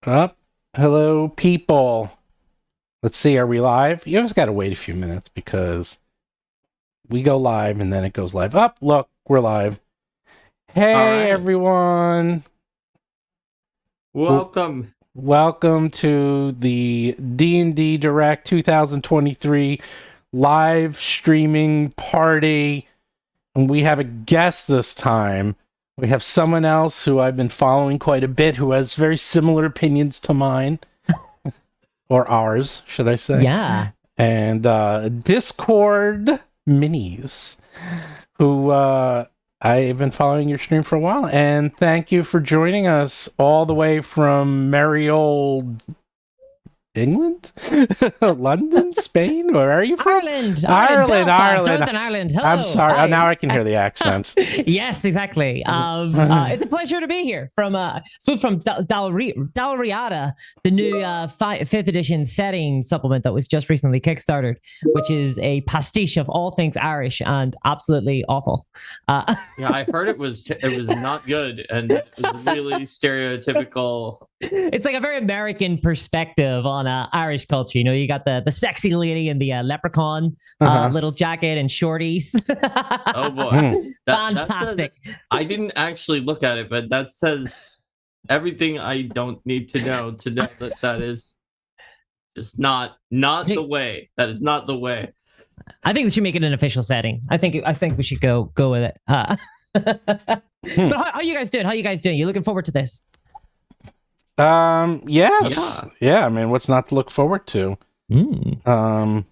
Up. Hello, people. Let's see, are we live? You always got to wait a few minutes because we go live and then it goes live. Up, look, we're live. Hey, All right. everyone. Welcome. Welcome to the D&D Direct 2023 live streaming party. And we have a guest this time. We have someone else who I've been following quite a bit who has very similar opinions to mine. Or ours, should I say. Yeah. And Discord Minis, who I've been following your stream for a while. And thank you for joining us all the way from merry old England? London? Spain? Where are you from? Ireland. Ireland. Northern Ireland. Hello. I'm sorry. Hi. Now I can hear the accents. Yes, exactly. It's a pleasure to be here from Dalriada, the new 5th edition setting supplement that was just recently kickstarted, which is a pastiche of all things Irish and absolutely awful. Yeah, I heard it was not good and it was really stereotypical. It's like a very American perspective on Irish culture. You know, you got the sexy lady in the leprechaun little jacket and shorties. Oh boy. Fantastic. I didn't actually look at it, but that says everything I don't need to know that is just not the way. That is not the way. I think we should make it an official setting. I think we should go with it. But how you guys doing? How you guys doing? You looking forward to this? Yes. Yeah. I mean, what's not to look forward to? It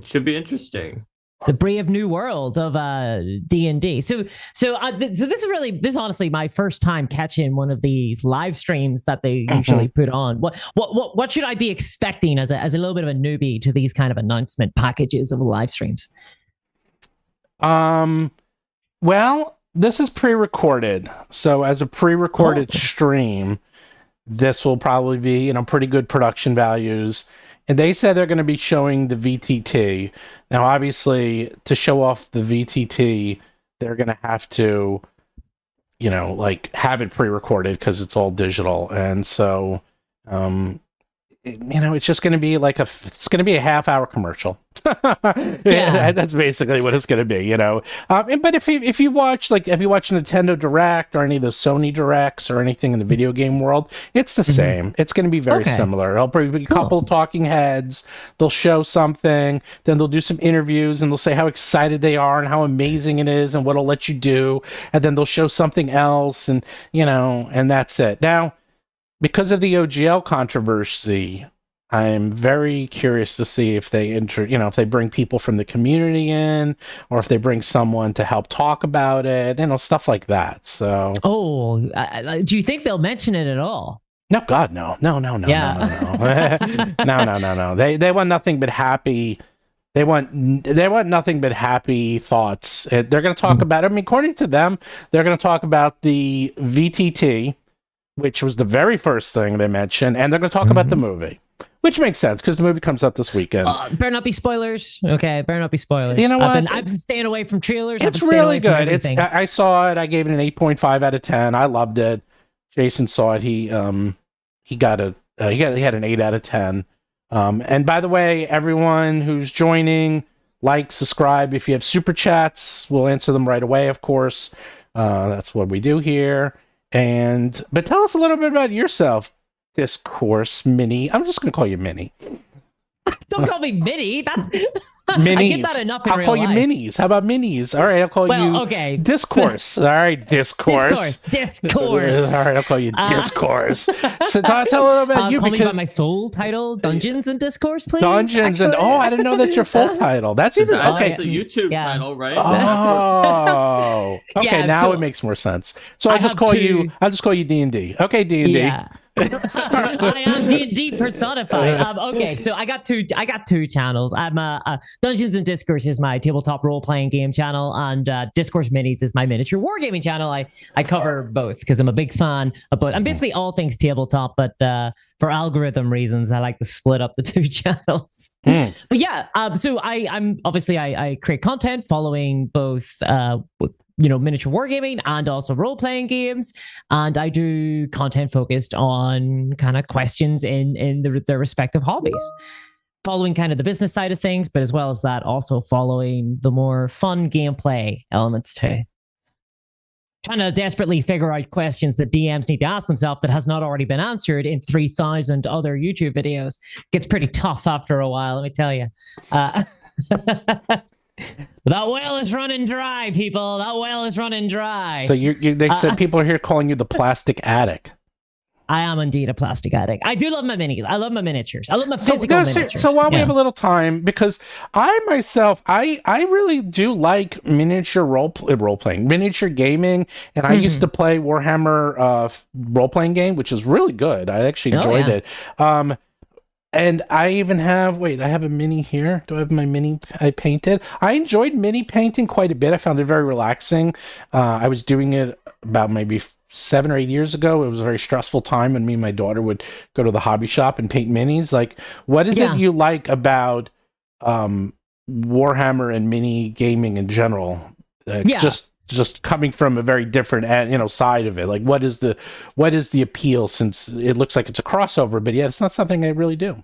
should be interesting. The brave new world of D&D. So this is honestly my first time catching one of these live streams that they usually put on. What should I be expecting as a little bit of a newbie to these kind of announcement packages of live streams? Well, this is pre-recorded. So as a pre-recorded stream, this will probably be, pretty good production values. And they said they're going to be showing the VTT. Now, obviously, to show off the VTT, they're going to have to, have it pre-recorded because it's all digital. And so, it's just going to be it's going to be a half-hour commercial. Yeah, that's basically what it's going to be, But if you watch Nintendo Direct or any of the Sony Directs or anything in the video game world, it's the same. It's going to be very similar. There'll probably be a couple talking heads. They'll show something, then they'll do some interviews, and they'll say how excited they are and how amazing it is and what it'll let you do, and then they'll show something else, and and that's it. Now, because of the OGL controversy, I'm very curious to see if they if they bring people from the community in, or if they bring someone to help talk about it, stuff like that. So, do you think they'll mention it at all? No, God, no. No. No. They want nothing but happy. They want nothing but happy thoughts. They're going to talk about. I mean, according to them, they're going to talk about the VTT, which was the very first thing they mentioned, and they're going to talk about the movie, which makes sense because the movie comes out this weekend. Better not be spoilers. Okay, better not be spoilers. You know what? I've been staying away from trailers. It's really good. I saw it. I gave it an 8.5 out of 10. I loved it. Jason saw it. He had an 8 out of 10. And by the way, everyone who's joining, like, subscribe. If you have super chats, we'll answer them right away. Of course, that's what we do here. But tell us a little bit about yourself, Discourse Mini. I'm just going to call you Mini. Don't call me Mini. That's Minis. I get that enough in I'll real call you life. Minis. How about Minis? All right, I'll call you okay. Discourse. All right, Discourse. Discourse. All right, I'll call you Discourse. So tell a little about you. Call me by my full title, Dungeons and Discourse, please. Dungeons and I didn't know that's your full title. That's even okay. That's the YouTube title, right? Oh, okay. Now it makes more sense. So I'll just call you D&D. Okay, D&D. Yeah. I am D&D personified. Okay, so I got two channels. I'm Dungeons and Discourse is my tabletop role-playing game channel, and Discourse Minis is my miniature wargaming channel. I cover both because I'm a big fan of both. I'm basically all things tabletop, but for algorithm reasons, I like to split up the two channels. But yeah, so I'm obviously I create content following both miniature wargaming and also role-playing games. And I do content focused on kind of questions in their respective hobbies, following kind of the business side of things, but as well as that, also following the more fun gameplay elements too. Trying to desperately figure out questions that DMs need to ask themselves that has not already been answered in 3,000 other YouTube videos. Gets pretty tough after a while, let me tell you. That well is running dry, people. That well is running dry. So they said people are here calling you the plastic addict. I am indeed a plastic addict. I do love my minis. I love my miniatures. I love my physical miniatures. So while we have a little time, because I myself, I really do like miniature role-playing, miniature gaming, and I used to play Warhammer role-playing game, which is really good. I actually enjoyed it. And I even have, I have a mini here. Do I have my mini I painted? I enjoyed mini painting quite a bit. I found it very relaxing. I was doing it about maybe 7 or 8 years ago. It was a very stressful time when me and my daughter would go to the hobby shop and paint minis. Like, what is it you like about Warhammer and mini gaming in general? Just coming from a very different side of it. Like, what is the appeal, since it looks like it's a crossover, but it's not something I really do.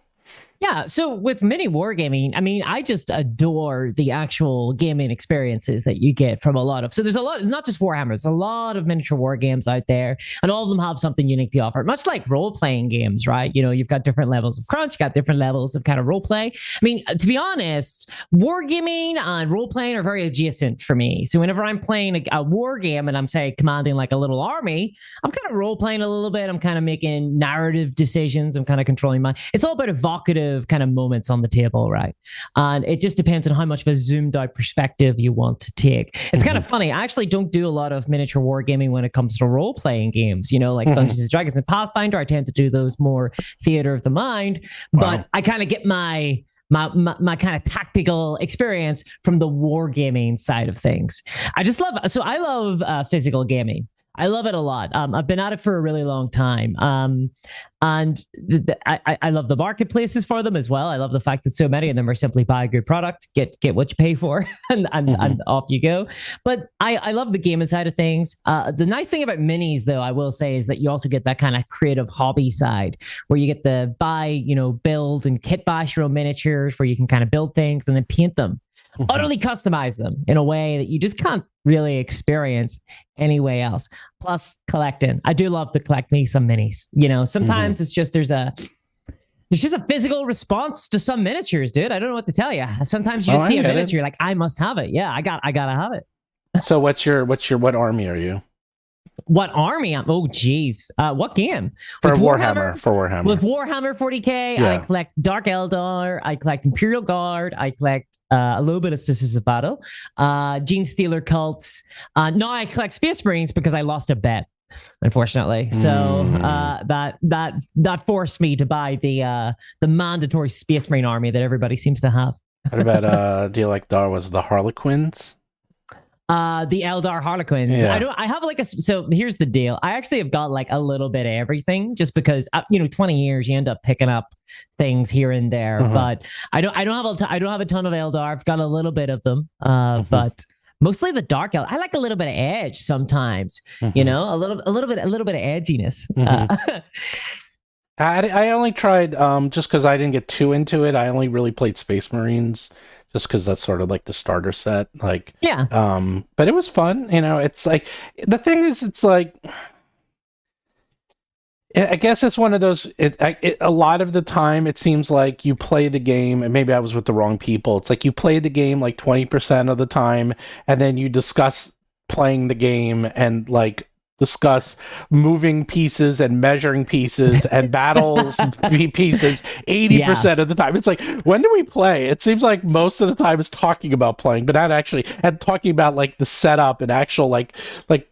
Yeah, so with mini wargaming, I mean, I just adore the actual gaming experiences that you get from a lot of... So there's a lot, not just Warhammer, there's a lot of miniature war games out there, and all of them have something unique to offer. Much like role-playing games, right? You've got different levels of crunch, got different levels of kind of role-play. I mean, to be honest, wargaming and role-playing are very adjacent for me. So whenever I'm playing a war game and I'm, say, commanding like a little army, I'm kind of role-playing a little bit. I'm kind of making narrative decisions. I'm kind of controlling it's all about evocative kind of moments on the table, right? And it just depends on how much of a zoomed out perspective you want to take. It's kind of funny. I actually don't do a lot of miniature wargaming when it comes to role-playing games, like Dungeons and Dragons and Pathfinder. I tend to do those more theater of the mind, but I kind of get my kind of tactical experience from the wargaming side of things. I love physical gaming. I love it a lot. I've been at it for a really long time. And I love the marketplaces for them as well. I love the fact that so many of them are simply buy a good product, get what you pay for, and off you go. But I love the gaming side of things. The nice thing about minis, though, I will say, is that you also get that kind of creative hobby side where you get to buy, build and kit bash your own miniatures, where you can kind of build things and then paint them. Utterly customize them in a way that you just can't really experience anyway else. Plus collecting. I do love to collect me some minis. Sometimes it's just there's just a physical response to some miniatures, dude. I don't know what to tell you. Sometimes you just see a miniature, you're like, I must have it. Yeah, I gotta have it. So what army are you? What army? Oh, geez. What game? For Warhammer. With Warhammer 40k, I collect Dark Eldar. I collect Imperial Guard. I collect a little bit of Sisters of Battle, Gene Stealer cults. No, I collect Space Marines because I lost a bet, unfortunately. So that forced me to buy the mandatory Space Marine army that everybody seems to have. What about do you like the Harlequins? The Eldar Harlequins. Yeah. I have so here's the deal. I actually have got like a little bit of everything, just because 20 years you end up picking up things here and there. But I don't have a ton of Eldar. I've got a little bit of them. But mostly the Dark Eldar. I like a little bit of edge sometimes. A little bit of edginess. I only tried just because I didn't get too into it. I only really played Space Marines, just because that's sort of like the starter set. But it was fun. It's like, the thing is, it's like, I guess it's one of those, a lot of the time it seems like you play the game, and maybe I was with the wrong people. It's like you play the game like 20% of the time, and then you discuss playing the game and like discuss moving pieces and measuring pieces and battles pieces 80% of the time. It's like, when do we play? It seems like most of the time it's talking about playing, but not actually, and talking about like the setup and actual like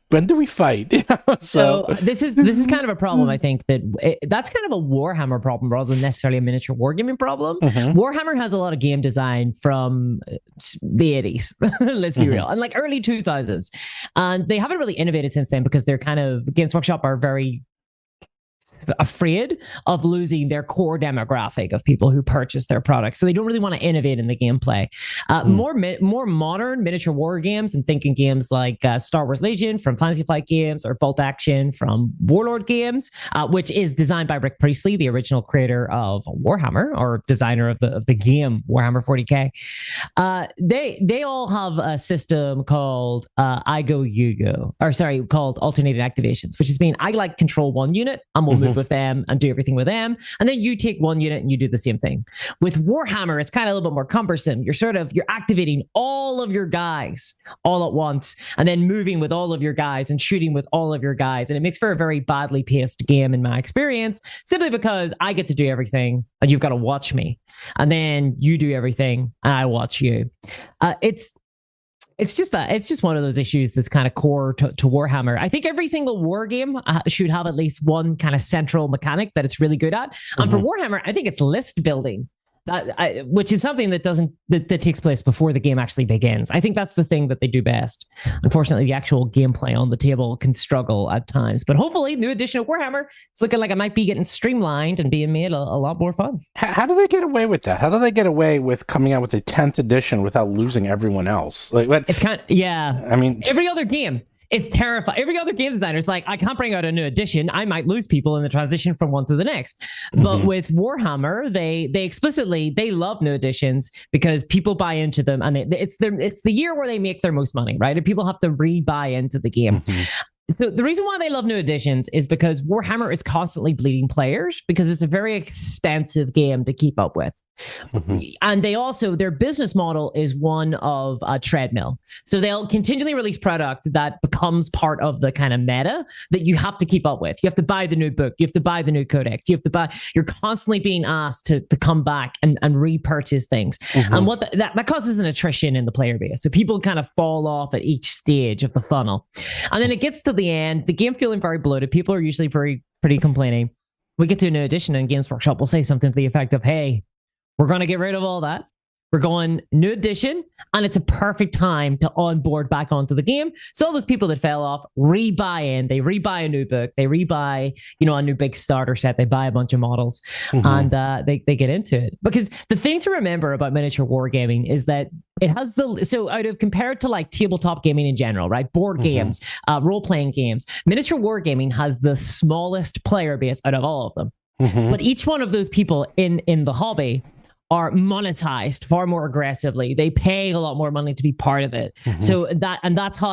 when do we fight? So this is kind of a problem. I think that's kind of a Warhammer problem rather than necessarily a miniature wargaming problem. Warhammer has a lot of game design from the 80s. Let's be real, and like early 2000s, and they haven't really innovated since then because they're kind of, Games Workshop are very afraid of losing their core demographic of people who purchase their products. So they don't really want to innovate in the gameplay. More modern miniature war games, and thinking games like Star Wars Legion from Fantasy Flight Games, or Bolt Action from Warlord Games, which is designed by Rick Priestley, the original creator of Warhammer, or designer of the game Warhammer 40K. They all have a system called I Go You Go, or sorry, called alternating activations, which is mean I like control one unit and we'll move with them and do everything with them, and then you take one unit and you do the same thing. With Warhammer, it's kind of a little bit more cumbersome. You're activating all of your guys all at once, and then moving with all of your guys and shooting with all of your guys, and it makes for a very badly paced game in my experience, simply because I get to do everything and you've got to watch me, and then you do everything and I watch you. It's just one of those issues that's kind of core to Warhammer. I think every single war game should have at least one kind of central mechanic that it's really good at. And for Warhammer, I think it's list building. Which is something that takes place before the game actually begins. I think that's the thing that they do best. Unfortunately, the actual gameplay on the table can struggle at times, but hopefully, new edition of Warhammer, it's looking like it might be getting streamlined and being made a lot more fun. How do they get away with that? How do they get away with coming out with a 10th edition without losing everyone else? Like, what? It's kind of, yeah. I mean, every other game. It's terrifying. Every other game designer is like, I can't bring out a new edition. I might lose people in the transition from one to the next. But with Warhammer, they explicitly, they love new editions because people buy into them, and it's the year where they make their most money, right? And people have to re-buy into the game. So the reason why they love new editions is because Warhammer is constantly bleeding players, because it's a very expensive game to keep up with. And they also, their business model is one of a treadmill. So they'll continually release product that becomes part of the kind of meta that you have to keep up with. You have to buy the new book. You have to buy the new codex. You're constantly being asked to come back and repurchase things. And what that causes an attrition in the player base. So people kind of fall off at each stage of the funnel. And then it gets to the end, the game feeling very bloated. People are usually pretty complaining. We get to a new edition and Games Workshop will say something to the effect of, hey, we're going to get rid of all that. We're going new edition, and it's a perfect time to onboard back onto the game. So all those people that fell off rebuy in. They rebuy a new book. They rebuy, a new big starter set. They buy a bunch of models, and they get into it. Because the thing to remember about miniature wargaming is that it has compared to like tabletop gaming in general, right? Board games, role-playing games, miniature wargaming has the smallest player base out of all of them. But each one of those people in the hobby are monetized far more aggressively. They pay a lot more money to be part of it. So that's how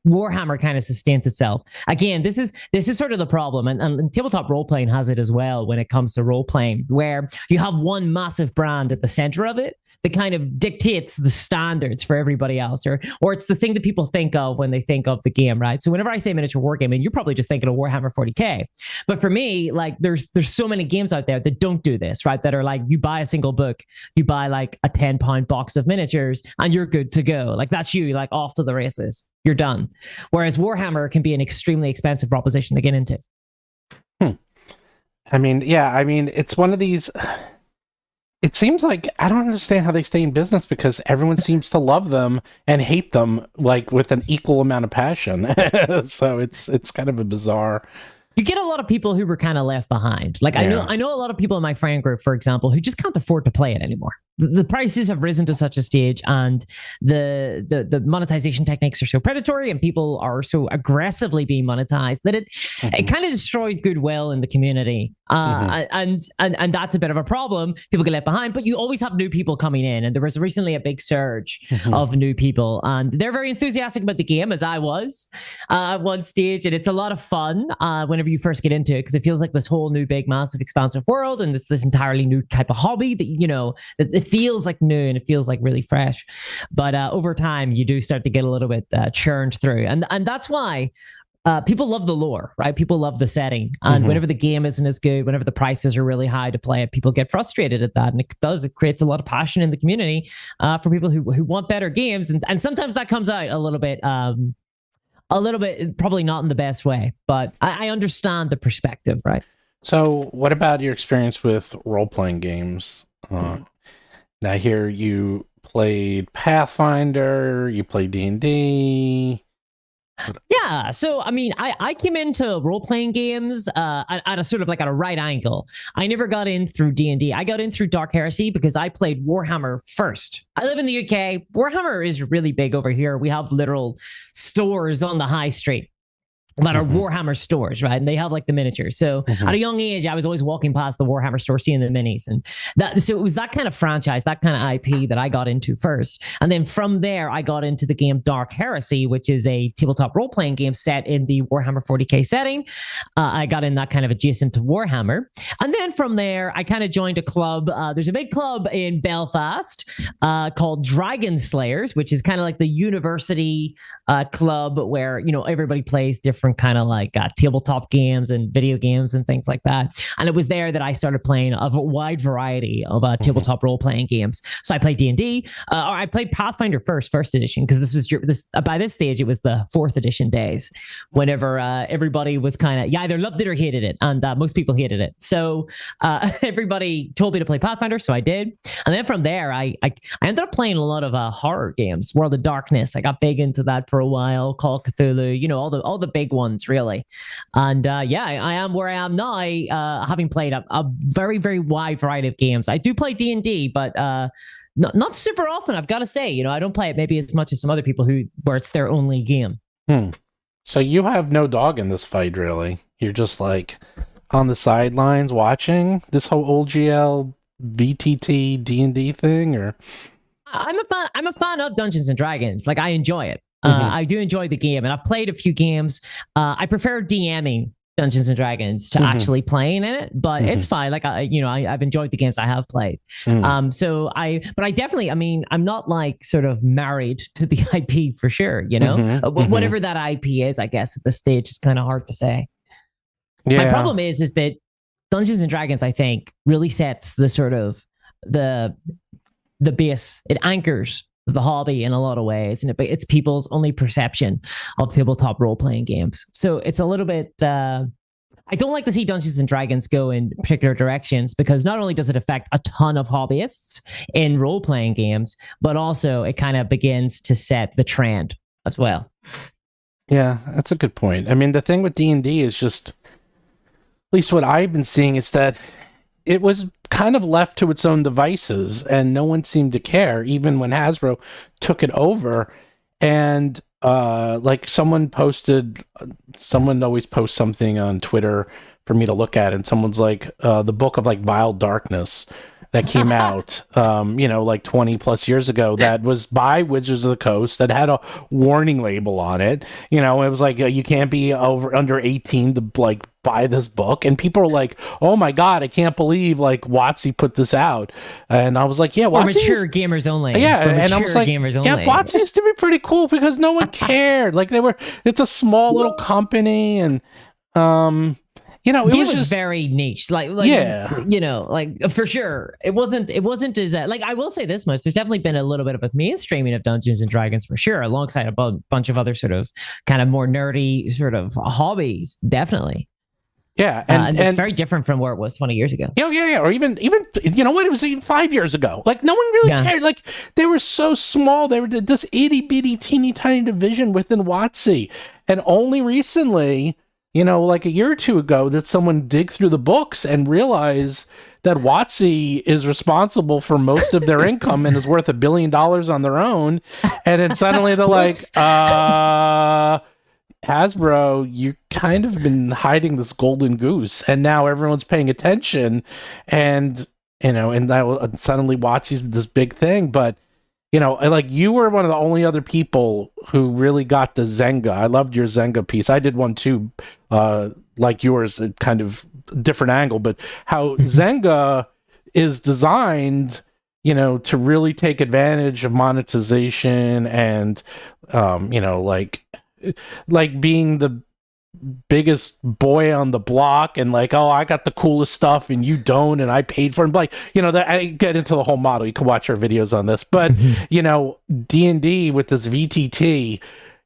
Warhammer kind of sustains itself. Again, this is sort of the problem, and tabletop role playing has it as well when it comes to role playing, where you have one massive brand at the center of it that kind of dictates the standards for everybody else, or it's the thing that people think of when they think of the game, right? So whenever I say miniature wargaming, you're probably just thinking of Warhammer 40K. But for me, like there's so many games out there that don't do this, right? That are like, you buy a single book, you buy like a 10-pound box of miniatures, and you're good to go. Like that's you, like off to the races. You're done. Whereas Warhammer can be an extremely expensive proposition to get into. I mean, it's one of these. It seems like I don't understand how they stay in business, because everyone seems to love them and hate them like with an equal amount of passion. So it's kind of a bizarre. You get a lot of people who were kind of left behind. Like I know a lot of people in my friend group, for example, who just can't afford to play it anymore. The prices have risen to such a stage, and the monetization techniques are so predatory, and people are so aggressively being monetized that it kind of destroys goodwill in the community. And that's a bit of a problem. People get left behind, but you always have new people coming in, and there was recently a big surge of new people, and they're very enthusiastic about the game, as I was at one stage, and it's a lot of fun whenever you first get into it, because it feels like this whole new big massive expansive world, and it's this entirely new type of hobby that that it feels like new and it feels like really fresh. But over time, you do start to get a little bit churned through, and that's why people love the lore, right? People love the setting, and whenever the game isn't as good, whenever the prices are really high to play it, people get frustrated at that, and it creates a lot of passion in the community for people who want better games, and sometimes that comes out a little bit, probably not in the best way, but I understand the perspective, right? So what about your experience with role-playing games? I hear you played Pathfinder, you played D&D. Yeah, so I mean, I came into role playing games at a sort of like at a right angle. I never got in through D&D. I got in through Dark Heresy because I played Warhammer first. I live in the UK. Warhammer is really big over here. We have literal stores on the high street that are Warhammer stores, right? And they have like the miniatures. So at a young age, I was always walking past the Warhammer store, seeing the minis, and so it was that kind of franchise, that kind of IP that I got into first. And then from there, I got into the game Dark Heresy, which is a tabletop role playing game set in the Warhammer 40k setting. I got in that kind of adjacent to Warhammer, and then from there, I kind of joined a club. There's a big club in Belfast called Dragon Slayers, which is kind of like the university club where everybody plays different kind of like tabletop games and video games and things like that. And it was there that I started playing a wide variety of tabletop role-playing games. So I played D&D, or I played Pathfinder first edition, because this by this stage, it was the 4th edition days, whenever everybody was kind of, either loved it or hated it, and most people hated it. So everybody told me to play Pathfinder, so I did. And then from there, I ended up playing a lot of horror games, World of Darkness. I got big into that for a while, Call of Cthulhu, all the big ones, really. And I am where I am now, having played a very, very wide variety of games. I do play D&D, but not super often, I've got to say. I don't play it maybe as much as some other people where it's their only game. So you have no dog in this fight, really. You're just like on the sidelines watching this whole OGL VTT D&D thing, or? I'm a fan of Dungeons and Dragons. Like, I enjoy it. I do enjoy the game, and I've played a few games. I prefer DMing Dungeons and Dragons to actually playing in it, but it's fine. Like, I've enjoyed the games I have played. But I definitely, I'm not like sort of married to the IP for sure. Whatever that IP is, I guess at this stage, it's kind of hard to say. Yeah. My problem is that Dungeons and Dragons, I think, really sets the sort of the base. It anchors the hobby in a lot of ways, and it's people's only perception of tabletop role-playing games. So it's a little bit I don't like to see Dungeons and Dragons go in particular directions, because not only does it affect a ton of hobbyists in role-playing games, but also it kind of begins to set the trend as well. Yeah, that's a good point. I mean, the thing with D&D is just, at least what I've been seeing, is that it was kind of left to its own devices, and no one seemed to care, even when Hasbro took it over. And like someone always posts something on Twitter for me to look at, and someone's like, the book of like Vile Darkness that came out, like 20 plus years ago, that was by Wizards of the Coast, that had a warning label on it. It was like, you can't be under 18 to like buy this book. And people were like, oh my God, I can't believe like WoTC put this out. And I was like, yeah, WoTC, mature gamers only. Yeah. And I was like, yeah, WoTC used to be pretty cool because no one cared. Like it's a small little company, and it was just very niche, like for sure. It wasn't as like, I will say this much: there's definitely been a little bit of a mainstreaming of Dungeons and Dragons for sure, alongside a bunch of other sort of kind of more nerdy sort of hobbies, definitely. Yeah, and it's very different from where it was 20 years ago. Yeah, or even it was even 5 years ago. Like, no one really cared. Like, they were so small. They were this itty bitty, teeny tiny division within WoTC, and only recently, like a year or two ago, that someone dig through the books and realize that WoTC is responsible for most of their income and is worth $1 billion on their own. And then suddenly they're like, Hasbro, you kind of been hiding this golden goose, and now everyone's paying attention, and that suddenly WoTC's this big thing. But like, you were one of the only other people who really got the Zynga. I loved your Zynga piece. I did one too, like yours, a kind of different angle, but how Zynga is designed, to really take advantage of monetization and, like being the biggest boy on the block, and like, oh, I got the coolest stuff and you don't, and I paid for it. Like, that I get into the whole model. You can watch our videos on this, but D&D with this VTT,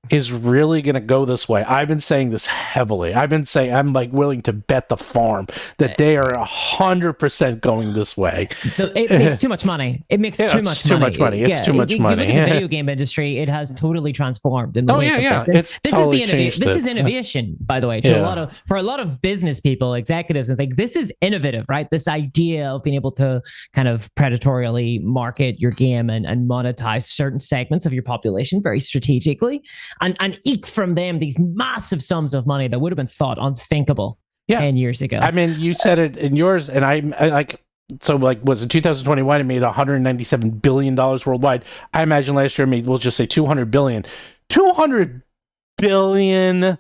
is really going to go this way. I've been saying this heavily. I'm like willing to bet the farm that they are 100% going this way. It makes too much money. It makes too much money. It's too much money. Look at the video game industry; it has totally transformed. In the This is innovation, by the way. For a lot of business people, executives, and think this is innovative, right? This idea of being able to kind of predatorially market your game and monetize certain segments of your population very strategically. And eke from them these massive sums of money that would have been thought unthinkable 10 years ago. I mean, you said it in yours, and I like, so like, was it 2021? It made $197 billion worldwide. I imagine last year it made, we'll just say 200 billion. $200 billion.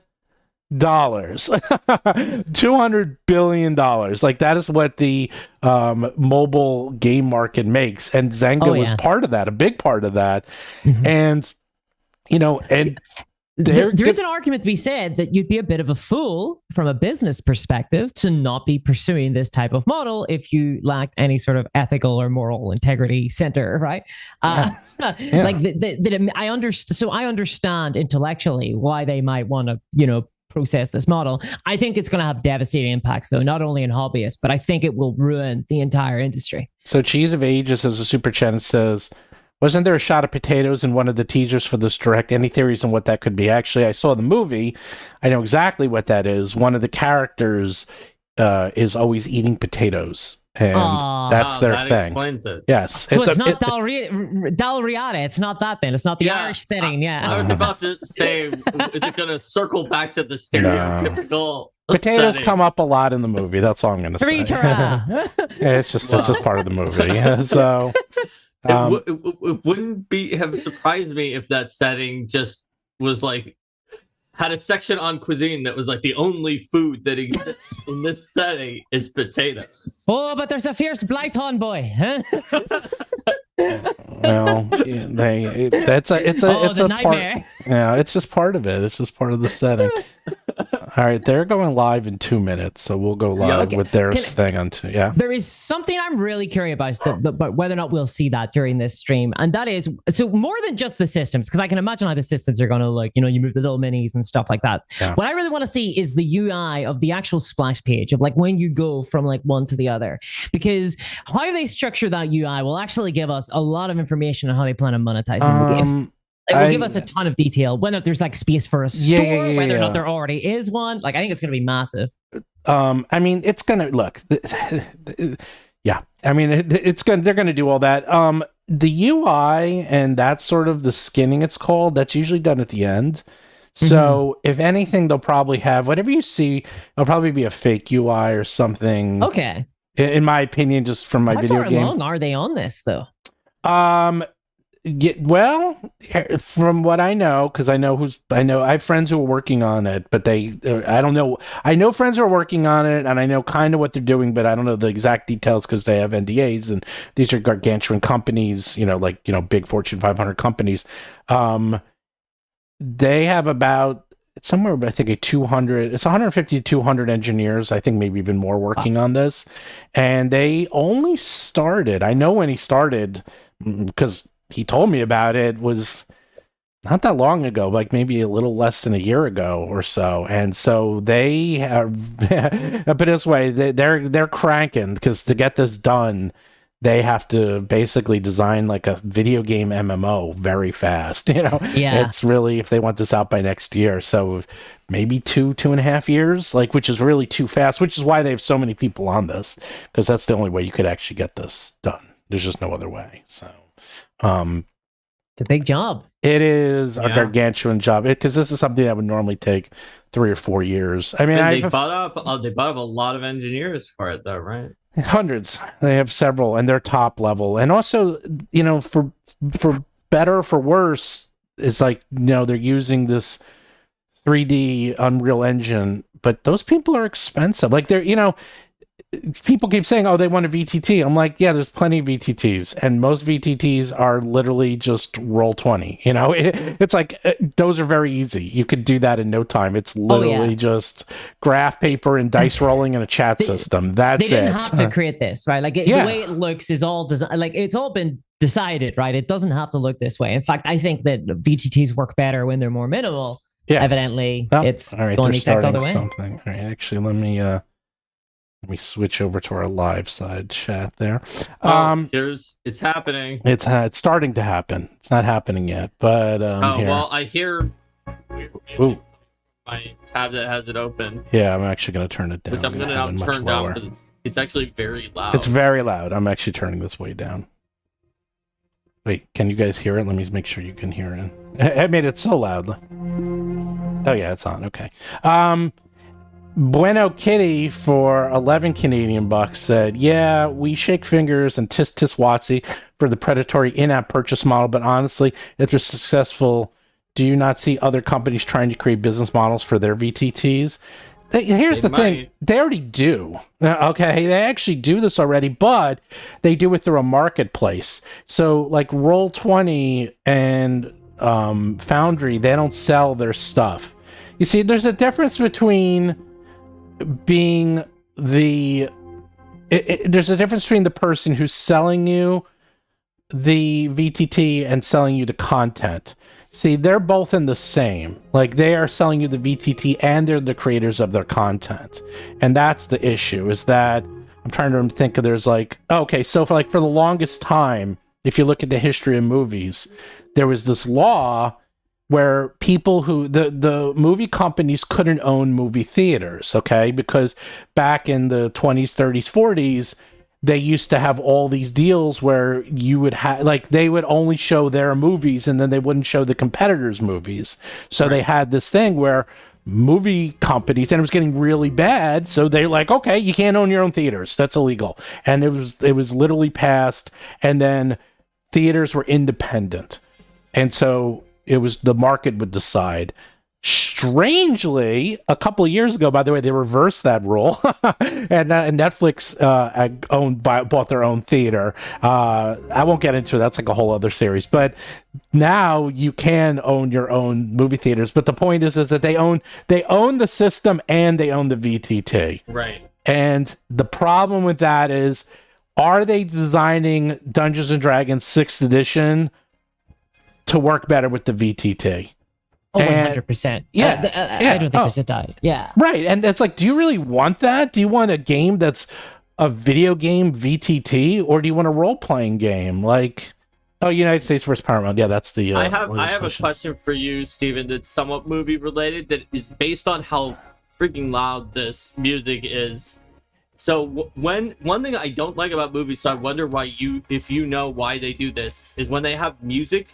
$200 billion. Like, that is what the mobile game market makes. And Zynga was part of that, a big part of that. Mm-hmm. And and there is an argument to be said that you'd be a bit of a fool from a business perspective to not be pursuing this type of model if you lack any sort of ethical or moral integrity center, right? Like I understand intellectually why they might want to, process this model. I think it's going to have devastating impacts, though, not only in hobbyists, but I think it will ruin the entire industry. So Cheese of Ages as a super chat and says, wasn't there a shot of potatoes in one of the teasers for this direct? Any theories on what that could be? Actually, I saw the movie. I know exactly what that is. One of the characters is always eating potatoes. And that's their thing. That explains it. Yes. So it's not Dal Riata. It's not that then. It's not the Irish setting. I was about to say, is it going to circle back to the stereotypical No. Potatoes setting? Come up a lot in the movie. That's all I'm going to say. It's just part of the movie. So it wouldn't have surprised me if that setting just was like, had a section on cuisine that was like the only food that exists in this setting is potatoes. Oh, but there's a fierce Blighton boy. Huh? Well, it's a nightmare. Part. Yeah, it's just part of it. It's just part of the setting. All right, they're going live in 2 minutes, so we'll go live with their thing on two. Yeah, there is something I'm really curious about whether or not we'll see that during this stream, and that is so more than just the systems, because I can imagine how the systems are going to look. You move the little minis and stuff like that. Yeah. What I really want to see is the UI of the actual splash page of like when you go from like one to the other, because how they structure that UI will actually give us a lot of information on how they plan on monetizing the game. It will give us a ton of detail, whether there's like space for a store, whether or not there already is one. Like, I think it's going to be massive. I mean, it's going to look. Yeah, I mean, it's going. They're going to do all that. The UI and that sort of the skinning, it's called. That's usually done at the end. So if anything, they'll probably have whatever you see. It'll probably be a fake UI or something. Okay. In my opinion, just from my video game. How long are they on this though? Well, from what I know, because I have friends who are working on it, but I don't know. I know friends who are working on it, and I know kind of what they're doing, but I don't know the exact details because they have NDAs, and these are gargantuan companies, big Fortune 500 companies. They have about somewhere, I think, it's 150 to 200 engineers, I think maybe even more working on this, and they only started. I know when he started because he told me about it was not that long ago, like maybe a little less than a year ago or so. And so they have, put it this way, they're cranking because to get this done, they have to basically design like a video game MMO very fast. It's really, if they want this out by next year, so maybe 2.5 years, which is really too fast, which is why they have so many people on this, because that's the only way you could actually get this done. There's just no other way. So it's a big job. It is a gargantuan job because this is something that would normally take 3 or 4 years. I mean, they bought up a lot of engineers for it, though, right? Hundreds. They have several, and they're top level. And also, for better or for worse, it's like they're using this 3D Unreal Engine, but those people are expensive. Like they're people keep saying, oh, they want a VTT. I'm like, yeah, there's plenty of VTTs, and most VTTs are literally just roll 20. You know, it's like those are very easy. You could do that in no time. It's literally just graph paper and dice rolling in a chat system. That's it. They didn't have to create this, right? Like the way it looks is all like it's all been decided, right? It doesn't have to look this way. In fact, I think that VTTs work better when they're more minimal. Yeah, evidently, it's all right. going They're the exact starting other way. something. All right, actually, let me switch over to our live side chat there. It's happening. It's starting to happen. It's not happening yet, but here. Well, I hear my tab that has it open. Yeah, I'm actually going to turn it down. Which I'm going to now turn down because it's actually very loud. It's very loud. I'm actually turning this way down. Wait, can you guys hear it? Let me make sure you can hear it. I made it so loud. Oh yeah, it's on. Okay. Bueno Kitty for 11 Canadian bucks said, yeah, we shake fingers and tis WoTC for the predatory in-app purchase model, but honestly, if they're successful, do you not see other companies trying to create business models for their VTTs? Here's the thing. They already do. Okay, they actually do this already, but they do it through a marketplace. So like Roll20 and Foundry, they don't sell their stuff. You see, there's a difference between being there's a difference between the person who's selling you the VTT and selling you the content. See, they're both in the same. Like, they are selling you the VTT and they're the creators of their content. And that's the issue, is that I'm trying to think of, there's like, okay, so for the longest time, if you look at the history of movies, there was this law where people who the movie companies couldn't own movie theaters, okay? Because back in the 20s, 30s, 40s, they used to have all these deals where you would have, like, they would only show their movies and then they wouldn't show the competitors' movies. So they had this thing where movie companies, and it was getting really bad, so they're like, okay, you can't own your own theaters. That's illegal. And it was literally passed, and then theaters were independent. And so it was the market would decide. Strangely, a couple of years ago, by the way, they reversed that rule, and Netflix bought their own theater. I won't get into it. That's like a whole other series. But now you can own your own movie theaters. But the point is that they own the system and they own the VTT. Right. And the problem with that is, are they designing Dungeons and Dragons 6th edition to work better with the VTT? Oh, 100%. Yeah. I don't think there's a doubt. Yeah. Right. And it's like, do you really want that? Do you want a game that's a video game VTT, or do you want a role-playing game? Like, United States versus Paramount. Yeah, that's the... I have a question for you, Steven, that's somewhat movie-related, that is based on how freaking loud this music is. So one thing I don't like about movies, so I wonder if you know why they do this, is when they have music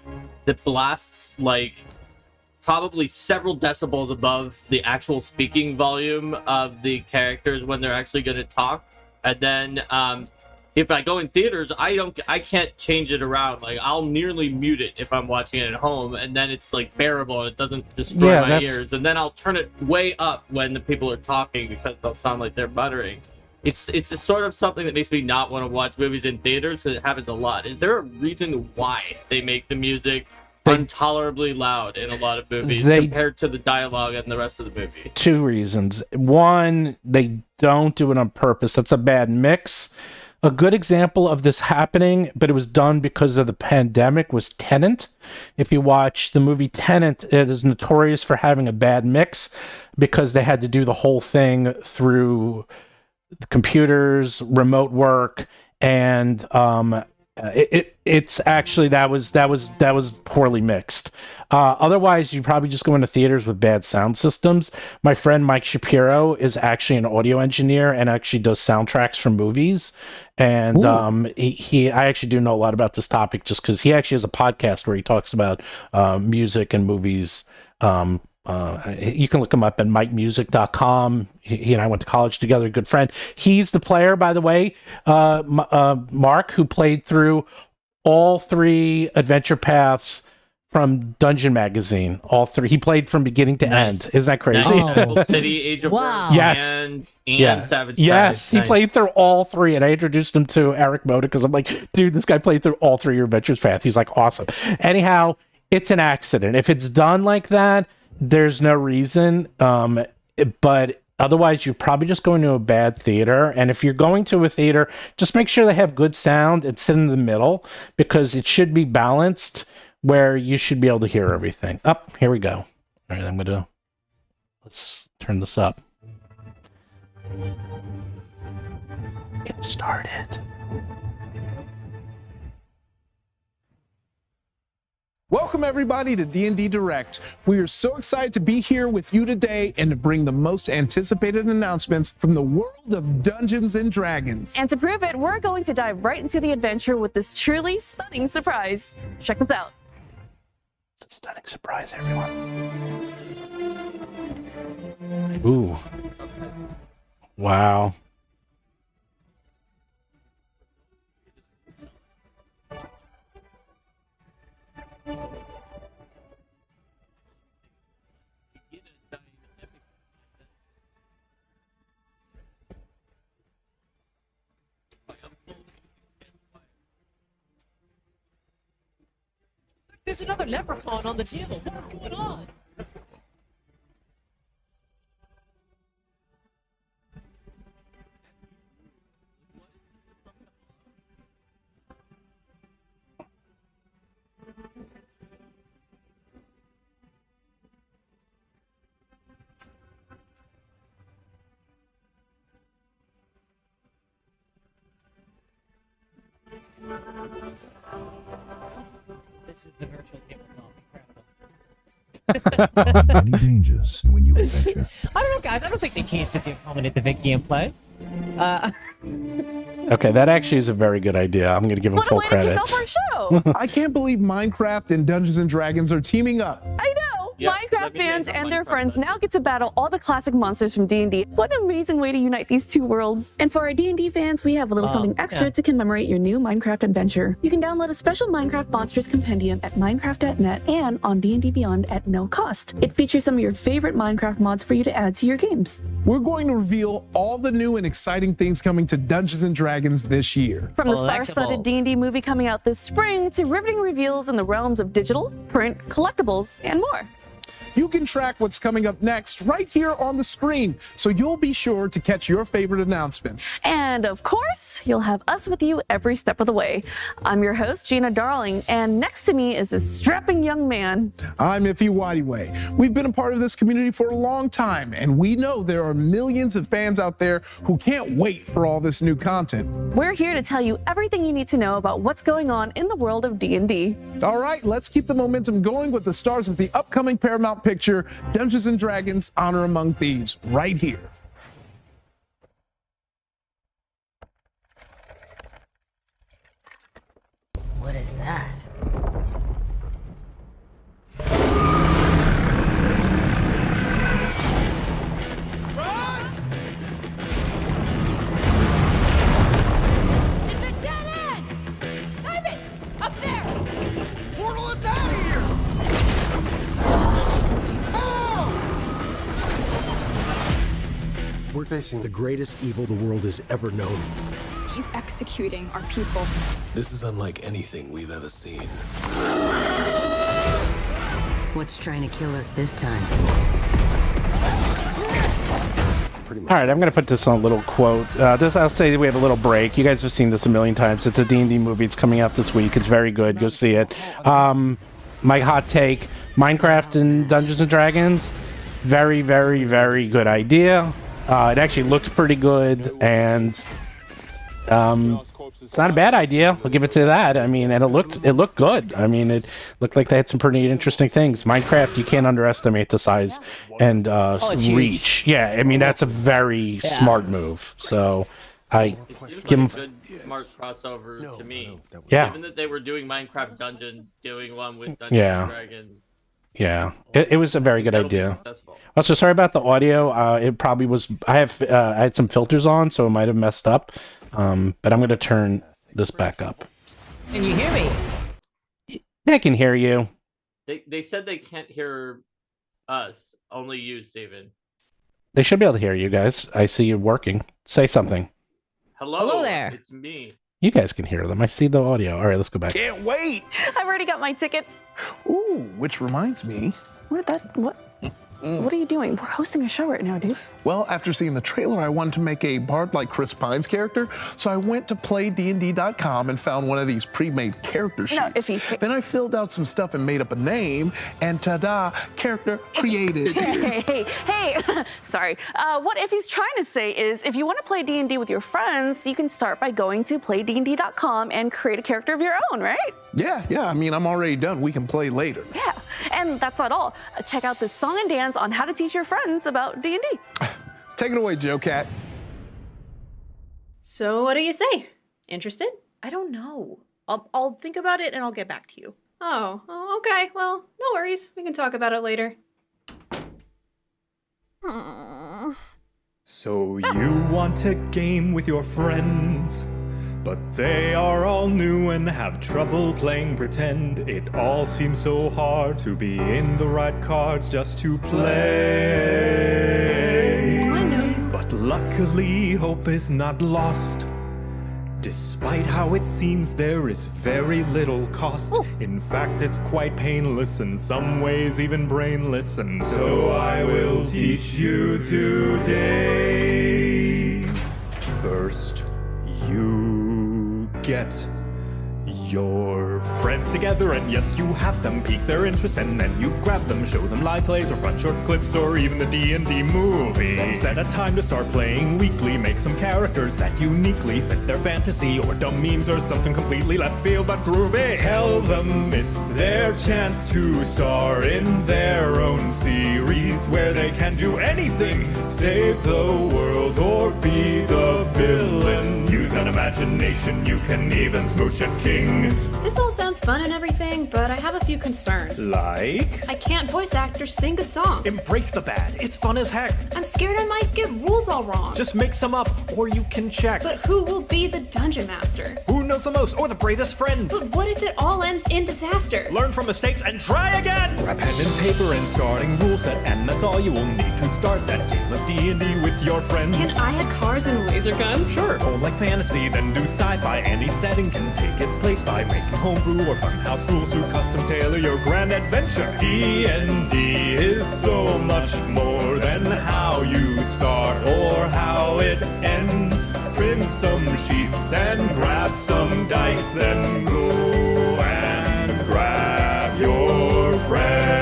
that blasts, like, probably several decibels above the actual speaking volume of the characters when they're actually going to talk. And then if I go in theaters, I can't change it around. Like, I'll nearly mute it if I'm watching it at home, and then it's like bearable and it doesn't destroy my ears. And then I'll turn it way up when the people are talking because they'll sound like they're muttering. It's a sort of something that makes me not want to watch movies in theaters, because it happens a lot. Is there a reason why they make the music intolerably loud in a lot of movies compared to the dialogue and the rest of the movie? Two reasons. One, they don't do it on purpose. That's a bad mix. A good example of this happening, but it was done because of the pandemic, was Tenet. If you watch the movie Tenet, it is notorious for having a bad mix because they had to do the whole thing through the computers, remote work, and it's actually that was poorly mixed. Otherwise, you probably just go into theaters with bad sound systems. My friend Mike Shapiro is actually an audio engineer and actually does soundtracks for movies. And I actually do know a lot about this topic just because he actually has a podcast where he talks about music and movies. You can look him up at mikemusic.com. He and I went to college together, a good friend. He's the player, by the way, Mark, who played through all 3 adventure paths from Dungeon Magazine. All three. He played from beginning to Nice. end. Isn't that crazy? Nice. Emerald City, Age of Wow. Worms, Yes. and Savage Yes, he Nice. played through all three, and I introduced him to Eric Moda because I'm like, dude, this guy played through all three of your Adventures Path. He's like, awesome. Anyhow, it's an accident. If it's done like that, there's no reason. But otherwise, you're probably just going to a bad theater. And if you're going to a theater, just make sure they have good sound and sit in the middle because it should be balanced where you should be able to hear everything. Up, here we go. All right, let's turn this up. Get started. Welcome everybody to D&D Direct. We are so excited to be here with you today and to bring the most anticipated announcements from the world of Dungeons and Dragons. And to prove it, we're going to dive right into the adventure with this truly stunning surprise. Check this out. It's a stunning surprise, everyone. Ooh. Wow. There's another leprechaun on the table. What's going on? This is the virtual tabletop. Incredible. Many dangers when you adventure. I don't know, guys. I don't think they changed it to accommodate the big gameplay. Okay, that actually is a very good idea. I'm going to give him What a full way to credit. kick off our show! I can't believe Minecraft and Dungeons and Dragons are teaming up. I know! Yeah, Minecraft let me name fans them and their Minecraft friends fans. now get to battle all the classic monsters from D&D. What an amazing way to unite these two worlds. And for our D&D fans, we have a little something extra yeah. to commemorate your new Minecraft adventure. You can download a special Minecraft Monsters Compendium at minecraft.net and on D&D Beyond at no cost. It features some of your favorite Minecraft mods for you to add to your games. We're going to reveal all the new and exciting things coming to Dungeons and Dragons this year. From the Collectibles. star-studded D&D movie coming out this spring to riveting reveals in the realms of digital, print, collectibles, and more. You can track what's coming up next right here on the screen, so you'll be sure to catch your favorite announcements. And of course, you'll have us with you every step of the way. I'm your host, Gina Darling, and next to me is this strapping young man. I'm Iffy Whityway. We've been a part of this community for a long time, and we know there are millions of fans out there who can't wait for all this new content. We're here to tell you everything you need to know about what's going on in the world of D&D. All right, let's keep the momentum going with the stars of the upcoming Paramount picture, Dungeons and Dragons Honor Among Thieves, right here. What is that? It's a dead end! Simon! Up there! Portal us out of here! We're facing the greatest evil the world has ever known. He's executing our people. This is unlike anything we've ever seen. What's trying to kill us this time? Pretty much. All right, I'm going to put this on a little quote. I'll say that we have a little break. You guys have seen this a million times. It's a D&D movie. It's coming out this week. It's very good. Go see it. My hot take, Minecraft and Dungeons & Dragons, very, very, very good idea. It actually looks pretty good, and it's not a bad idea. I'll give it to that. I mean, and it looked good. I mean, it looked like they had some pretty interesting things. Minecraft, you can't underestimate the size and it's huge. reach. Yeah, I mean, that's a very smart move. So I It seems give like them. a good, smart crossover to me. Yeah. Given that they were doing Minecraft Dungeons, doing one with Dungeons Yeah. and Dragons. Yeah, it was a very good that'll be idea. successful. Also, sorry about the audio. It probably was. I had some filters on, so it might have messed up. But I'm going to turn this back up. Can you hear me? I can hear you. They said they can't hear us, only you, Steven. They should be able to hear you guys. I see you working. Say something. Hello there. It's me. You guys can hear them. I see the audio. All right, let's go back. Can't wait. I've already got my tickets. Ooh, which reminds me. What are you doing? We're hosting a show right now, dude. Well, after seeing the trailer, I wanted to make a bard like Chris Pine's character, so I went to playdnd.com and found one of these pre-made character sheets. Then I filled out some stuff and made up a name, and ta-da, character created. Hey, sorry. What Iffy's trying to say is, if you want to play D&D with your friends, you can start by going to playdnd.com and create a character of your own, right? Yeah, I mean, I'm already done. We can play later. Yeah, and that's not all. Check out this song and dance on how to teach your friends about D&D. Take it away, Joe Cat. So what do you say? Interested? I don't know. I'll think about it and I'll get back to you. Oh, okay. Well, no worries. We can talk about it later. So you want to game with your friends, but they are all new and have trouble playing pretend. It all seems so hard to be in the right cards just to play. I know. But luckily, hope is not lost. Despite how it seems, there is very little cost. In fact, it's quite painless, in some ways even brainless. And so I will teach you today. First, you get your friends together, and yes, you have them pique their interest, and then you grab them, show them live plays or front short clips or even the D&D movie. Then set a time to start playing weekly, make some characters that uniquely fit their fantasy, or dumb memes or something completely left field but groovy. Tell them it's their chance to star in their own series where they can do anything, save the world or be the villain. Use an imagination, you can even smooch a king. This all sounds fun and everything, but I have a few concerns. Like? I can't voice actors sing good songs. Embrace the bad. It's fun as heck. I'm scared I might get rules all wrong. Just make some up, or you can check. But who will be the dungeon master? Who knows the most, or the bravest friend? But what if it all ends in disaster? Learn from mistakes and try again! Grab pen and paper and starting rule set, and that's all you will need to start that game of D&D with your friends. Can I add cars and laser guns? Sure, or like fantasy, then do sci-fi, and each setting can take its place by making homebrew or funhouse rules to custom tailor your grand adventure. D&D is so much more than how you start or how it ends. Print some sheets and grab some dice, then go and grab your friends.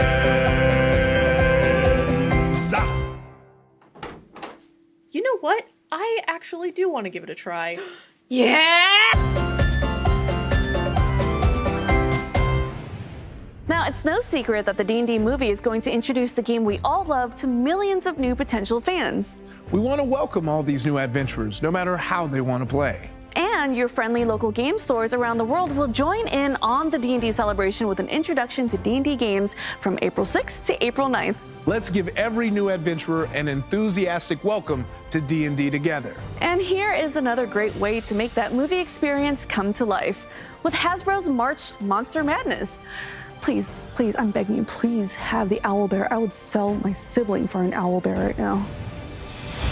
You know what? I actually do want to give it a try. Yeah! Now, it's no secret that the D&D movie is going to introduce the game we all love to millions of new potential fans. We want to welcome all these new adventurers, no matter how they want to play. And your friendly local game stores around the world will join in on the D&D celebration with an introduction to D&D games from April 6th to April 9th. Let's give every new adventurer an enthusiastic welcome to D&D together. And here is another great way to make that movie experience come to life with Hasbro's March Monster Madness. Please, I'm begging you, please have the owlbear. I would sell my sibling for an owlbear right now.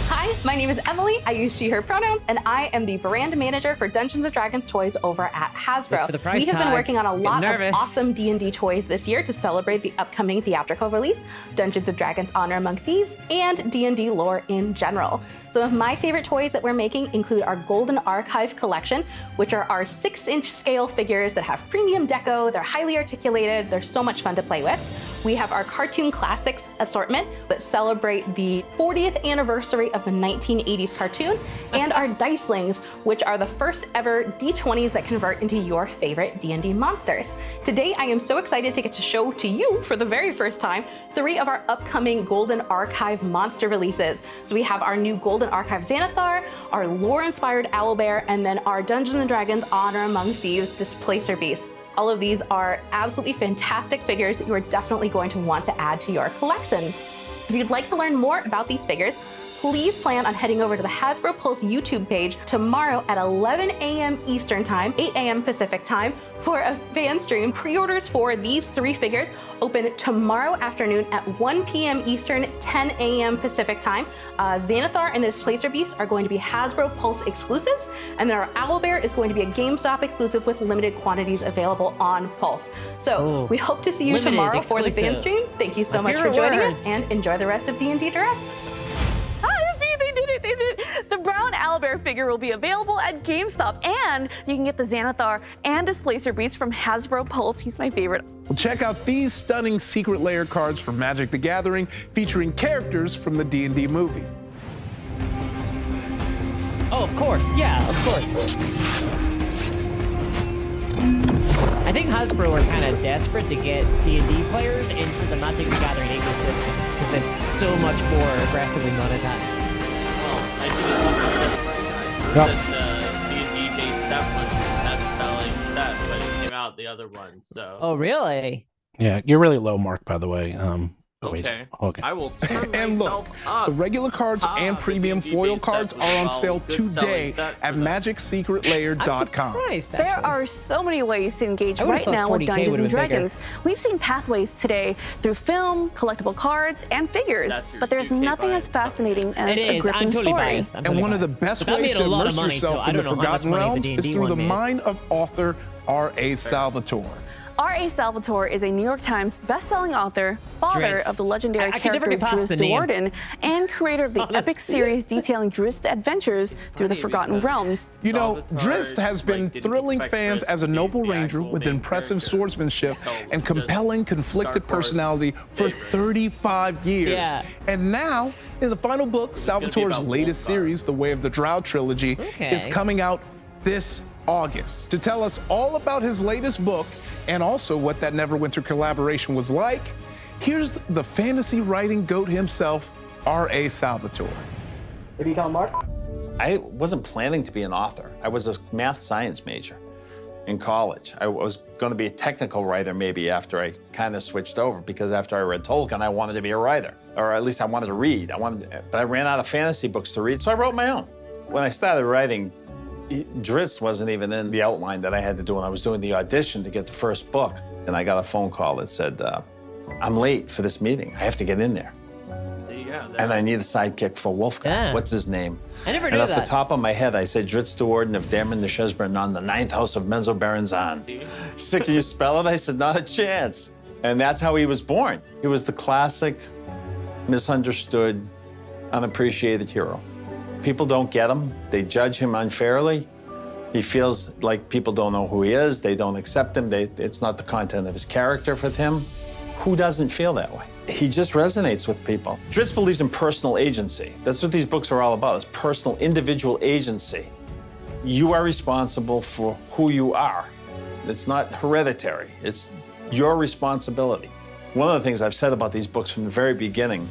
Hi, my name is Emily. I use she, her pronouns, and I am the brand manager for Dungeons & Dragons toys over at Hasbro. We have been working on a lot of awesome D&D toys this year to celebrate the upcoming theatrical release, Dungeons & Dragons Honor Among Thieves, and D&D lore in general. Some of my favorite toys that we're making include our Golden Archive collection, which are our 6-inch scale figures that have premium deco, they're highly articulated, they're so much fun to play with. We have our Cartoon Classics assortment that celebrate the 40th anniversary of the 1980s cartoon, and our Dicelings, which are the first ever D20s that convert into your favorite D&D monsters. Today, I am so excited to get to show to you, for the very first time, 3 of our upcoming Golden Archive monster releases. So we have our new Golden Archive Xanathar, our lore-inspired Owlbear, and then our Dungeons & Dragons Honor Among Thieves Displacer Beast. All of these are absolutely fantastic figures that you are definitely going to want to add to your collection. If you'd like to learn more about these figures, please plan on heading over to the Hasbro Pulse YouTube page tomorrow at 11 a.m. Eastern Time, 8 a.m. Pacific Time, for a fan stream. Pre-orders for these 3 figures open tomorrow afternoon at 1 p.m. Eastern, 10 a.m. Pacific Time. Xanathar and the Displacer Beast are going to be Hasbro Pulse exclusives, and then our Owlbear is going to be a GameStop exclusive with limited quantities available on Pulse. So we hope to see you tomorrow for the fan stream. Thank you so much for joining us, and enjoy the rest of D&D Direct. They did it. The brown owlbear figure will be available at GameStop, and you can get the Xanathar and Displacer Beast from Hasbro Pulse. He's my favorite. Well, check out these stunning secret layer cards from Magic the Gathering featuring characters from the D&D movie. Oh, of course. Yeah, of course. I think Hasbro are kind of desperate to get D&D players into the Magic the Gathering ecosystem because it's so much more aggressively monetized. I did talk about that D&D based set was not selling that when it came out, the other one. So. Oh, really? Yeah, you're really low, Mark, by the way. Okay. Okay. I will turn And look, the regular cards and premium foil cards are on sale today at magicsecretlayer.com. There are so many ways to engage right now with Dungeons and Dragons. We've seen pathways today through film, collectible cards, and figures, but there's nothing as fascinating as a gripping story. And one of the best ways to immerse yourself in the Forgotten Realms is through the mind of author R.A. Salvatore. R.A. Salvatore is a New York Times best-selling author, father of the legendary character Drizzt Do'Urden, and creator of the epic series detailing Drizzt's adventures through the Forgotten Realms. You know, Drizzt has been thrilling fans as a noble ranger with impressive swordsmanship and compelling, conflicted personality for 35 years. Yeah. And now, in the final book, Salvatore's latest series, The Way of the Drow trilogy, is coming out this August. To tell us all about his latest book and also what that Neverwinter collaboration was like, here's the fantasy writing goat himself, R.A. Salvatore. What do you call Mark? I wasn't planning to be an author. I was a math science major in college. I was going to be a technical writer maybe after I kind of switched over, because after I read Tolkien, I wanted to be a writer, or at least I wanted to read. But I ran out of fantasy books to read, so I wrote my own. When I started writing, Drizzt wasn't even in the outline that I had to do when I was doing the audition to get the first book. And I got a phone call that said, I'm late for this meeting. I have to get in there. And I need a sidekick for Wolfgang. Yeah. What's his name? I never knew And off that. the top of my head, I said, Drizzt Do'Urden of Damerman the Shesbren on the 9th house of Menzoberranzan. She said, can you spell it? I said, not a chance. And that's how he was born. He was the classic, misunderstood, unappreciated hero. People don't get him. They judge him unfairly. He feels like people don't know who he is. They don't accept him. It's not the content of his character for him. Who doesn't feel that way? He just resonates with people. Drizzt believes in personal agency. That's what these books are all about, is personal, individual agency. You are responsible for who you are. It's not hereditary. It's your responsibility. One of the things I've said about these books from the very beginning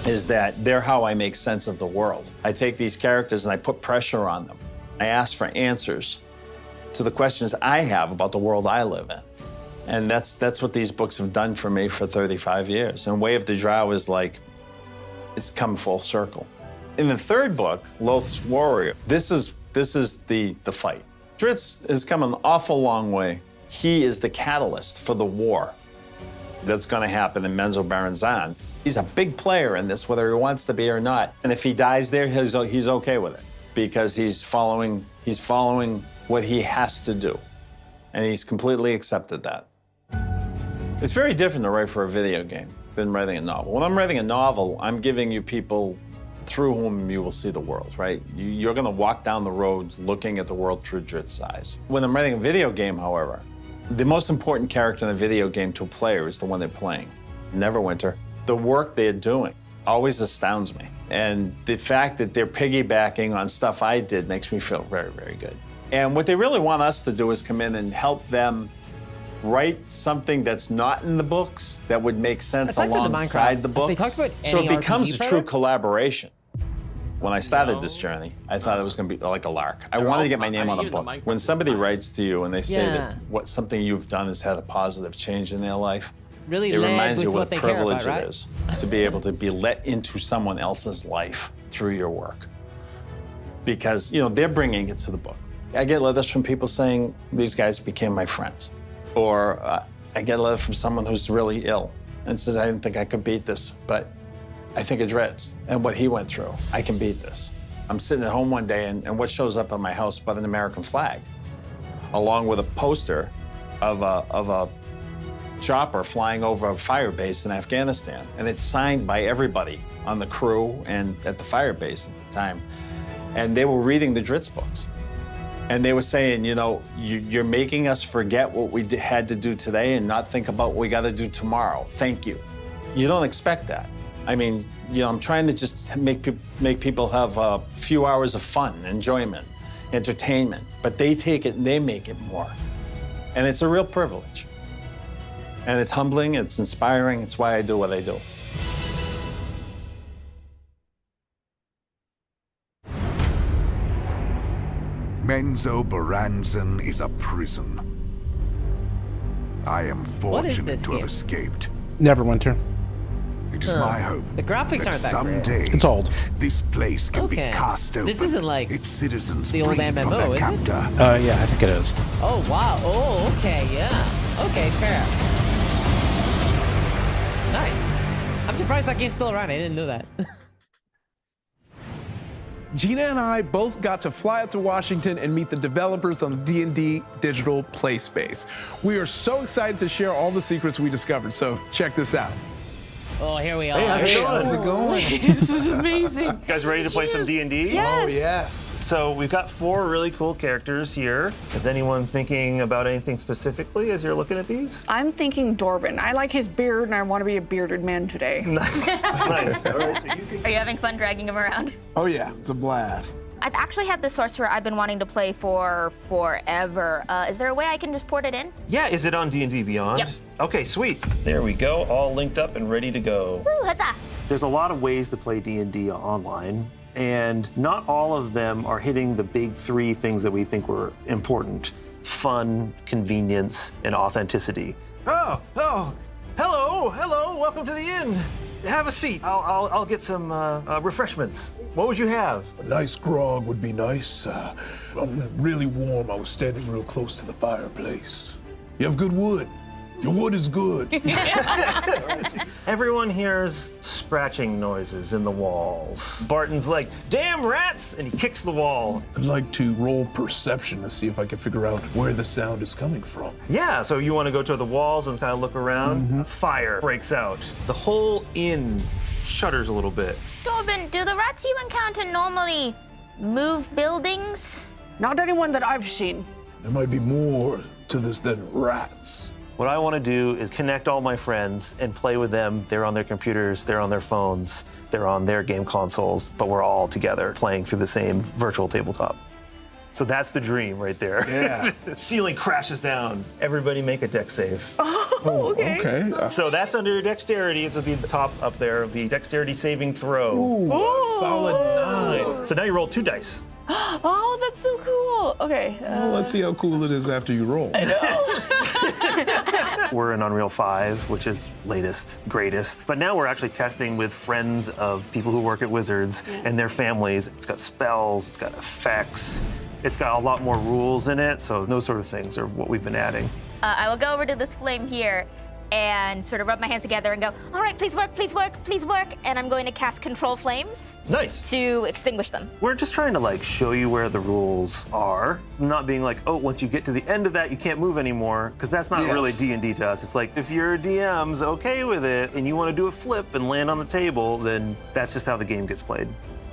is that they're how I make sense of the world. I take these characters and I put pressure on them. I ask for answers to the questions I have about the world I live in. And that's what these books have done for me for 35 years. And Way of the Drow is like, it's come full circle. In the third book, Loth's Warrior, this is the fight. Drizzt has come an awful long way. He is the catalyst for the war that's gonna happen in Menzoberranzan. He's a big player in this, whether he wants to be or not. And if he dies there, he's okay with it, because he's following what he has to do. And he's completely accepted that. It's very different to write for a video game than writing a novel. When I'm writing a novel, I'm giving you people through whom you will see the world, right? You're gonna walk down the road looking at the world through Drizzt's eyes. When I'm writing a video game, however, the most important character in a video game to a player is the one they're playing. Neverwinter. The work they're doing always astounds me. And the fact that they're piggybacking on stuff I did makes me feel very, very good. And what they really want us to do is come in and help them write something that's not in the books that would make sense alongside the books. So it becomes a true collaboration. When I started this journey, I thought it was going to be like a lark. I wanted to get my name on a book. When somebody writes to you and they say that something you've done has had a positive change in their life, really it led reminds you with what what a they care privilege about, right? it is to be able to be let into someone else's life through your work. Because, you know, they're bringing it to the book. I get letters from people saying, these guys became my friends. Or I get a letter from someone who's really ill and says, I didn't think I could beat this, but I think of Dredz and what he went through. I can beat this. I'm sitting at home one day and what shows up on my house but an American flag, along with a poster of a chopper flying over a fire base in Afghanistan. And it's signed by everybody on the crew and at the fire base at the time. And they were reading the Dredz books. And they were saying, you know, you're making us forget what we had to do today and not think about what we got to do tomorrow. Thank you. You don't expect that. I mean, you know, I'm trying to just make people have a few hours of fun, enjoyment, entertainment. But they take it and they make it more. And it's a real privilege. And it's humbling, it's inspiring, it's why I do what I do. Menzoberranzan is a prison. I am fortunate to have escaped. Neverwinter. It is my hope The graphics that aren't that someday great. It's old. this place can be Okay. cast open. This isn't like its citizens the old freed from MMO, their is it? captor. Yeah, I think it is. Oh, wow. Oh, okay, yeah. Okay, fair. Nice. I'm surprised that game's still around. I didn't know that. Gina and I both got to fly out to Washington and meet the developers on the D&D digital play space. We are so excited to share all the secrets we discovered, so check this out. Oh, here we are. Hey, how's it going? This is amazing. You guys ready to play some D&D? Yes. Oh, yes. So we've got 4 really cool characters here. Is anyone thinking about anything specifically as you're looking at these? I'm thinking Dorbin. I like his beard and I want to be a bearded man today. Nice. Nice. All right, so you can... Are you having fun dragging him around? Oh, yeah, it's a blast. I've actually had the sorcerer I've been wanting to play for forever. Is there a way I can just port it in? Yeah, is it on D&D Beyond? Yep. Okay, sweet. There we go, all linked up and ready to go. Woo, huzzah! There's a lot of ways to play D&D online, and not all of them are hitting the big 3 things that we think were important: fun, convenience, and authenticity. Oh, hello, welcome to the inn. Have a seat. I'll get some refreshments. What would you have? A nice grog would be nice. I'm really warm. I was standing real close to the fireplace. You have good wood. Your wood is good. Everyone hears scratching noises in the walls. Barton's like, damn rats, and he kicks the wall. I'd like to roll perception to see if I can figure out where the sound is coming from. Yeah, so you want to go to the walls and kind of look around. Fire breaks out. The whole inn shudders a little bit. Dorbin, do the rats you encounter normally move buildings? Not anyone that I've seen. There might be more to this than rats. What I want to do is connect all my friends and play with them. They're on their computers, they're on their phones, they're on their game consoles, but we're all together playing through the same virtual tabletop. So that's the dream right there. Yeah. Ceiling crashes down. Everybody make a dex save. Oh, okay. Okay. So that's under dexterity. It'll be the top up there. It'll be dexterity saving throw. Ooh, solid 9. So now you roll 2 dice. Oh, that's so cool. Okay. Well, let's see how cool it is after you roll. We're in Unreal 5, which is latest, greatest. But now we're actually testing with friends of people who work at Wizards and their families. It's got spells, it's got effects, it's got a lot more rules in it. So those sort of things are what we've been adding. I will go over to this flame here and sort of rub my hands together and go, all right, please work, please work, please work. And I'm going to cast Control Flames. Nice. To extinguish them. We're just trying to like show you where the rules are, not being like, oh, once you get to the end of that, you can't move anymore, because that's not really D&D to us. It's like, if your DM's okay with it and you want to do a flip and land on the table, then that's just how the game gets played.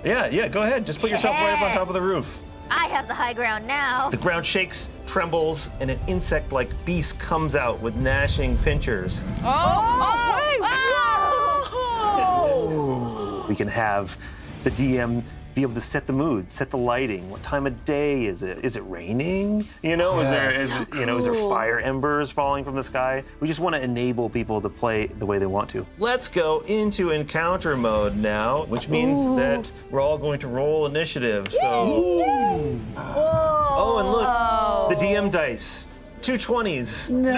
Yeah, go ahead. Just put yourself right up on top of the roof. I have the high ground now. The ground shakes, trembles, and an insect-like beast comes out with gnashing pincers. We can have the DM be able to set the mood, set the lighting. What time of day is it? Is it raining? You know, is there fire embers falling from the sky? We just want to enable people to play the way they want to. Let's go into encounter mode now, which means that we're all going to roll initiative. So, oh, and look, the DM dice. 2 20s. No.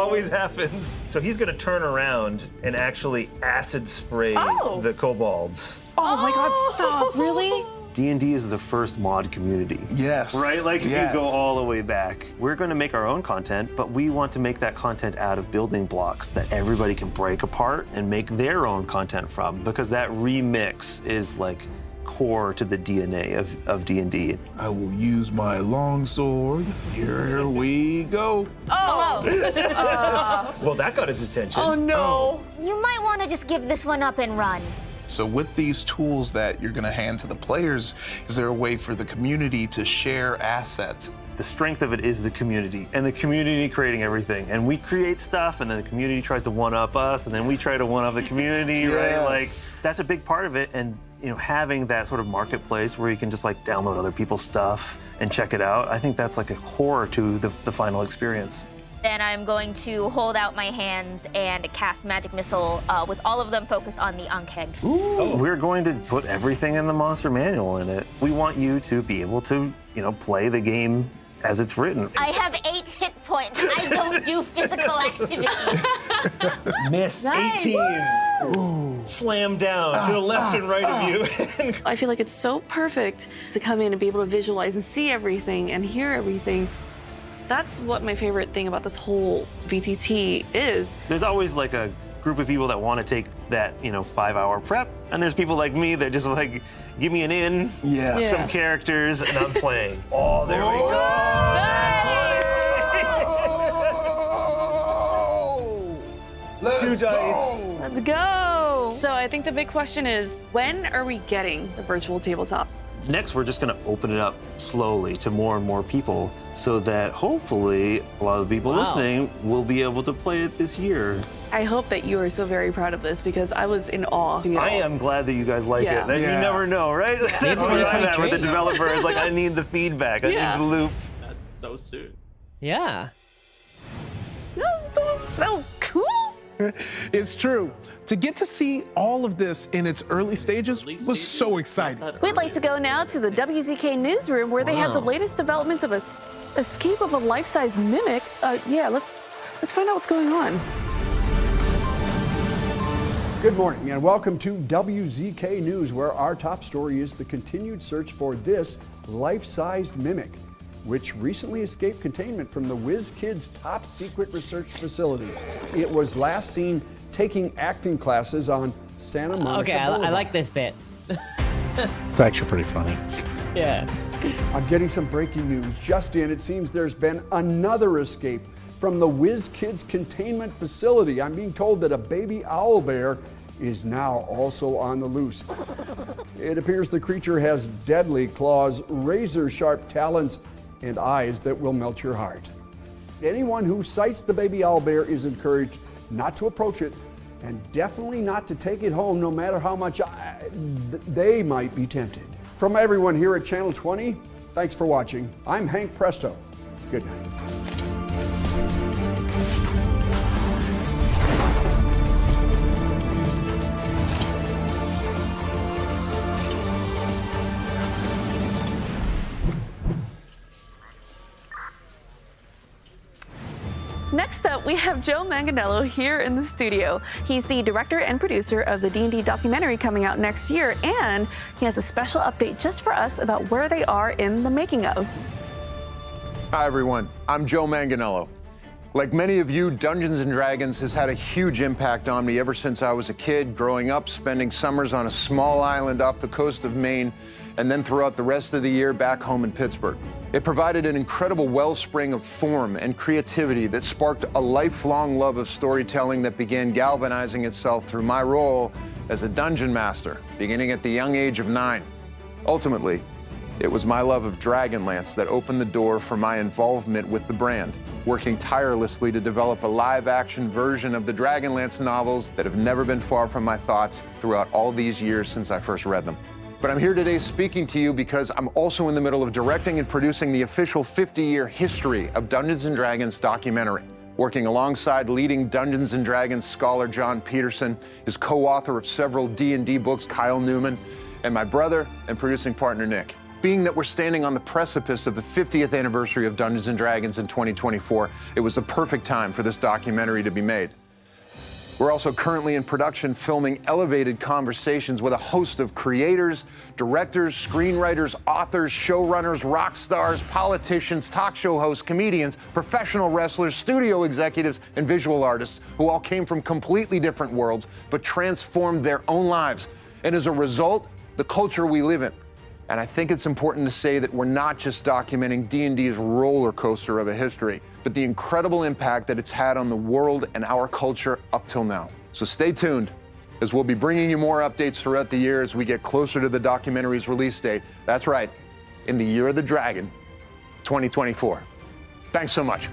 always happens. So he's gonna turn around and actually acid spray the kobolds. Oh my God, stop, really? D&D is the first mod community. Yes. Right? Like, you yes. go all the way back. We're going to make our own content, but we want to make that content out of building blocks that everybody can break apart and make their own content from, because that remix is like core to the DNA of D&D. I will use my longsword. Here we go. Oh! Well, that got its attention. Oh no! You might want to just give this one up and run. So with these tools that you're going to hand to the players, is there a way for the community to share assets? The strength of it is the community, and the community creating everything. And we create stuff, and then the community tries to one-up us, and then we try to one-up the community, right? Like, that's a big part of it. And having that sort of marketplace where you can just like download other people's stuff and check it out, I think that's like a core to the final experience. Then I'm going to hold out my hands and cast Magic Missile with all of them focused on the Unkegged. We're going to put everything in the monster manual in it. We want you to be able to, play the game as it's written. I have 8 hit points. I don't do physical activity. Miss 18. Ooh. Slam down to the left and right of you. I feel like it's so perfect to come in and be able to visualize and see everything and hear everything. That's what my favorite thing about this whole VTT is. There's always like a group of people that want to take that, 5-hour prep, and there's people like me that just like, give me an in, some characters, and I'm playing. Oh, there we go. Let's 2 dice. go. Let's go. So I think the big question is, when are we getting the virtual tabletop? Next, we're just going to open it up slowly to more and more people so that hopefully a lot of the people listening will be able to play it this year. I hope that you are so very proud of this because I was in awe. I am glad that you guys like it. You never know, right? That's what I'm at with the developers. Like, I need the feedback. I need the loop. That's so soon. Yeah. That was so cool. It's true. To get to see all of this in its early stages was so exciting. We'd like to go now to the WZK newsroom where they have the latest developments of an escape of a life-size mimic. Let's find out what's going on. Good morning and welcome to WZK News, where our top story is the continued search for this life-sized mimic, which recently escaped containment from the WizKids' top secret research facility. It was last seen taking acting classes on Santa Monica Okay, I Boulevard. like this bit. It's actually pretty funny. Yeah. I'm getting some breaking news. Just in, it seems there's been another escape from the WizKids containment facility. I'm being told that a baby owlbear is now also on the loose. It appears the creature has deadly claws, razor-sharp talons, and eyes that will melt your heart. Anyone who sights the baby owlbear is encouraged not to approach it and definitely not to take it home, no matter how much they might be tempted. From everyone here at Channel 20, thanks for watching. I'm Hank Presto. Good night. Next up, we have Joe Manganiello here in the studio. He's the director and producer of the D&D documentary coming out next year, and he has a special update just for us about where they are in the making of. Hi, everyone. I'm Joe Manganiello. Like many of you, Dungeons & Dragons has had a huge impact on me ever since I was a kid, growing up, spending summers on a small island off the coast of Maine, and then throughout the rest of the year back home in Pittsburgh. It provided an incredible wellspring of form and creativity that sparked a lifelong love of storytelling that began galvanizing itself through my role as a dungeon master, beginning at the young age of 9. Ultimately, it was my love of Dragonlance that opened the door for my involvement with the brand, working tirelessly to develop a live-action version of the Dragonlance novels that have never been far from my thoughts throughout all these years since I first read them. But I'm here today speaking to you because I'm also in the middle of directing and producing the official 50-year history of Dungeons & Dragons documentary, working alongside leading Dungeons & Dragons scholar John Peterson, his co-author of several D&D books, Kyle Newman, and my brother and producing partner, Nick. Being that we're standing on the precipice of the 50th anniversary of Dungeons & Dragons in 2024, it was the perfect time for this documentary to be made. We're also currently in production filming elevated conversations with a host of creators, directors, screenwriters, authors, showrunners, rock stars, politicians, talk show hosts, comedians, professional wrestlers, studio executives, and visual artists who all came from completely different worlds but transformed their own lives. And as a result, the culture we live in. And I think it's important to say that we're not just documenting D&D's roller coaster of a history, but the incredible impact that it's had on the world and our culture up till now. So stay tuned, as we'll be bringing you more updates throughout the year as we get closer to the documentary's release date. That's right, in the Year of the Dragon, 2024. Thanks so much.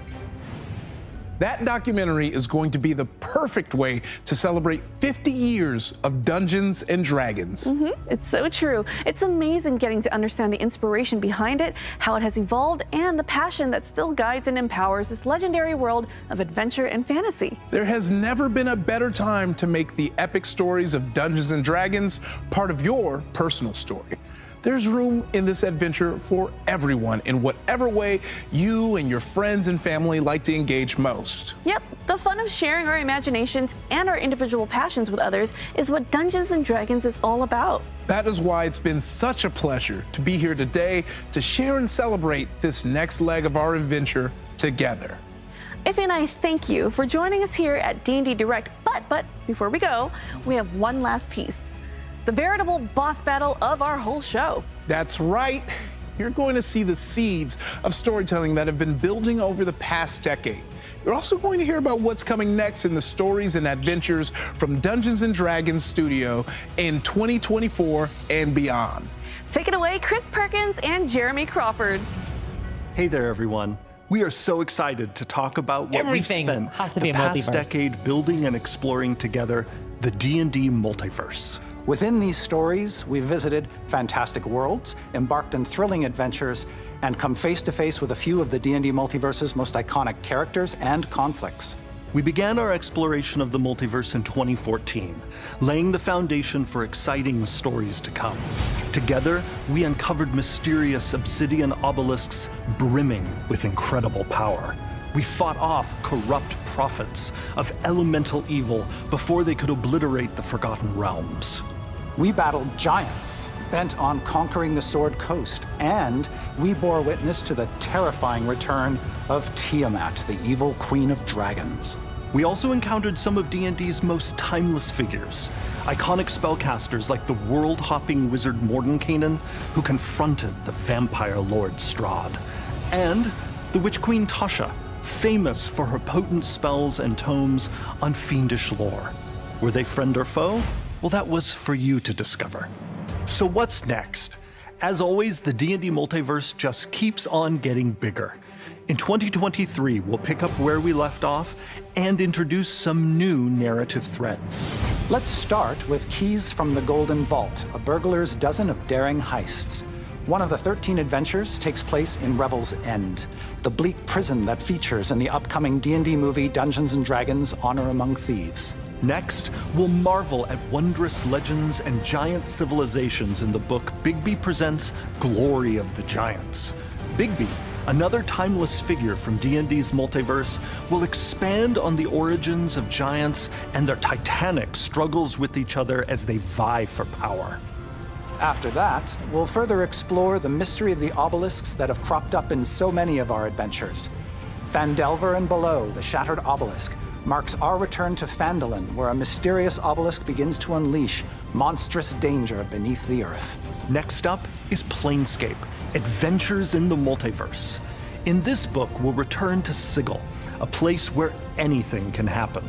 That documentary is going to be the perfect way to celebrate 50 years of Dungeons and Dragons. It's so true. It's amazing getting to understand the inspiration behind it, how it has evolved, and the passion that still guides and empowers this legendary world of adventure and fantasy. There has never been a better time to make the epic stories of Dungeons and Dragons part of your personal story. There's room in this adventure for everyone in whatever way you and your friends and family like to engage most. Yep, the fun of sharing our imaginations and our individual passions with others is what Dungeons & Dragons is all about. That is why it's been such a pleasure to be here today to share and celebrate this next leg of our adventure together. Ife and I thank you for joining us here at D&D Direct, but before we go, we have one last piece. The veritable boss battle of our whole show. That's right. You're going to see the seeds of storytelling that have been building over the past decade. You're also going to hear about what's coming next in the stories and adventures from Dungeons & Dragons Studio in 2024 and beyond. Take it away, Chris Perkins and Jeremy Crawford. Hey there, everyone. We are so excited to talk about what Everything we've spent has to be the a past multiverse. decade building and exploring together, the D&D multiverse. Within these stories, we've visited fantastic worlds, embarked on thrilling adventures, and come face to face with a few of the D&D multiverse's most iconic characters and conflicts. We began our exploration of the multiverse in 2014, laying the foundation for exciting stories to come. Together, we uncovered mysterious obsidian obelisks brimming with incredible power. We fought off corrupt prophets of elemental evil before they could obliterate the Forgotten Realms. We battled giants, bent on conquering the Sword Coast, and we bore witness to the terrifying return of Tiamat, the evil queen of dragons. We also encountered some of D&D's most timeless figures, iconic spellcasters like the world-hopping wizard Mordenkainen, who confronted the vampire lord Strahd, and the witch queen Tasha, famous for her potent spells and tomes on fiendish lore. Were they friend or foe? Well, that was for you to discover. So what's next? As always, the D&D multiverse just keeps on getting bigger. In 2023, we'll pick up where we left off and introduce some new narrative threads. Let's start with Keys from the Golden Vault, a burglar's dozen of daring heists. One of the 13 adventures takes place in Revel's End, the bleak prison that features in the upcoming D&D movie Dungeons & Dragons Honor Among Thieves. Next, we'll marvel at wondrous legends and giant civilizations in the book Bigby Presents Glory of the Giants. Bigby, another timeless figure from D&D's multiverse, will expand on the origins of giants and their titanic struggles with each other as they vie for power. After that, we'll further explore the mystery of the obelisks that have cropped up in so many of our adventures. Phandelver and Below, the Shattered Obelisk, marks our return to Phandalin, where a mysterious obelisk begins to unleash monstrous danger beneath the earth. Next up is Planescape, Adventures in the Multiverse. In this book, we'll return to Sigil, a place where anything can happen.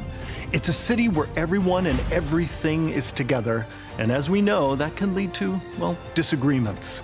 It's a city where everyone and everything is together, and as we know, that can lead to, well, disagreements.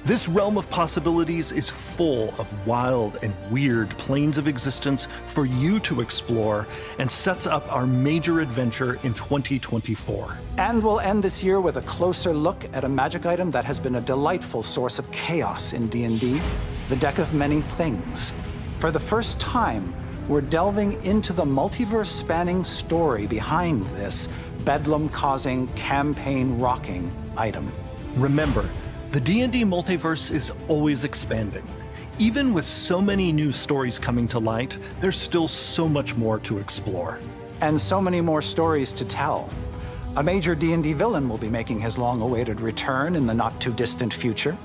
This realm of possibilities is full of wild and weird planes of existence for you to explore and sets up our major adventure in 2024. And we'll end this year with a closer look at a magic item that has been a delightful source of chaos in D&D, the Deck of Many Things. For the first time, we're delving into the multiverse-spanning story behind this bedlam-causing, campaign-rocking item. Remember, The D&D multiverse is always expanding. Even with so many new stories coming to light, there's still so much more to explore. And so many more stories to tell. A major D&D villain will be making his long-awaited return in the not-too-distant future.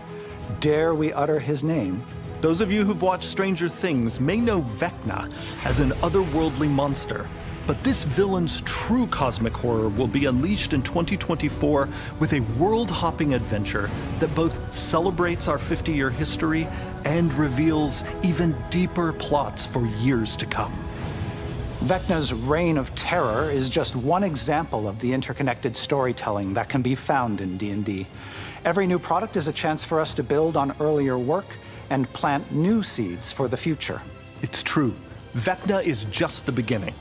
Dare we utter his name? Those of you who've watched Stranger Things may know Vecna as an otherworldly monster, but this villain's true cosmic horror will be unleashed in 2024 with a world-hopping adventure that both celebrates our 50-year history and reveals even deeper plots for years to come. Vecna's reign of terror is just one example of the interconnected storytelling that can be found in D&D. Every new product is a chance for us to build on earlier work and plant new seeds for the future. It's true. Vecna is just the beginning.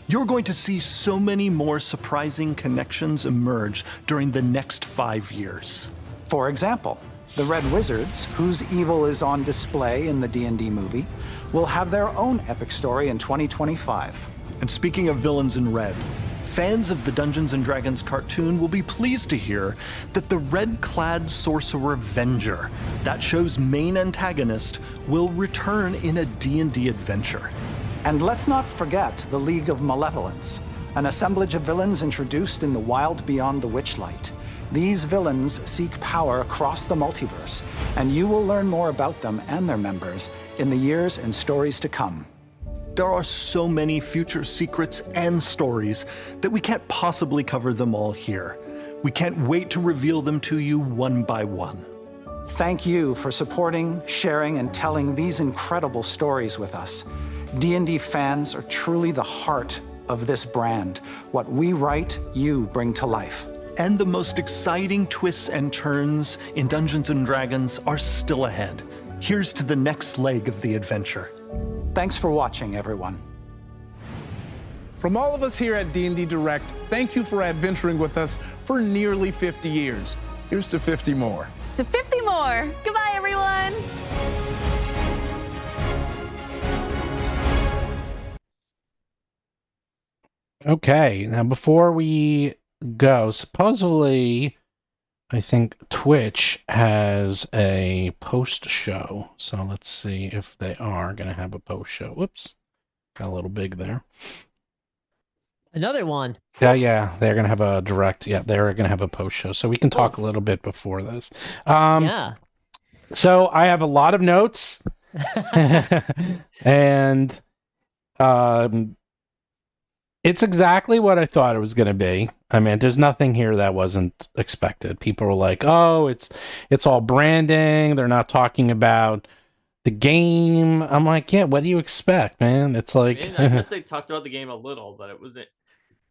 You're going to see so many more surprising connections emerge during the next 5 years. For example, the Red Wizards, whose evil is on display in the D&D movie, will have their own epic story in 2025. And speaking of villains in red, fans of the Dungeons & Dragons cartoon will be pleased to hear that the red-clad sorcerer Venger, that show's main antagonist, will return in a D&D adventure. And let's not forget the League of Malevolence, an assemblage of villains introduced in the wild beyond the Witchlight. These villains seek power across the multiverse, and you will learn more about them and their members in the years and stories to come. There are so many future secrets and stories that we can't possibly cover them all here. We can't wait to reveal them to you one by one. Thank you for supporting, sharing, and telling these incredible stories with us. D&D fans are truly the heart of this brand. What we write, you bring to life. And the most exciting twists and turns in Dungeons & Dragons are still ahead. Here's to the next leg of the adventure. Thanks for watching, everyone. From all of us here at D&D Direct, thank you for adventuring with us for nearly 50 years. Here's to 50 more. To 50 more. Goodbye, everyone. Okay, now before we go, supposedly, I think Twitch has a post show. So let's see if they are going to have a post show. Whoops, got a little big there. Another one. Yeah, they're going to have a direct. Yeah, they're going to have a post show. So we can talk a little bit before this. Yeah. So I have a lot of notes. And it's exactly what I thought it was going to be. I mean, there's nothing here that wasn't expected. People were like, "Oh, it's all branding. They're not talking about the game." I'm like, "Yeah, what do you expect, man?" It's like, I guess they talked about the game a little, but it wasn't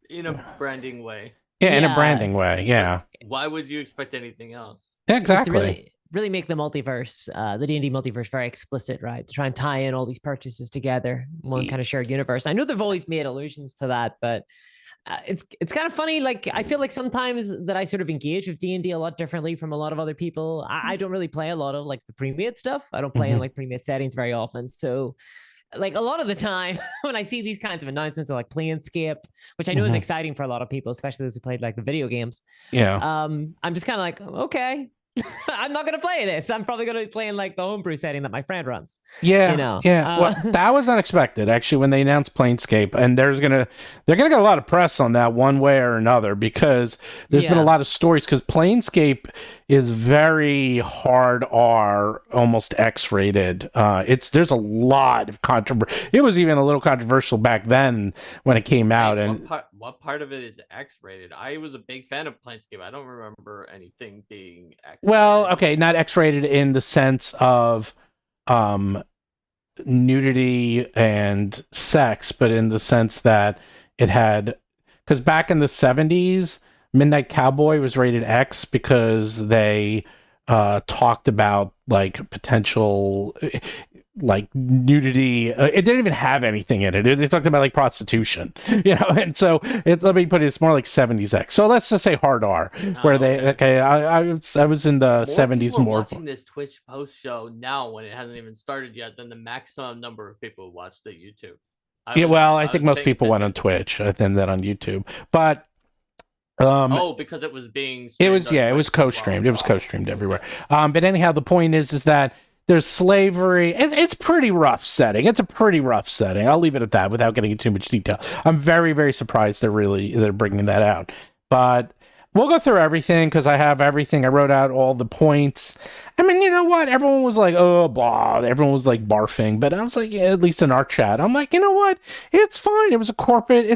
in a branding way. Yeah, in a branding way. Yeah. Why would you expect anything else? Exactly. Really make the multiverse, the D&D multiverse, very explicit, right? To try and tie in all these purchases together, one kind of shared universe. I know they've always made allusions to that, but it's kind of funny. Like, I feel like sometimes that I sort of engage with D&D a lot differently from a lot of other people. I don't really play a lot of like the pre-made stuff. I don't play in like pre-made settings very often. So like a lot of the time when I see these kinds of announcements of like Planescape, which I know is exciting for a lot of people, especially those who played like the video games. Yeah. I'm just kind of like, okay. I'm not gonna play this. I'm probably gonna be playing like the homebrew setting that my friend runs. Yeah, you know. Well, that was unexpected actually when they announced Planescape, and they're gonna get a lot of press on that one way or another because there's been a lot of stories. Because Planescape is very hard R, almost X-rated. There's a lot of controversy. It was even a little controversial back then when it came out. And what part of it is X-rated? I was a big fan of Planescape. I don't remember anything being X-rated. Well, okay, not X-rated in the sense of nudity and sex, but in the sense that it had, because back in the 70s, Midnight Cowboy was rated X because they talked about like potential like nudity. It didn't even have anything in it. They talked about like prostitution, you know. And so let me put it, it's more like 70s X. So let's just say hard R, where I was in the 70s more. Watching this Twitch post show now when it hasn't even started yet than the maximum number of people who watch the YouTube. I think most people went on Twitch than that on YouTube, but Because it was being it was co-streamed. It was co-streamed everywhere. But anyhow, the point is that there's slavery. It's pretty rough setting. It's a pretty rough setting. I'll leave it at that without getting into too much detail. I'm very, very surprised they're bringing that out. But we'll go through everything because I have everything. I wrote out all the points. I mean, you know what? Everyone was like, oh, blah. Everyone was like barfing. But I was like, yeah, at least in our chat, I'm like, you know what? It's fine. It's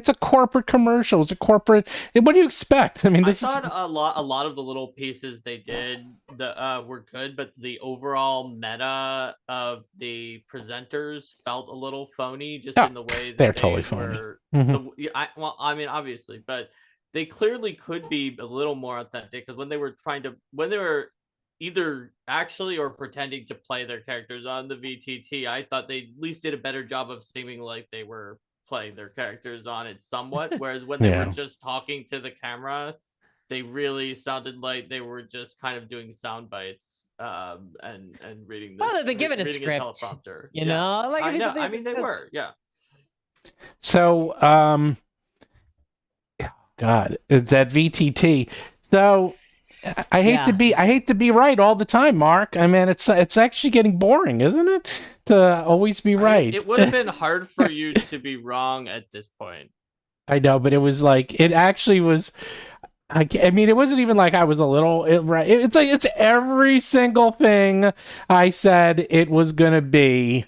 a corporate commercial. It's a corporate. What do you expect? I mean, I thought a lot of the little pieces they did were good, but the overall meta of the presenters felt a little phony, just in the way that they're totally phony. I mean, obviously, but they clearly could be a little more authentic because when they were either actually or pretending to play their characters on the VTT, I thought they at least did a better job of seeming like they were playing their characters on it somewhat. Whereas when they were just talking to the camera, they really sounded like they were just kind of doing sound bites and reading. Well, they've been given a script, teleprompter. You know, like I mean, they were, yeah. So, God, it's that VTT. So. I hate to be right all the time, Mark. I mean, it's actually getting boring, isn't it? To always be right. It would have been hard for you to be wrong at this point. I know, but it was like it actually was. I mean, it wasn't even like I was a little right. It's like it's every single thing I said it was gonna be.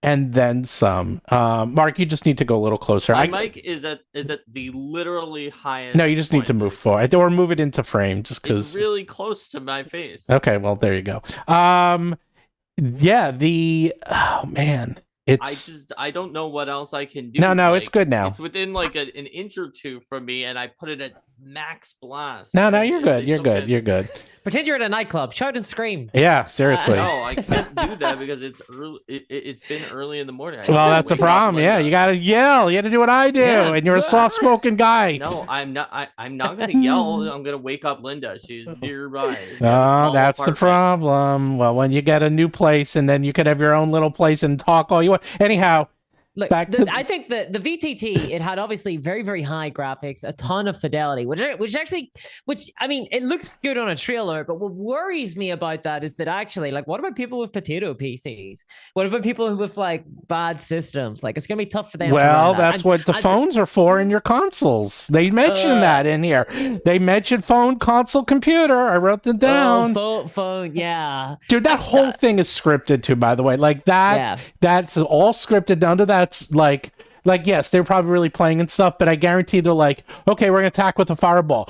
And then some. Mark, you just need to go a little closer. My mic is at the literally highest. No, you just need to move forward or move it into frame, just because it's really close to my face. Okay, well there you go. Yeah. Oh man, I don't know what else I can do. No, it's good now. It's within like an inch or two from me, and I put it at max blast. No, you're good. You're good. Pretend you're at a nightclub. Shout and scream. Yeah, seriously. No, I can't do that because it's early. It's been early in the morning. Well, that's the problem. Yeah, you gotta yell. You gotta do what I do, and you're a soft-spoken guy. No, I'm not. I'm not gonna yell. I'm gonna wake up Linda. She's nearby. Oh, that's the problem. Well, when you get a new place, and then you could have your own little place and talk all you want. Anyhow. Look, I think the VTT, it had obviously very, very high graphics, a ton of fidelity, which I mean, it looks good on a trailer, but what worries me about that is that actually, like, what about people with potato PCs? What about people who with like bad systems? Like, it's gonna be tough for them. Well, that's what the phones are for in your consoles. They mentioned that in here. They mentioned phone, console, computer. I wrote them down. Phone, yeah. Dude, that whole thing is scripted too, by the way. Like that. Yeah. That's all scripted down to that. That's like yes, they're probably really playing and stuff, but I guarantee they're like, okay, we're gonna attack with a fireball.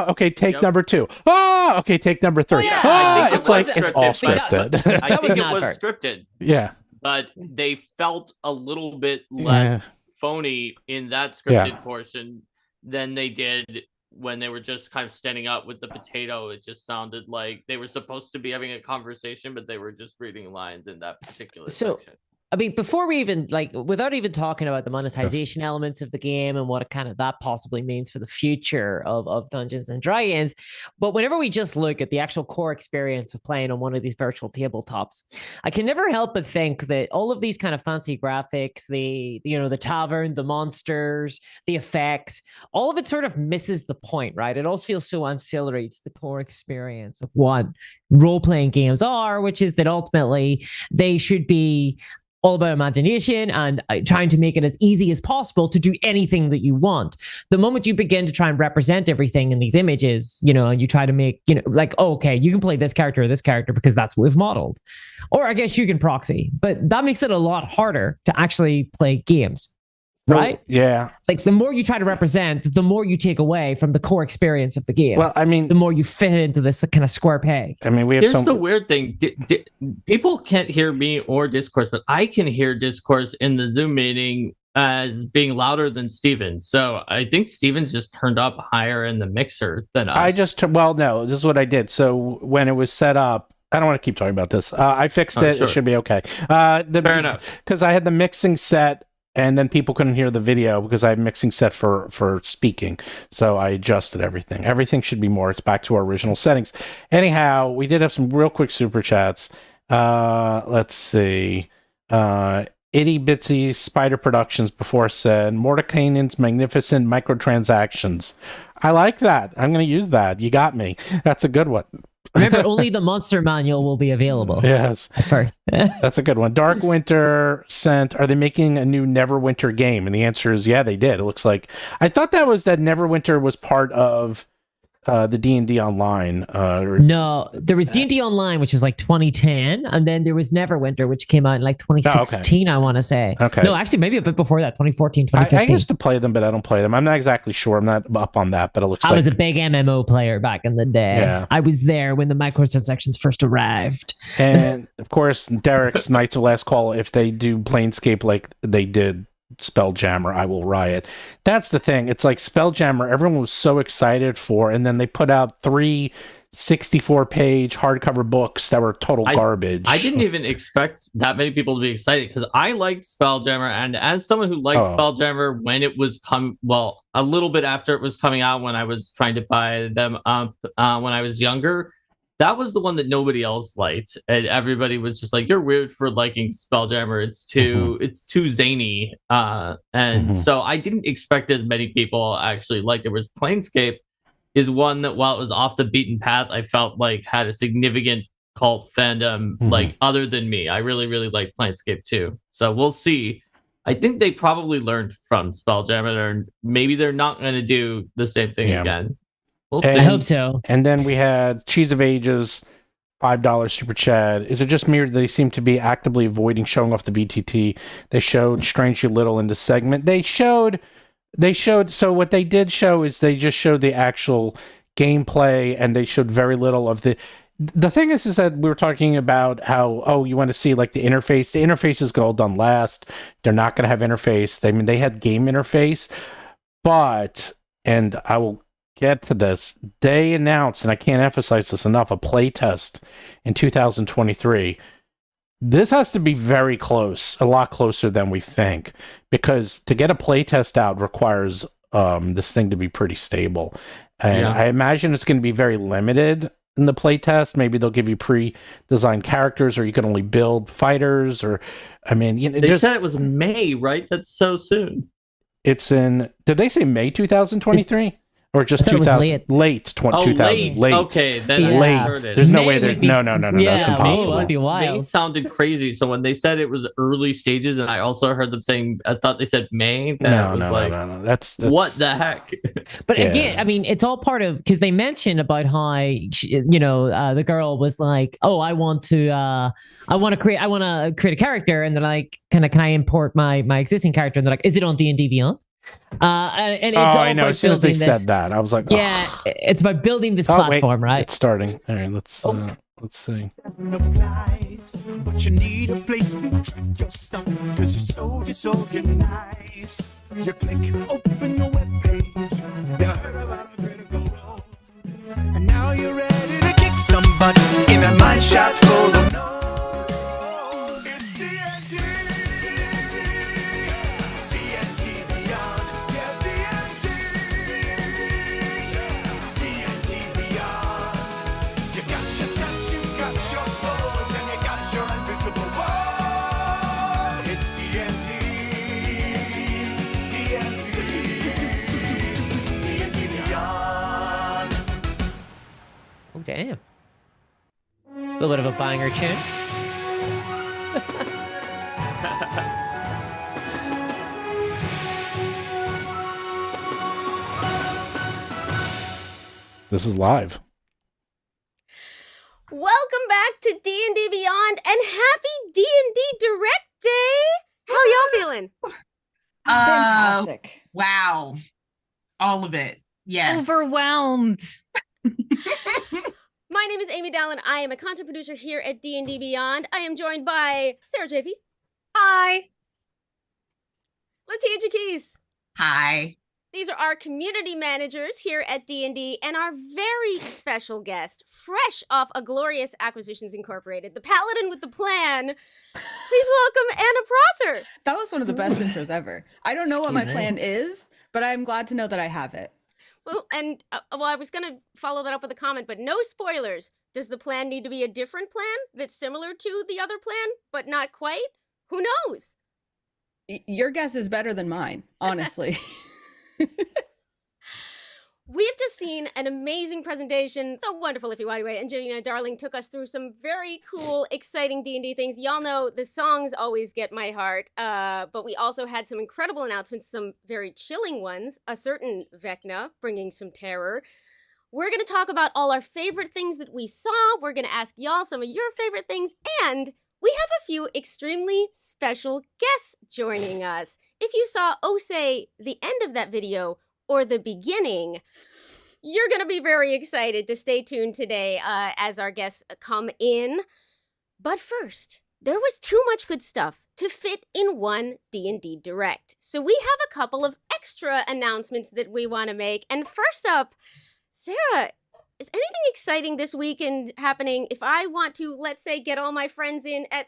Okay, take number 2. Okay, take number 3. It's like it's all scripted. I think it was scripted. Yeah, but they felt a little bit less phony in that scripted portion than they did when they were just kind of standing up with the potato. It just sounded like they were supposed to be having a conversation, but they were just reading lines in that particular section. I mean, before we even without even talking about the monetization elements of the game and what it kind of that possibly means for the future of Dungeons and Dragons, but whenever we just look at the actual core experience of playing on one of these virtual tabletops, I can never help but think that all of these kind of fancy graphics, the tavern, the monsters, the effects, all of it sort of misses the point, right? It all feels so ancillary to the core experience of what role-playing games are, which is that ultimately they should be all about imagination and trying to make it as easy as possible to do anything that you want. The moment you begin to try and represent everything in these images, and you try to make, like, oh, okay, you can play this character or this character because that's what we've modeled. Or I guess you can proxy, but that makes it a lot harder to actually play games. Right? Yeah. Like the more you try to represent, the more you take away from the core experience of the game. Well, I mean, the more you fit into this kind of square peg. I mean, here's the weird thing. People can't hear me or discourse, but I can hear discourse in the Zoom meeting as being louder than Steven. So I think Steven's just turned up higher in the mixer than us. No, this is what I did. So when it was set up, I don't want to keep talking about this. I fixed it. Sure. It should be okay. Fair enough. Because I had the mixing set. And then people couldn't hear the video because I have mixing set for speaking. So I adjusted everything. Everything should be more. It's back to our original settings. Anyhow, we did have some real quick super chats. Let's see. Itty Bitsy Spider Productions before said, Mordekainen's magnificent microtransactions. I like that. I'm going to use that. You got me. That's a good one. Remember, only the monster manual will be available. Yes. At first. That's a good one. Dark Winter sent, are they making a new Neverwinter game? And the answer is, yeah, they did. It looks like. I thought that Neverwinter was part of the D&D Online. No, there was D&D Online, which was like 2010, and then there was Neverwinter, which came out in like 2016, I want to say. Okay. No, actually, maybe a bit before that, 2014, 2015. I used to play them, but I don't play them. I'm not exactly sure. I'm not up on that, but it looks like... I was a big MMO player back in the day. Yeah. I was there when the microtransactions first arrived. And, of course, Derek's Knights of Last Call, if they do Planescape like they did Spelljammer, I will riot. That's the thing. It's like Spelljammer, everyone was so excited for, and then they put out 3 64-page hardcover books that were total garbage. I didn't even expect that many people to be excited because I liked Spelljammer, and as someone who liked Spelljammer when it was a little bit after it was coming out, when I was trying to buy them up when I was younger, that was the one that nobody else liked, and everybody was just like, "You're weird for liking Spelljammer. It's too zany." So I didn't expect as many people actually liked it. Whereas Planescape is one that, while it was off the beaten path, I felt like had a significant cult fandom, like other than me. I really, really like Planescape too. So we'll see. I think they probably learned from Spelljammer, and maybe they're not going to do the same thing again. We'll see. I hope so. And then we had Cheese of Ages, $5 super chat. Is it just me or they seem to be actively avoiding showing off the BTT? They showed strangely little in the segment. They showed. So what they did show is they just showed the actual gameplay, and they showed very little of the. The thing is that we were talking about how, you want to see like the interface. The interface is all done last. They're not going to have interface. They had game interface, and I will get to this. They announced, and I can't emphasize this enough, a playtest in 2023. This has to be very close, a lot closer than we think, because to get a playtest out requires this thing to be pretty stable. And I imagine it's going to be very limited in the playtest. Maybe they'll give you pre-designed characters, or you can only build fighters, or, they said it was May, right? That's so soon. It's in, did they say May 2023? Or just 2000, late 2000. Late. Okay, then late. I heard it. There's no way that. No, that's impossible. That'd be wild. May sounded crazy. So when they said it was early stages, and I also heard them saying, I thought they said May. No. That's what the heck. But again, it's all part of, because they mentioned about how the girl was like, "Oh, I want to create a character," and they're like, "Can I import my existing character?" And they're like, "Is it on D&D Beyond?" And it's all I know. about As soon as they building said that, I was like, it's about building this platform, right? It's starting. All right, let's see. But you need a place to check your stuff, because you're so disorganized. You click open the webpage, you heard about a critical role, and now you're ready to kick somebody in a mine shot full of no's. It's D&D. Damn. It's a little bit of a banger tune. This is live. Welcome back to D&D Beyond, and happy D&D Direct Day! How are y'all feeling? Fantastic. Wow. All of it. Yes. Overwhelmed. My name is Amy Dallin. I am a content producer here at D&D Beyond. I am joined by Sarah Jaffe. Hi. Latia Keys. Hi. These are our community managers here at D&D, and our very special guest, fresh off a glorious Acquisitions Incorporated, the Paladin with the Plan. Please welcome Anna Prosser. That was one of the best intros ever. I don't know what my plan is, but I'm glad to know that I have it. Well, and I was going to follow that up with a comment, but no spoilers. Does the plan need to be a different plan that's similar to the other plan, but not quite? Who knows? Your guess is better than mine, honestly. We've just seen an amazing presentation. So wonderful, If You Want Right. And Gina Darling took us through some very cool, exciting D&D things. Y'all know the songs always get my heart, but we also had some incredible announcements, some very chilling ones. A certain Vecna bringing some terror. We're going to talk about all our favorite things that we saw. We're going to ask y'all some of your favorite things, and we have a few extremely special guests joining us. If you saw, say, the end of that video or the beginning, you're going to be very excited to stay tuned today as our guests come in. But first, there was too much good stuff to fit in one D&D Direct. So we have a couple of extra announcements that we want to make. And first up, Sarah, is anything exciting this weekend happening if I want to, let's say, get all my friends in at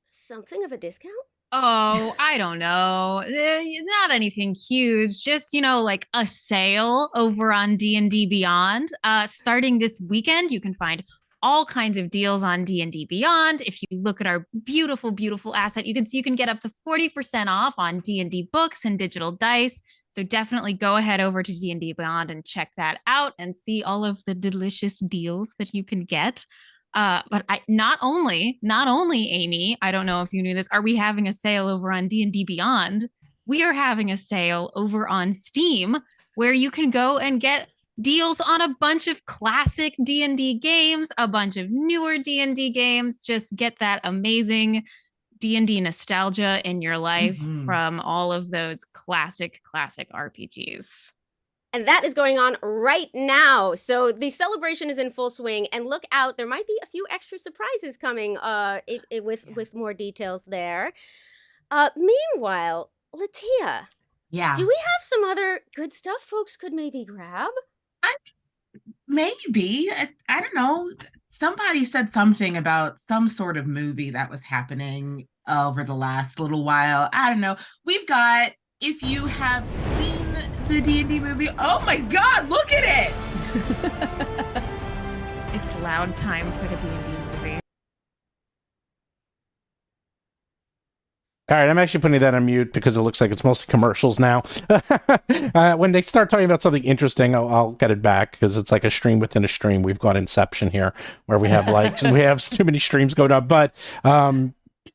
something of a discount? Oh, I don't know. Not anything huge. Just, like a sale over on D&D Beyond. Starting this weekend, you can find all kinds of deals on D&D Beyond. If you look at our beautiful, beautiful asset, you can see you can get up to 40% off on D&D books and digital dice. So definitely go ahead over to D&D Beyond and check that out and see all of the delicious deals that you can get. But not only Amy, I don't know if you knew this, are we having a sale over on D&D Beyond? We are having a sale over on Steam where you can go and get deals on a bunch of classic D&D games, a bunch of newer D&D games. Just get that amazing D&D nostalgia in your life from all of those classic RPGs. And that is going on right now. So the celebration is in full swing. And look out, there might be a few extra surprises coming with more details there. Meanwhile, Latia. Yeah. Do we have some other good stuff folks could maybe grab? Maybe. I don't know. Somebody said something about some sort of movie that was happening over the last little while. I don't know. We've got, if you have seen the D&D movie, oh my God, look at it! It's loud time for the D&D movie. All right, I'm actually putting that on mute because it looks like it's mostly commercials now. When they start talking about something interesting, I'll get it back because it's like a stream within a stream. We've got Inception here where we have we have too many streams going on, but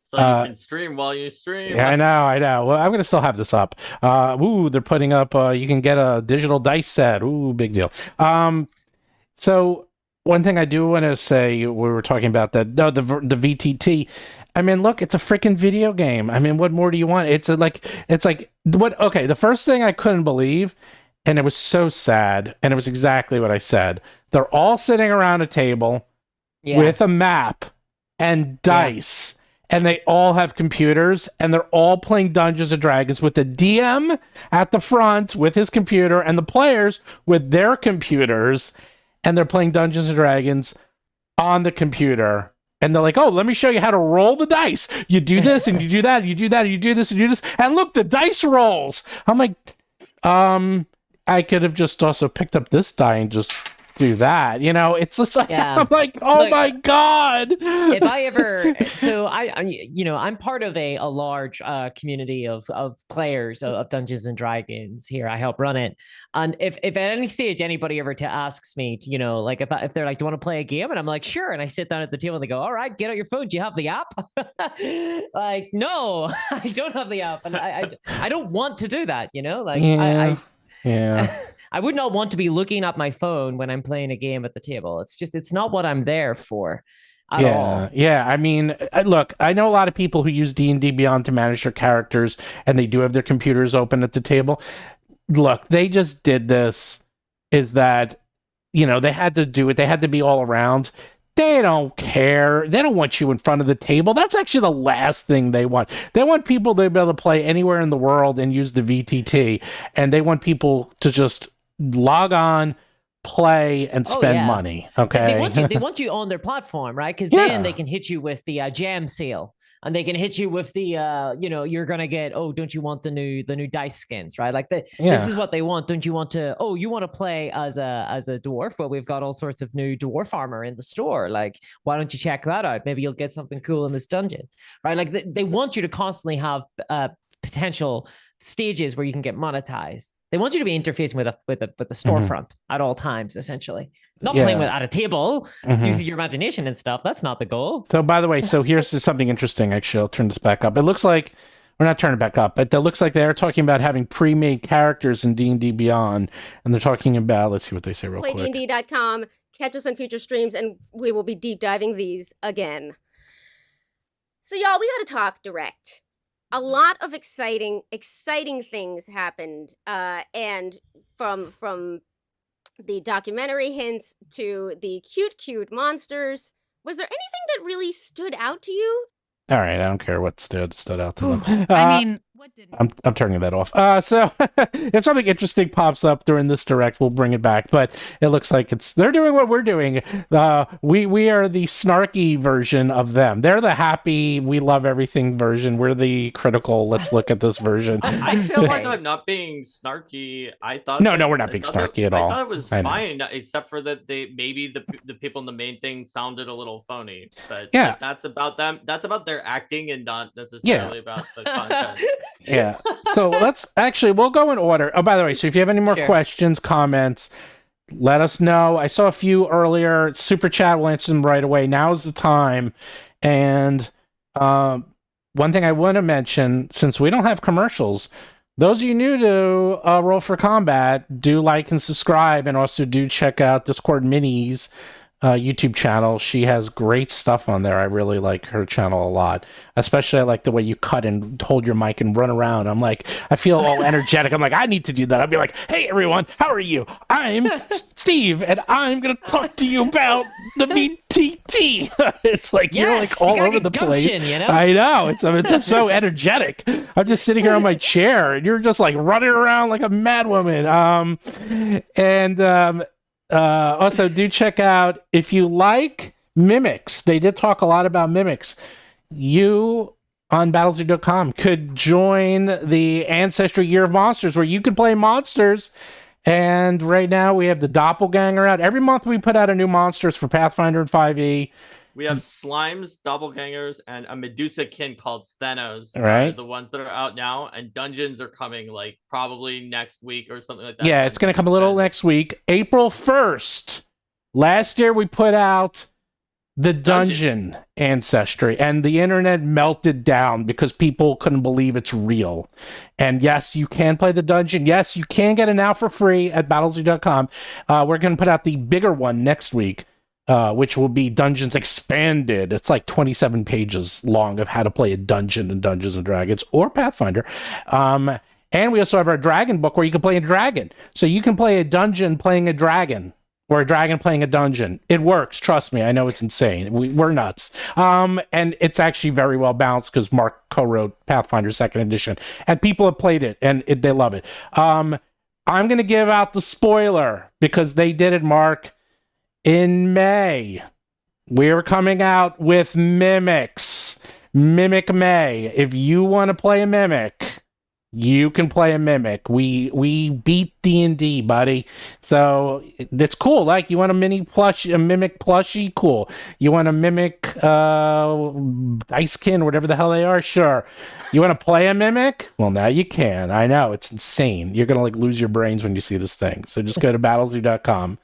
so you can stream while you stream. Yeah, I know. Well, I'm gonna still have this up. They're putting up. You can get a digital dice set. Ooh, big deal. So one thing I do want to say, we were talking about that. No, the VTT. I mean, look, it's a freaking video game. I mean, what more do you want? It's like what? Okay, the first thing I couldn't believe, and it was so sad, and it was exactly what I said. They're all sitting around a table with a map and dice. Yeah. And they all have computers, and they're all playing Dungeons and Dragons with the DM at the front with his computer, and the players with their computers, and they're playing Dungeons and Dragons on the computer. And they're like, oh, let me show you how to roll the dice. You do this, and you do that, and you do that, and you do this, and you do this. And look, the dice rolls. I'm like, I could have just also picked up this die and just do that, it's just like I'm like, oh, look, my God. If I ever, so I'm part of a large community of players of Dungeons and Dragons here. I help run it, and if at any stage anybody ever asks me, like if they're like, do you want to play a game, and I'm like, sure, and I sit down at the table and they go, all right, get out your phone. Do you have the app? Like, no, I don't have the app, and I don't want to do that. Yeah. I would not want to be looking at my phone when I'm playing a game at the table. It's not what I'm there for at all. Yeah. I mean, look, I know a lot of people who use D&D Beyond to manage their characters, and they do have their computers open at the table. Look, they just did this, is that, they had to do it. They had to be all around. They don't care. They don't want you in front of the table. That's actually the last thing they want. They want people to be able to play anywhere in the world and use the VTT, and they want people to just log on, play, and spend money. Okay, they want you on their platform, right? Because then they can hit you with the jam seal and they can hit you with the you're gonna get, oh, don't you want the new dice skins, right? Like this is what they want. Don't you want to, oh, you want to play as a dwarf? Well, we've got all sorts of new dwarf armor in the store. Like, why don't you check that out? Maybe you'll get something cool in this dungeon, right? Like they want you to constantly have potential stages where you can get monetized. They want you to be interfacing with the storefront at all times, essentially. Not playing at a table, using your imagination and stuff. That's not the goal. So, by the way, here's something interesting. Actually, I'll turn this back up. It looks like we're not turning it back up, but it looks like they are talking about having pre-made characters in D&D Beyond, and they're talking about. Let's see what they say real quick. PlayDnd.com. Catch us on future streams, and we will be deep diving these again. So, y'all, we got to talk direct. A lot of exciting things happened, and from the documentary hints to the cute monsters, was there anything that really stood out to you? All right, I don't care what stood out to them. I mean, what didn't? I'm turning that off. So if something interesting pops up during this direct, we'll bring it back. But it looks like they're doing what we're doing. We are the snarky version of them. They're the happy, we love everything version. We're the critical, let's look at this version. I feel like I'm not being snarky. I thought No, we're not being snarky at all. I thought it was fine, except for that maybe the people in the main thing sounded a little phony. But yeah, that's about them. That's about their acting and not necessarily about the content. Yeah. So we'll go in order. Oh, by the way, so if you have any more questions, comments, let us know. I saw a few earlier. Super chat, we'll answer them right away. Now's the time. And one thing I want to mention, since we don't have commercials, those of you new to Roll for Combat, do like and subscribe, and also do check out Discord Minis YouTube channel. She has great stuff on there. I really like her channel a lot. Especially I like the way you cut and hold your mic and run around. I'm like, I feel all energetic. I'm like, I need to do that. I'll be like, hey everyone, how are you? I'm Steve, and I'm gonna talk to you about the VTT. It's like you're like all over the place. You know? I know. I'm so energetic. I'm just sitting here on my chair, and you're just like running around like a mad woman. Also, do check out, if you like mimics, they did talk a lot about mimics. You on Battlezoo.com could join the Ancestry Year of Monsters, where you can play monsters. And right now we have the Doppelganger out. Every month we put out a new monsters for Pathfinder and 5e. We have slimes, doppelgangers, and a Medusa kin called Stenos. Right. The ones that are out now, and dungeons are coming like probably next week or something like that. Yeah, it's going to come a little next week. April 1st. Last year we put out the Dungeon Ancestry, and the internet melted down because people couldn't believe it's real. And yes, you can play the dungeon. Yes, you can get it now for free at Battlezoo.com. We're going to put out the bigger one next week. Which will be Dungeons Expanded. It's like 27 pages long of how to play a dungeon in Dungeons and Dragons or Pathfinder. And we also have our dragon book where you can play a dragon. So you can play a dungeon playing a dragon, or a dragon playing a dungeon. It works, trust me. I know it's insane. We're nuts. And it's actually very well balanced because Mark co-wrote Pathfinder 2nd edition. And people have played it, and they love it. I'm going to give out the spoiler because they did it, Mark. In May, we're coming out with Mimics. Mimic May. If you want to play a Mimic, you can play a Mimic. We beat D&D, buddy. So it's cool. Like, you want a Mimic plushie? Cool. You want a Mimic Dicekin, whatever the hell they are? Sure. You want to play a Mimic? Well, now you can. I know. It's insane. You're going to like lose your brains when you see this thing. So just go to Battlezoo.com.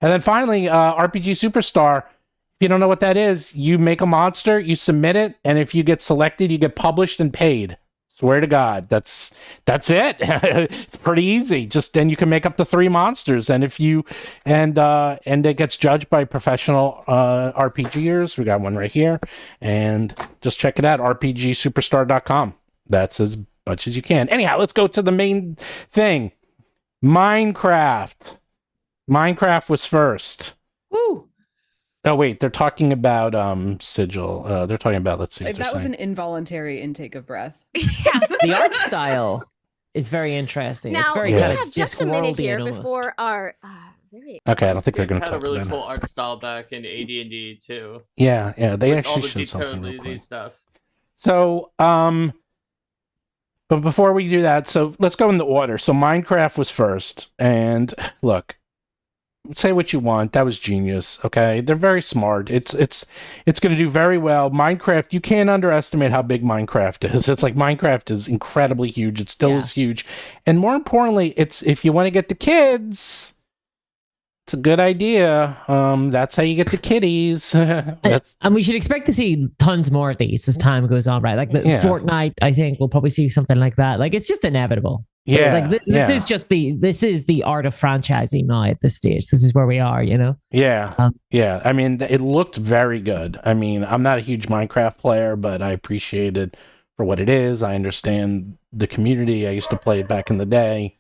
And then finally, RPG Superstar. If you don't know what that is, you make a monster, you submit it, and if you get selected, you get published and paid. Swear to God, that's it. It's pretty easy. Just then you can make up to 3 monsters, and if you and it gets judged by professional RPGers. We got one right here, and just check it out, RPGSuperstar.com. That's as much as you can. Anyhow, let's go to the main thing. Minecraft was first. Woo! Oh wait, they're talking about Sigil. They're talking about, let's see. What that was an involuntary intake of breath. The art style is very interesting. Now, it's very we kind have of just a minute here almost. before our very Okay, I don't think they're going to had a talk really about cool art style back in AD&D too. Yeah, they With actually all the showed something real detailed quick. stuff. So, but before we do that, so let's go in the order. So Minecraft was first, and look, say what you want, that was genius. Okay, they're very smart. It's going to do very well. Minecraft, you can't underestimate how big Minecraft is. It's like Minecraft is incredibly huge. It still is huge, and more importantly, it's if you want to get the kids. It's a good idea. That's how you get the kiddies. And we should expect to see tons more of these as time goes on, right? Like Fortnite, I think we'll probably see something like that. Like it's just inevitable. Yeah. Like this is just this is the art of franchising now at this stage. This is where we are, you know? Yeah. Yeah. I mean, it looked very good. I mean, I'm not a huge Minecraft player, but I appreciate it for what it is. I understand the community. I used to play it back in the day.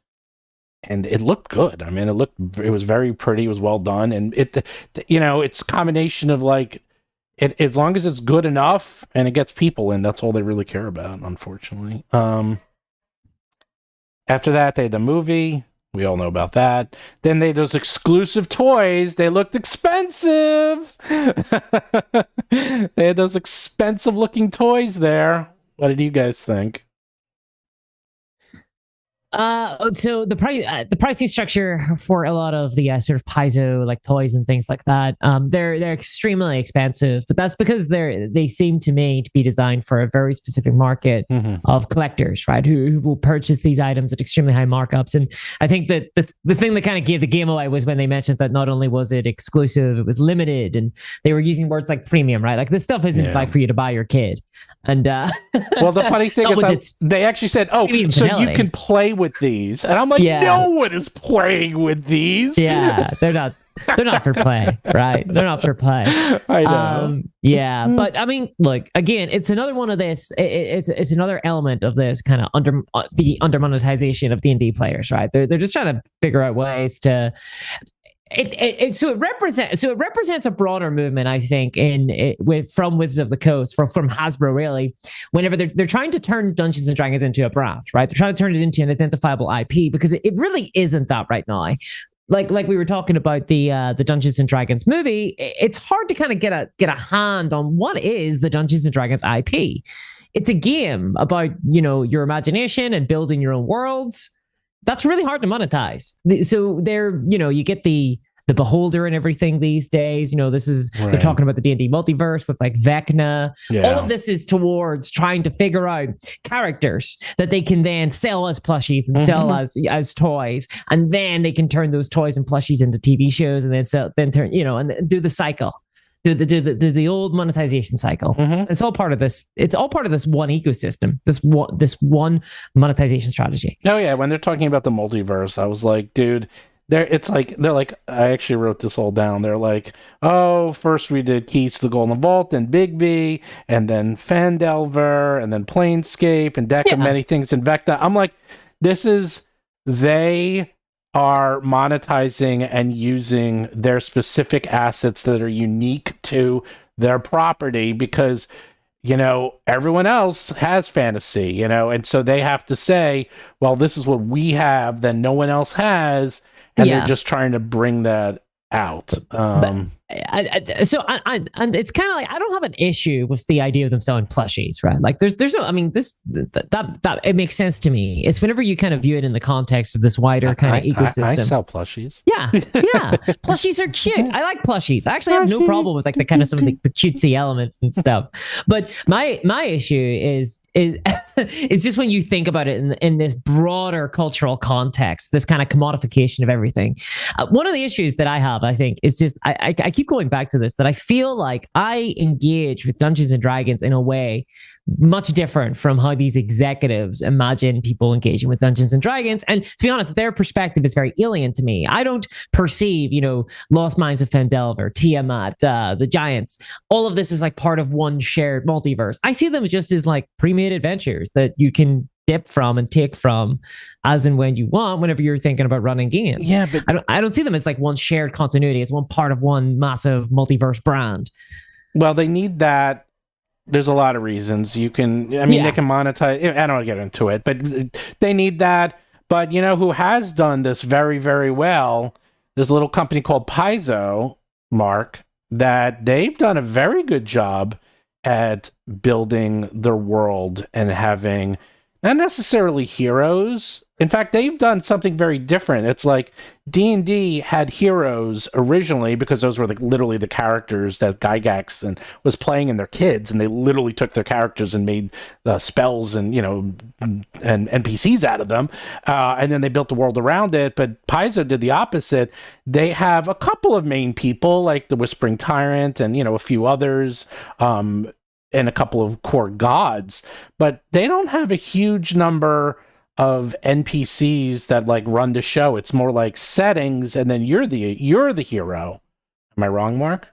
And it looked good. I mean, it was very pretty. It was well done. And it's a combination of like, as long as it's good enough and it gets people in, that's all they really care about, unfortunately. After that, they had the movie. We all know about that. Then they had those exclusive toys. They looked expensive. They had those expensive looking toys there. What did you guys think? So the pricing structure for a lot of the sort of piezo like toys and things like that, they're extremely expensive, but that's because they seem to me to be designed for a very specific market of collectors, right? Who will purchase these items at extremely high markups. And I think that the thing that kind of gave the game away was when they mentioned that not only was it exclusive, it was limited, and they were using words like premium, right? Like this stuff isn't like for you to buy your kid. And well, the funny thing is they actually said, "Oh, so you can play with these," and I'm like, "No one is playing with these." Yeah, they're not for play, right? They're not for play. I know. But I mean, look, again, it's another one of this. It's another element of this kind of under monetization of D&D players, right? They're just trying to figure out ways to. So it represents a broader movement, I think, from Wizards of the Coast, from Hasbro, really. Whenever they're trying to turn Dungeons and Dragons into a brand, right? They're trying to turn it into an identifiable IP because it really isn't that right now. Like we were talking about the Dungeons and Dragons movie, it's hard to kind of get a hand on what is the Dungeons and Dragons IP. It's a game about your imagination and building your own worlds. That's really hard to monetize. So you get the beholder and everything these days. This is they're talking about the D&D multiverse with like Vecna. Yeah. All of this is towards trying to figure out characters that they can then sell as plushies and sell as toys, and then they can turn those toys and plushies into TV shows, and then turn and do the cycle. Do the old monetization cycle. It's all part of this. It's all part of this one ecosystem. This one monetization strategy. Oh yeah, when they're talking about the multiverse, I was like, dude, they're like, I actually wrote this all down. They're like, oh, first we did Keys to the Golden Vault, then Bigby, and then Phandelver, and then Planescape, and Deck of Many Things, and Vecna. I'm like, they are monetizing and using their specific assets that are unique to their property because, everyone else has fantasy, and so they have to say, well, this is what we have that no one else has, and they're just trying to bring that out. And it's kind of like I don't have an issue with the idea of them selling plushies, right? Like there's no, I mean, that it makes sense to me. It's whenever you kind of view it in the context of this wider kind of ecosystem. I sell plushies. Yeah, plushies are cute. I like plushies. I actually have no problem with like the kind of some of the cutesy elements and stuff. But my issue is it's just when you think about it in this broader cultural context, this kind of commodification of everything. One of the issues that I have, I think, is just I keep going back to this, that I feel like I engage with Dungeons and Dragons in a way much different from how these executives imagine people engaging with Dungeons and Dragons. And to be honest, their perspective is very alien to me. I don't perceive, Lost Mines of Phandelver, Tiamat, the Giants. All of this is like part of one shared multiverse. I see them just as like pre-made adventures that you can dip from and take from as and when you want, whenever you're thinking about running games. Yeah, but I don't see them as like one shared continuity, as one part of one massive multiverse brand. Well, they need that. There's a lot of reasons they can monetize. I don't want to get into it, but they need that. But who has done this very, very well? There's a little company called Paizo, Mark, that they've done a very good job at building their world and having not necessarily heroes. In fact, they've done something very different. It's like D&D had heroes originally because those were literally the characters that Gygax and was playing in their kids, and they literally took their characters and made spells and and NPCs out of them, and then they built the world around it. But Paizo did the opposite. They have a couple of main people like the Whispering Tyrant and a few others. And a couple of core gods, but they don't have a huge number of NPCs that run the show. It's more like settings, and then you're the hero. Am I wrong, Mark?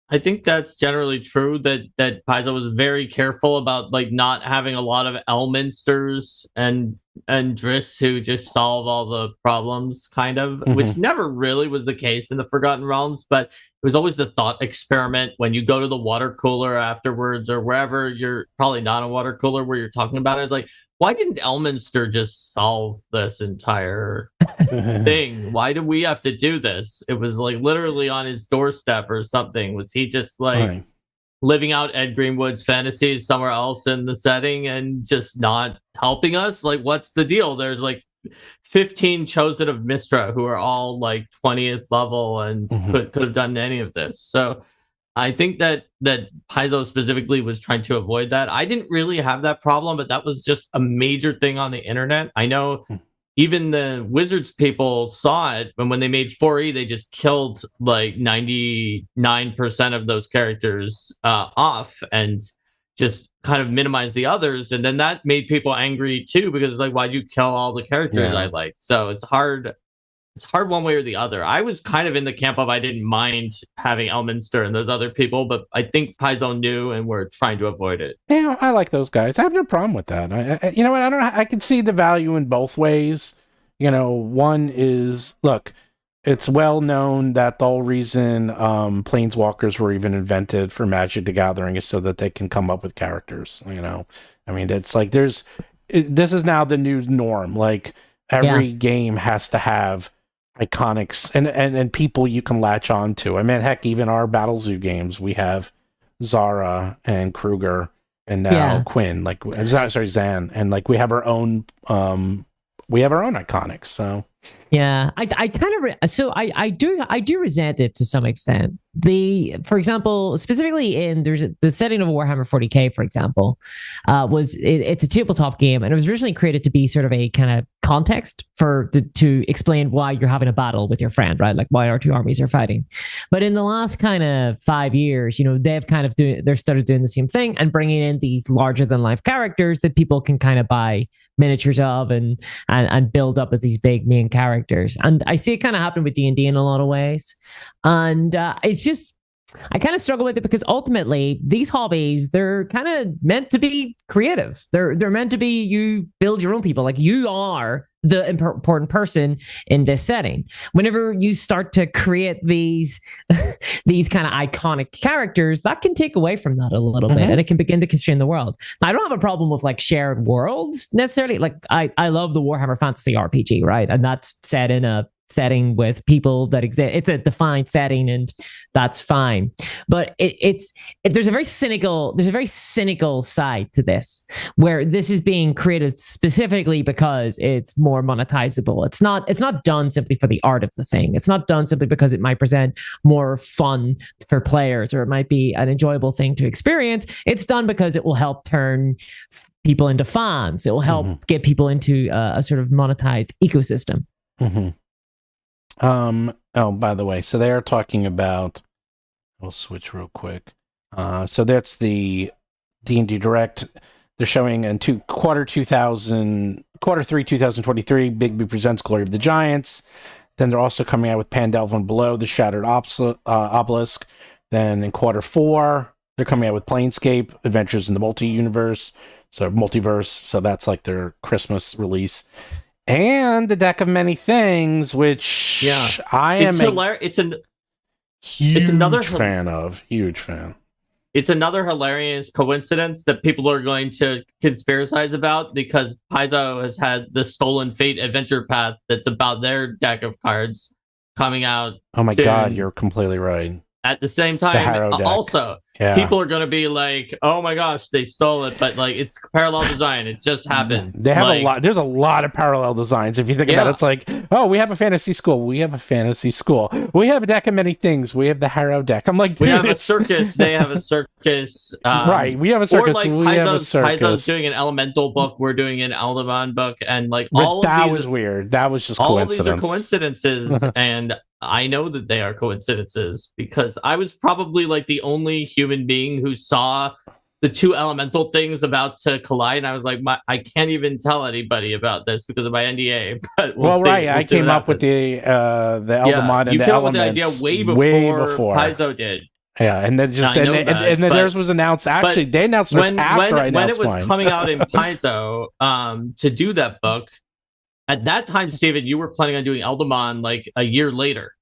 I think that's generally true. That Paizo was very careful about not having a lot of Elminsters and Driss who just solve all the problems, kind of, which never really was the case in the Forgotten Realms. But it was always the thought experiment when you go to the water cooler afterwards, or wherever you're probably not a water cooler where you're talking about it. It's like, why didn't Elminster just solve this entire thing? Why do we have to do this? It was literally on his doorstep or something. Was he just living out Ed Greenwood's fantasies somewhere else in the setting and just not helping us? What's the deal? There's 15 chosen of Mistra who are all 20th level and could have done any of this. So I think that Paizo specifically was trying to avoid that. I didn't really have that problem, but that was just a major thing on the internet. I know even the Wizards people saw it, and when they made 4E, they just killed 99% of those characters off and just kind of minimized the others. And then that made people angry too, because why'd you kill all the characters I liked? So it's hard. It's hard one way or the other. I was kind of in the camp of I didn't mind having Elminster and those other people, but I think Paizo knew and we're trying to avoid it. Yeah, I like those guys. I have no problem with that. You know what? I can see the value in both ways. One is, look, it's well known that the whole reason planeswalkers were even invented for Magic the Gathering is so that they can come up with characters. I mean, it's this is now the new norm. Every game has to have iconics and people you can latch on to. I mean, heck, even our Battle Zoo games, we have Zara and Kruger and now Quinn, Zan, and we have our own iconics. So yeah, I kind of I do resent it to some extent. For example, specifically in the setting of Warhammer 40k, for example, it's a tabletop game, and it was originally created to be sort of a kind of context to explain why you're having a battle with your friend, right? Why our two armies are fighting. But in the last kind of 5 years, they've started doing the same thing and bringing in these larger than life characters that people can kind of buy miniatures of and build up with these big main characters. And I see it kind of happen with D&D in a lot of ways. And it's just, I kind of struggle with it because ultimately these hobbies, they're kind of meant to be creative. They're meant to be, you build your own people. You are the important person in this setting. Whenever you start to create these kind of iconic characters, that can take away from that a little bit, and it can begin to constrain the world. I don't have a problem with shared worlds necessarily. I love the Warhammer Fantasy RPG, right? And that's set in a setting with people that exist. It's a defined setting, and that's fine. But there's a very cynical side to this, where this is being created specifically because it's more monetizable. It's not done simply for the art of the thing. It's not done simply because it might present more fun for players, or it might be an enjoyable thing to experience. It's done because it will help turn people into fans. It will help get people into a sort of monetized ecosystem. Oh, by the way, so they're talking about, we'll switch real quick. So that's the D&D Direct. They're showing in quarter 3 2023, Bigby presents Glory of the Giants. Then they're also coming out with Pandelver Below, the Shattered Obelisk. Then in quarter 4, they're coming out with Planescape, Adventures in the Multiverse. So that's their Christmas release. And the Deck of Many Things, which I am huge fan. It's another hilarious coincidence that people are going to conspiracize about, because Paizo has had the Stolen Fate adventure path that's about their deck of cards coming out. Oh my God, you're completely right. At the same time, also, people are going to be like, oh my gosh, they stole it, but like it's parallel design. It just happens. They have a lot. There's a lot of parallel designs. If you think about it, it's like, oh, we have a fantasy school. We have a fantasy school. We have a deck of many things. We have the Harrow deck. I'm like, we have a circus. They have a circus. Right. We have a circus. Or like we have a circus. Paizo's doing an elemental book. We're doing an Aldebaran book, and like all of these was weird. That was just all coincidence. Of these are coincidences, and I know that they are coincidences because I was probably like the only human being who saw the two elemental things about to collide, and I was like, I can't even tell anybody about this because of my NDA. But we'll see. I came up with the Eldamon and the elements. You came up with the idea way before Paizo did. Yeah, and then then theirs was announced. Actually, they announced it after I announced when it was mine. coming out in Paizo to do that book. At that time, Steven, you were planning on doing Eldamon like a year later.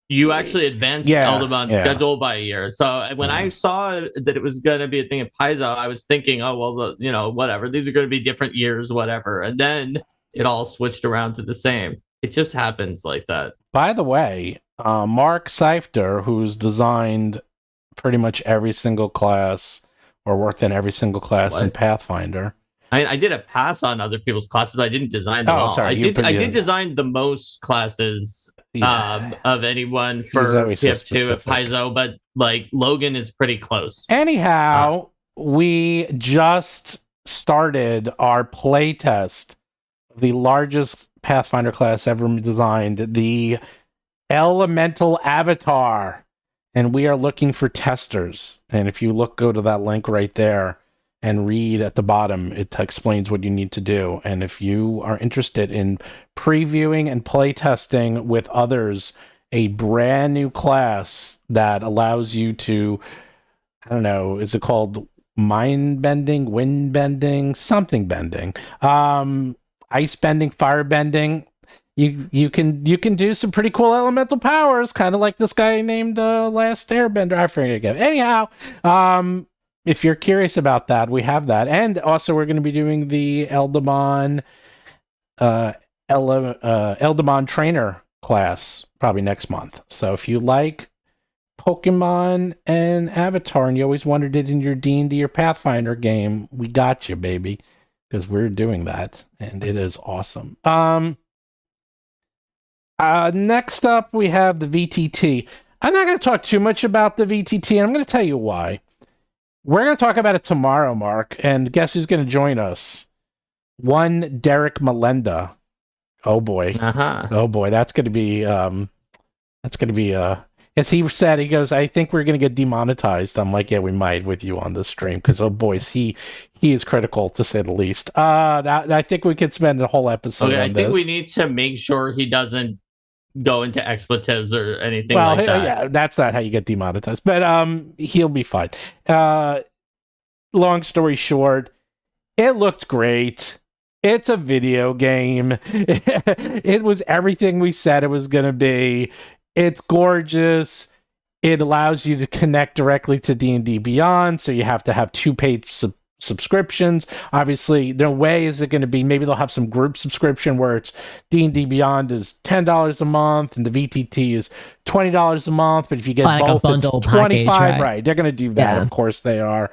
You actually advanced Eldamon's schedule by a year. So when I saw that it was going to be a thing at Paizo, I was thinking, oh, well, whatever. These are going to be different years, whatever. And then it all switched around to the same. It just happens like that. By the way, Mark Seifter, who's designed pretty much every single class or worked in every single class in Pathfinder. I did a pass on other people's classes. I didn't design them all. Sorry, I did design the most classes of anyone for PF2 at Paizo, but like Logan is pretty close. Anyhow, we just started our play test of the largest Pathfinder class ever designed, the Elemental Avatar, and we are looking for testers. And if you go to that link right there and read at the bottom, it explains what you need to do. And if you are interested in previewing and playtesting with others a brand new class that allows you to, I don't know, is it called mind bending, wind bending, something bending, ice bending, fire bending, you can do some pretty cool elemental powers, kind of like this guy named Last Airbender. I forget again. Anyhow, if you're curious about that, we have that. And also we're going to be doing the Eldamon trainer class probably next month. So if you like Pokemon and Avatar and you always wanted it in your D&D or Pathfinder game, we got you, baby, because we're doing that and it is awesome. Next up we have the VTT. I'm not going to talk too much about the VTT, and I'm going to tell you why. We're going to talk about it tomorrow, Mark, and guess who's going to join us? One Derek Melenda. Oh boy. Oh boy, that's going to be as he said, he goes, I think we're going to get demonetized. I'm like, yeah, we might with you on this stream, because oh boys, he is critical to say the least. I think we could spend a whole episode on this. I think we need to make sure he doesn't go into expletives or anything like that. Yeah, that's not how you get demonetized, but he'll be fine. Long story short, it looked great. It's a video game. It was everything we said it was going to be. It's gorgeous. It allows you to connect directly to D&D Beyond, so you have to have 2 paid subscriptions. Obviously, no way is it going to be, maybe they'll have some group subscription where it's D&D Beyond is $10 a month and the VTT is $20 a month, but if you get both, it's $25. Package, right? They're going to do that. Of course they are.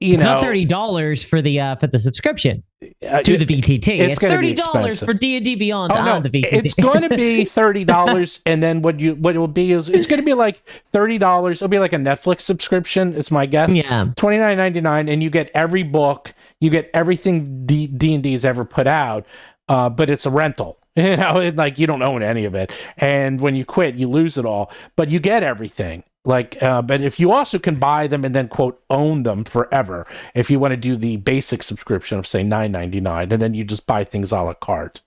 It's not $30 for the subscription to the VTT. It's $30 for D&D Beyond on the VTT. It's going to be $30, and then what it will be is it's going to be like $30. It'll be like a Netflix subscription. It's my guess. Yeah, $29.99, and you get every book, you get everything D&D has ever put out, but it's a rental. You know, like you don't own any of it, and when you quit, you lose it all. But you get everything. But if you also can buy them and then quote own them forever, if you want to do the basic subscription of say $9.99, and then you just buy things a la carte,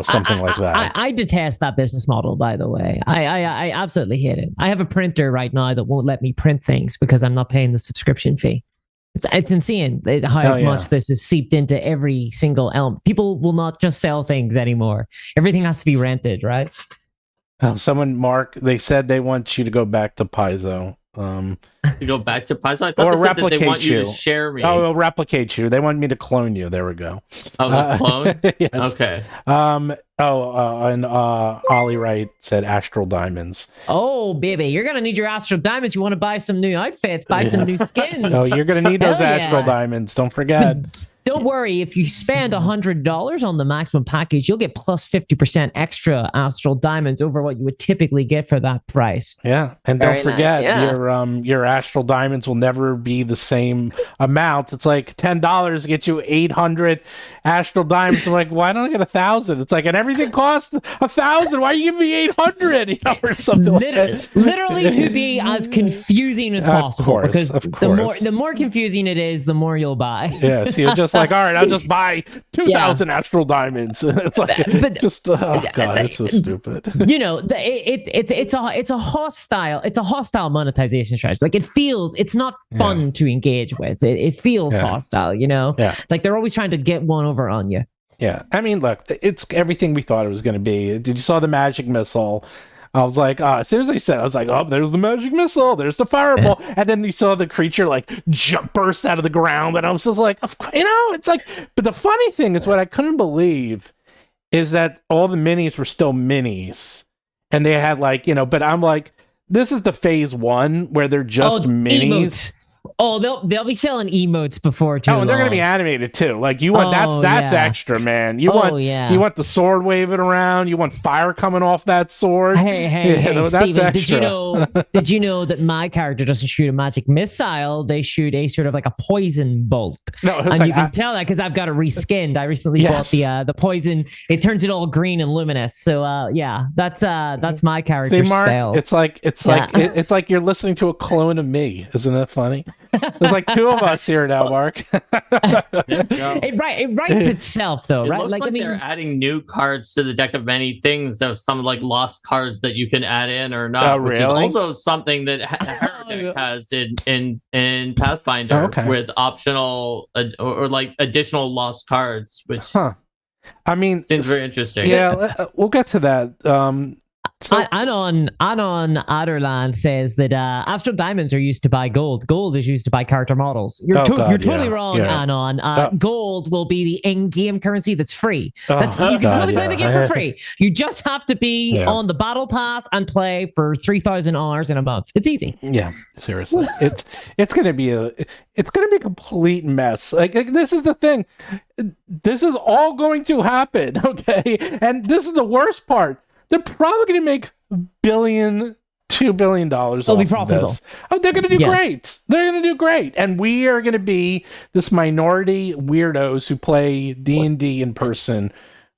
something like that. I detest that business model, by the way. I absolutely hate it. I have a printer right now that won't let me print things because I'm not paying the subscription fee. It's insane how much this is seeped into every single element. People will not just sell things anymore. Everything has to be rented, right? Mark, they said they want you to go back to Paizo. To go back to Paizo? I thought Or they said that replicate they want you you. to share me. Oh, it'll replicate you. They want me to clone you. There we go. Oh, the clone? Yes. Okay. And Ollie Wright said Astral Diamonds. Oh, baby, you're gonna need your Astral Diamonds. You want to buy some new outfits, buy some new skins. Oh, you're gonna need those Hell Astral yeah. Diamonds. Don't forget. Don't worry, if you spend $100 on the maximum package, you'll get plus 50% extra Astral Diamonds over what you would typically get for that price. Yeah, and Very don't forget nice, your Astral Diamonds will never be the same amount. It's like $10 to get you 800 Astral Diamonds. I'm like, why don't I get 1,000? It's like, and everything costs 1,000. Why are you giving me 800? You know, or something like that. Literally to be as confusing as possible, because the more confusing it is, the more you'll buy. Yeah, so you're just like, all right, I'll just buy 2,000 Astral Diamonds. It's like, oh god, it's so stupid. You know, it's a hostile monetization strategy. Like it's not fun to engage with. It feels hostile. You know, like they're always trying to get one over on you. Yeah, I mean, look, it's everything we thought it was going to be. Did you saw the magic missile? I was like, as soon as I said, I was like, oh, there's the magic missile, there's the fireball, and then you saw the creature like burst out of the ground, and I was just like, you know, it's like. But the funny thing is, what I couldn't believe is that all the minis were still minis, and they had like, you know. But I'm like, this is the phase 1 where they're just minis. Emotes. Oh, they'll be selling emotes before too. Oh, and they're gonna be animated too. Like you want that's extra, man. You want the sword waving around. You want fire coming off that sword. Hey, that's Steven, extra. did you know that my character doesn't shoot a magic missile? They shoot a sort of like a poison bolt. No, and like, you can tell that because I've got it reskinned. I recently bought the poison. It turns it all green and luminous. So that's my character's style. It's like you're listening to a clone of me. Isn't that funny? There's like 2 of us here now, Mark. It writes itself though, It right? looks like they're adding new cards to the deck of many things. Of some like lost cards that you can add in or not, which is also something that Deck has in Pathfinder with optional or like additional lost cards, which I mean seems very interesting. Yeah, we'll get to that. Anon Adderland says that Astral Diamonds are used to buy gold. Gold is used to buy character models. You're totally wrong, Anon. Gold will be the in-game currency that's free. You can totally play the game for free. You just have to be on the battle pass and play for 3,000 hours in a month. It's easy. Yeah, seriously. it's gonna be a complete mess. Like this is the thing. This is all going to happen, okay? And this is the worst part. They're probably going to make $2 billion They'll be profitable. This. Oh, they're going to do great. They're going to do great. And we are going to be this minority weirdos who play D&D in person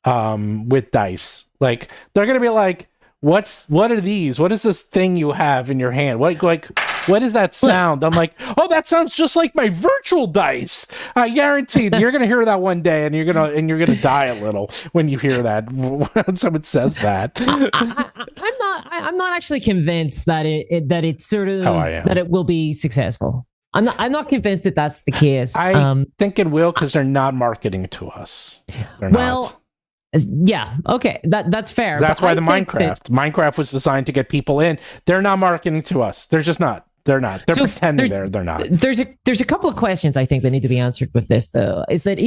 with dice. Like, they're going to be like, what are these? What is this thing you have in your hand? What is that sound? I'm like, oh, that sounds just like my virtual dice. I guarantee you're gonna hear that one day, and you're gonna die a little when you hear that when someone says that. I'm not actually convinced that it's sort of that it will be successful. I'm not convinced that that's the case. I think it will because they're not marketing to us. They're not. Yeah, okay, that's fair. That's why the Minecraft was designed to get people in. They're not marketing to us. They're just not. They're not. They're pretending they're not. There's a couple of questions I think that need to be answered with this though. Is that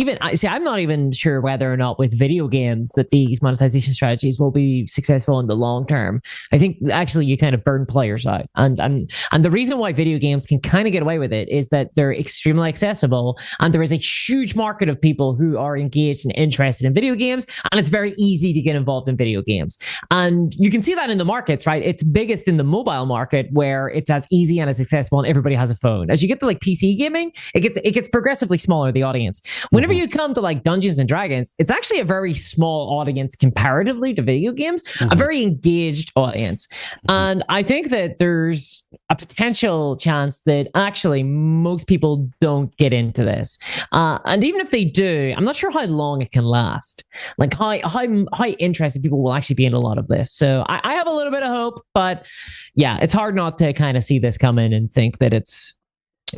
I'm not even sure whether or not with video games that these monetization strategies will be successful in the long term. I think actually you kind of burn players out, and the reason why video games can kind of get away with it is that they're extremely accessible, and there is a huge market of people who are engaged and interested in video games, and it's very easy to get involved in video games. And you can see that in the markets, right? It's biggest in the mobile market where it's as easy and as accessible and everybody has a phone. As you get to like PC gaming, it gets progressively smaller, the audience. Whenever you come to like Dungeons and Dragons, it's actually a very small audience comparatively to video games, a very engaged audience. And I think that there's a potential chance that actually most people don't get into this. And even if they do, I'm not sure how long it can last. Like how interested people will actually be in a lot of this. So I have a little bit of hope, but yeah, it's hard not to kind of see this coming and think that it's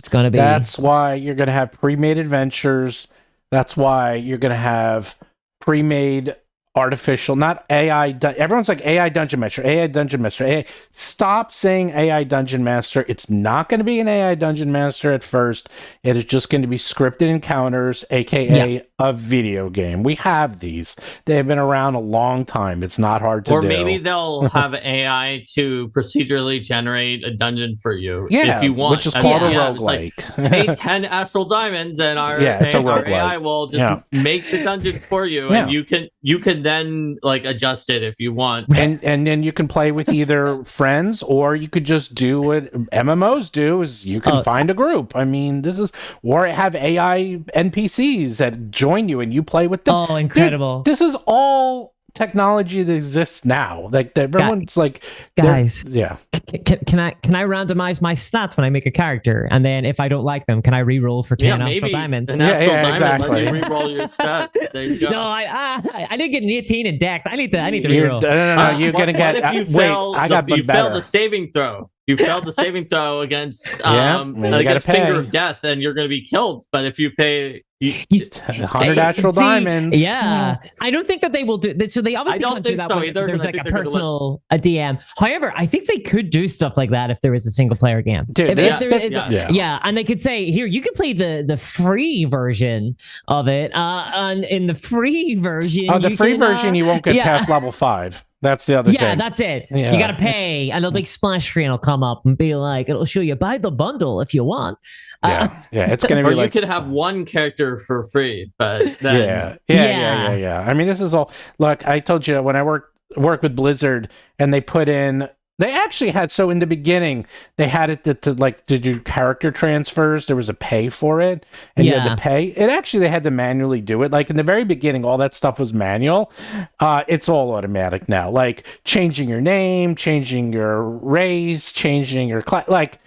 going to be. That's why you're going to have pre-made adventures. That's why you're going to have pre-made artificial, not AI. Everyone's like AI Dungeon Master, AI Dungeon Master. AI. Stop saying AI Dungeon Master. It's not going to be an AI Dungeon Master at first. It is just going to be scripted encounters, aka a video game. We have these. They've been around a long time. It's not hard to do. Or maybe they'll have AI to procedurally generate a dungeon for you if you want. Which is called a roguelike. Pay 10 astral diamonds and our AI will just make the dungeon for you, and you can then like adjust it if you want. And then you can play with either friends, or you could just do what MMOs do, is you can find a group. I mean, this is, or have AI NPCs that join you and you play with them. Oh, incredible. Dude, this is all technology that exists now. Like everyone's like, guys, yeah. Can I randomize my stats when I make a character, and then if I don't like them, can I re-roll for 10 astral diamonds? An astral diamond, let me re-roll your stat. There you go. No, I didn't get an 18 in Dex. I need to re-roll. No, you're gonna get. What if you fail? You failed the saving throw. You failed the saving throw against against Finger of Death, and you're going to be killed. But if you pay 100 astral diamonds, I don't think that they will do. So they obviously can't do that when there's like a personal a DM. However, I think they could do stuff like that if there is a single player game. Dude, and they could say, here, you can play the free version of it. And in the free version, the free version, you won't get past level 5. That's the other thing. Yeah, that's it. Yeah. You got to pay, and a big splash screen will come up and be like, it'll show you buy the bundle if you want. It's going to be or like, you could have one character for free, but then... yeah. I mean, this is all. Look, I told you when I work with Blizzard, and they put in. They actually had, so in the beginning, they had it to do character transfers. There was a pay for it, and you had to pay. They had to manually do it. Like in the very beginning, all that stuff was manual. It's all automatic now. Like changing your name, changing your race, changing your class. Like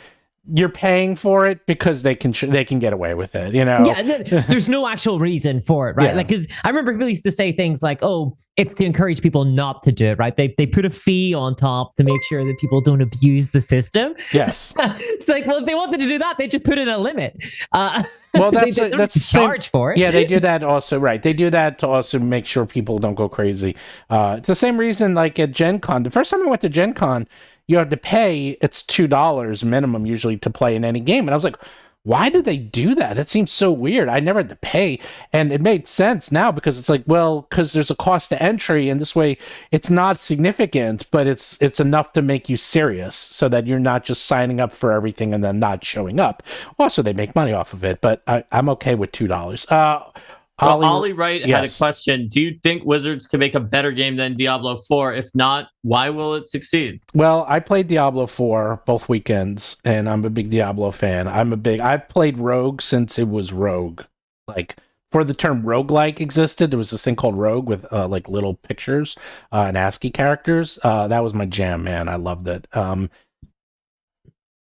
you're paying for it because they can get away with it. You know? Yeah, there's no actual reason for it, right? Like, because I remember people used to say things like, "Oh, it's to encourage people not to do it," right? They put a fee on top to make sure that people don't abuse the system. Yes. It's like, well, if they wanted to do that, they just put in a limit. Well, that's charge for it. Yeah, they do that also, right? They do that to also make sure people don't go crazy. It's the same reason, like at Gen Con. The first time I went to Gen Con, you had to pay, it's $2 minimum usually to play in any game. And I was like, why did they do that? It seems so weird. I never had to pay. And it made sense now because it's like, well, because there's a cost to entry, and this way it's not significant, but it's enough to make you serious so that you're not just signing up for everything and then not showing up. Also, they make money off of it, but I'm okay with $2. So Ollie Wright had a question. Do you think Wizards can make a better game than Diablo 4? If not, why will it succeed? Well, I played Diablo 4 both weekends, and I'm a big Diablo fan. I've played Rogue since it was Rogue. Like, before the term roguelike existed, there was this thing called Rogue with like little pictures and ASCII characters. That was my jam, man. I loved it.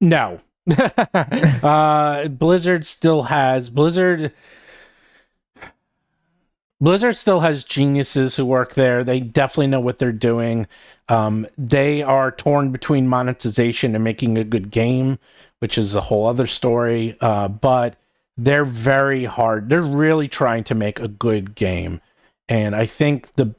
No. Blizzard still has geniuses who work there. They definitely know what they're doing. They are torn between monetization and making a good game, which is a whole other story. But they're very hard. They're really trying to make a good game. And I think the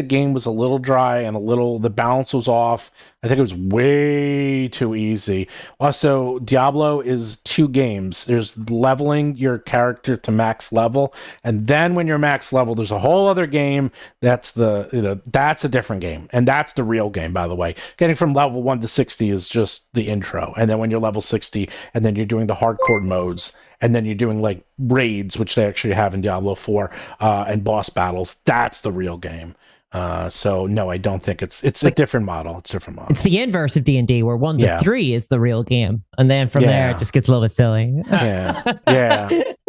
game was a little dry and the balance was off. I think it was way too easy. Also, Diablo is 2 games. There's leveling your character to max level, and then when you're max level, there's a whole other game. That's a different game, and that's the real game, by the way. Getting from level 1 to 60 is just the intro, and then when you're level 60, and then you're doing the hardcore modes, and then you're doing like raids, which they actually have in Diablo 4, and boss battles. That's the real game. So no, I don't think it's like, a different model. It's a different model. It's the inverse of D&D, where 1 to 3 is the real game, and then from there it just gets a little bit silly. Yeah.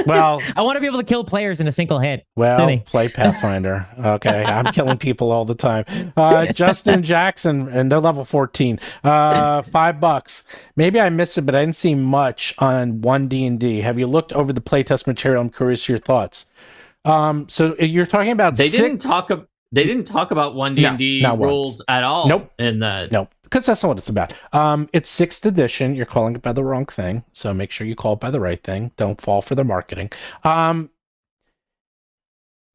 Well, I want to be able to kill players in a single hit. Well, play Pathfinder. Okay, I'm killing people all the time. Justin Jackson, and they're level 14. $5. Maybe I missed it, but I didn't see much on 1D&D. Have you looked over the playtest material? I'm curious your thoughts. So you're talking about They didn't talk about 1D&D rules at all. Nope. In that. Nope. Because that's not what it's about. It's 6th edition. You're calling it by the wrong thing. So make sure you call it by the right thing. Don't fall for the marketing.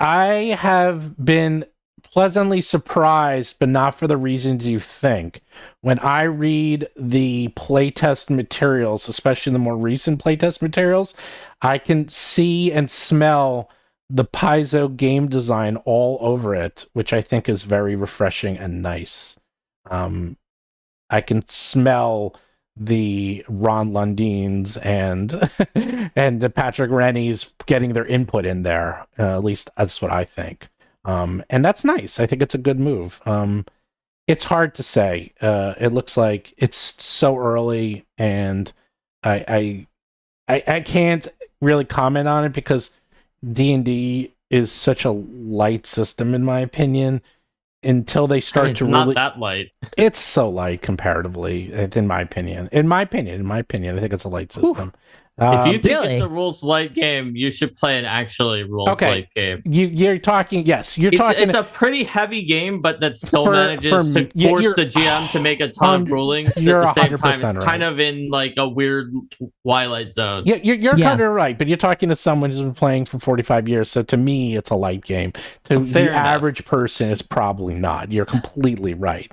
I have been pleasantly surprised, but not for the reasons you think. When I read the playtest materials, especially the more recent playtest materials, I can see and smell the Paizo game design all over it, which I think is very refreshing and nice. I can smell the Ron Lundins and and the Patrick Rennies getting their input in there. At least that's what I think. And that's nice. I think it's a good move. It's hard to say. It looks like it's so early, and I can't really comment on it because D&D is such a light system, in my opinion. Until they start it's to not really, that light. It's so light comparatively, in my opinion. In my opinion, I think it's a light system. If you think it's a rules light game, you should play an actually rules light game. You're talking. Yes, you're it's, talking. It's a pretty heavy game, but that still manages to force the GM to make a ton of rulings. At the same time, it's kind of in like a weird twilight zone. Yeah, you're kind of right, but you're talking to someone who's been playing for 45 years. So to me, it's a light game. To the average person, it's probably not. You're completely right.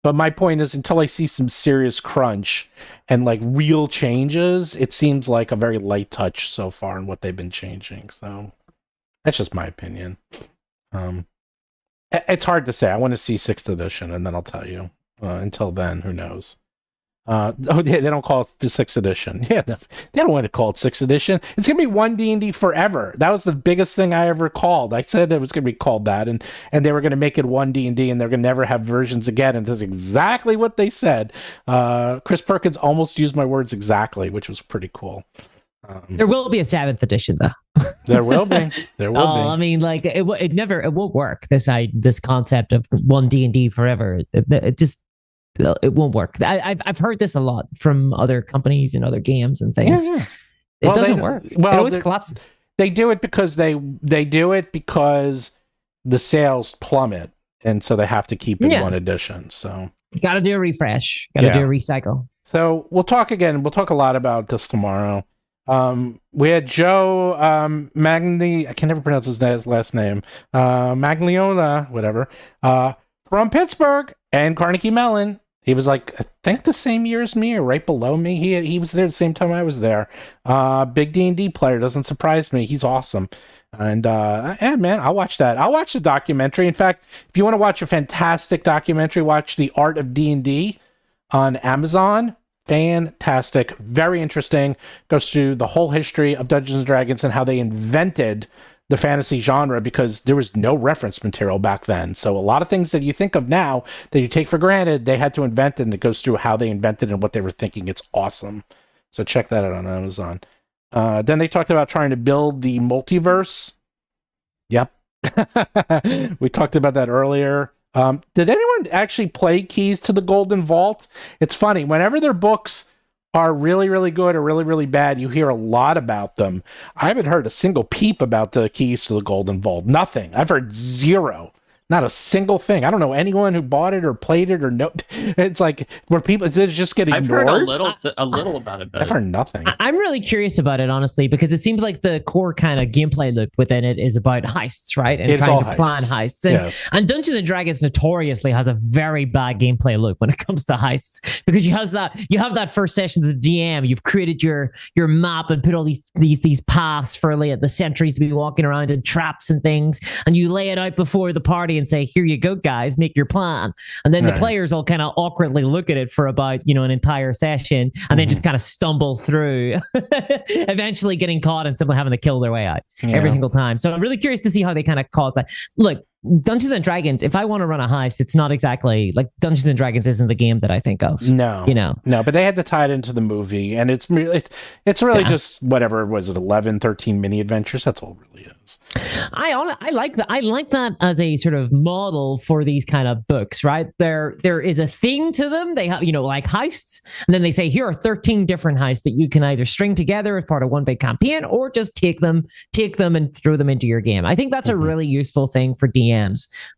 But my point is, until I see some serious crunch and like real changes, it seems like a very light touch so far in what they've been changing. So that's just my opinion. It's hard to say. I want to see 6th edition, and then I'll tell you. Until then, who knows? They don't call it the 6th edition. Yeah, they don't want to call it 6th edition. It's gonna be one D&D forever. That was the biggest thing I ever called. I said it was gonna be called that, and they were gonna make it one D&D, and they're gonna never have versions again. And that's exactly what they said. Chris Perkins almost used my words exactly, which was pretty cool. There will be a 7th edition, though. There will be. There will be. I mean, like it won't work. This concept of one D&D forever. It won't work. I've heard this a lot from other companies and other games and things. Yeah. It doesn't work. Well, it always collapses. They do it because they do it because the sales plummet, and so they have to keep it one edition. So you got to do a refresh. Got to do a recycle. So we'll talk again. We'll talk a lot about this tomorrow. We had Joe Magni. I can never pronounce his last name. Magliona, whatever. From Pittsburgh and Carnegie Mellon. He was like, I think the same year as me or right below me. He was there the same time I was there. Big D&D player. Doesn't surprise me. He's awesome. And yeah, man, I'll watch that. I'll watch the documentary. In fact, if you want to watch a fantastic documentary, watch The Art of D&D on Amazon. Fantastic. Very interesting. Goes through the whole history of Dungeons and Dragons and how they invented the fantasy genre, because there was no reference material back then. So a lot of things that you think of now that you take for granted, they had to invent it, and it goes through how they invented and what they were thinking. It's awesome. So check that out on Amazon. Then they talked about trying to build the multiverse. Yep. We talked about that earlier. Did anyone actually play Keys to the Golden Vault? It's funny. Whenever their books are really, really good or really, really bad, you hear a lot about them. I haven't heard a single peep about the Keys to the Golden Vault. Nothing. I've heard zero. Not a single thing. I don't know anyone who bought it or played it or no. It's like where people just get ignored. I've heard a little about it. I've heard nothing. I'm really curious about it, honestly, because it seems like the core kind of gameplay loop within it is about heists, right? And it's trying to plan heists. And Dungeons and Dragons notoriously has a very bad gameplay loop when it comes to heists, because you have that first session of the DM. You've created your map and put all these paths for the sentries to be walking around and traps and things, and you lay it out before the party and say, here you go, guys, make your plan. And then the players all kind of awkwardly look at it for about, an entire session, and then just kind of stumble through, eventually getting caught and simply having to kill their way out every single time. So I'm really curious to see how they kind of cause that. Look, Dungeons and Dragons, if I want to run a heist, it's not exactly like Dungeons and Dragons isn't the game that I think of. No, no, but they had to tie it into the movie, and it's really just whatever was it, 11, 13 mini adventures. That's all it really is. I like that. I like that as a sort of model for these kind of books, right? There is a theme to them. They have, like heists, and then they say, here are 13 different heists that you can either string together as part of one big campaign, or just take them and throw them into your game. I think that's a really useful thing for DMs.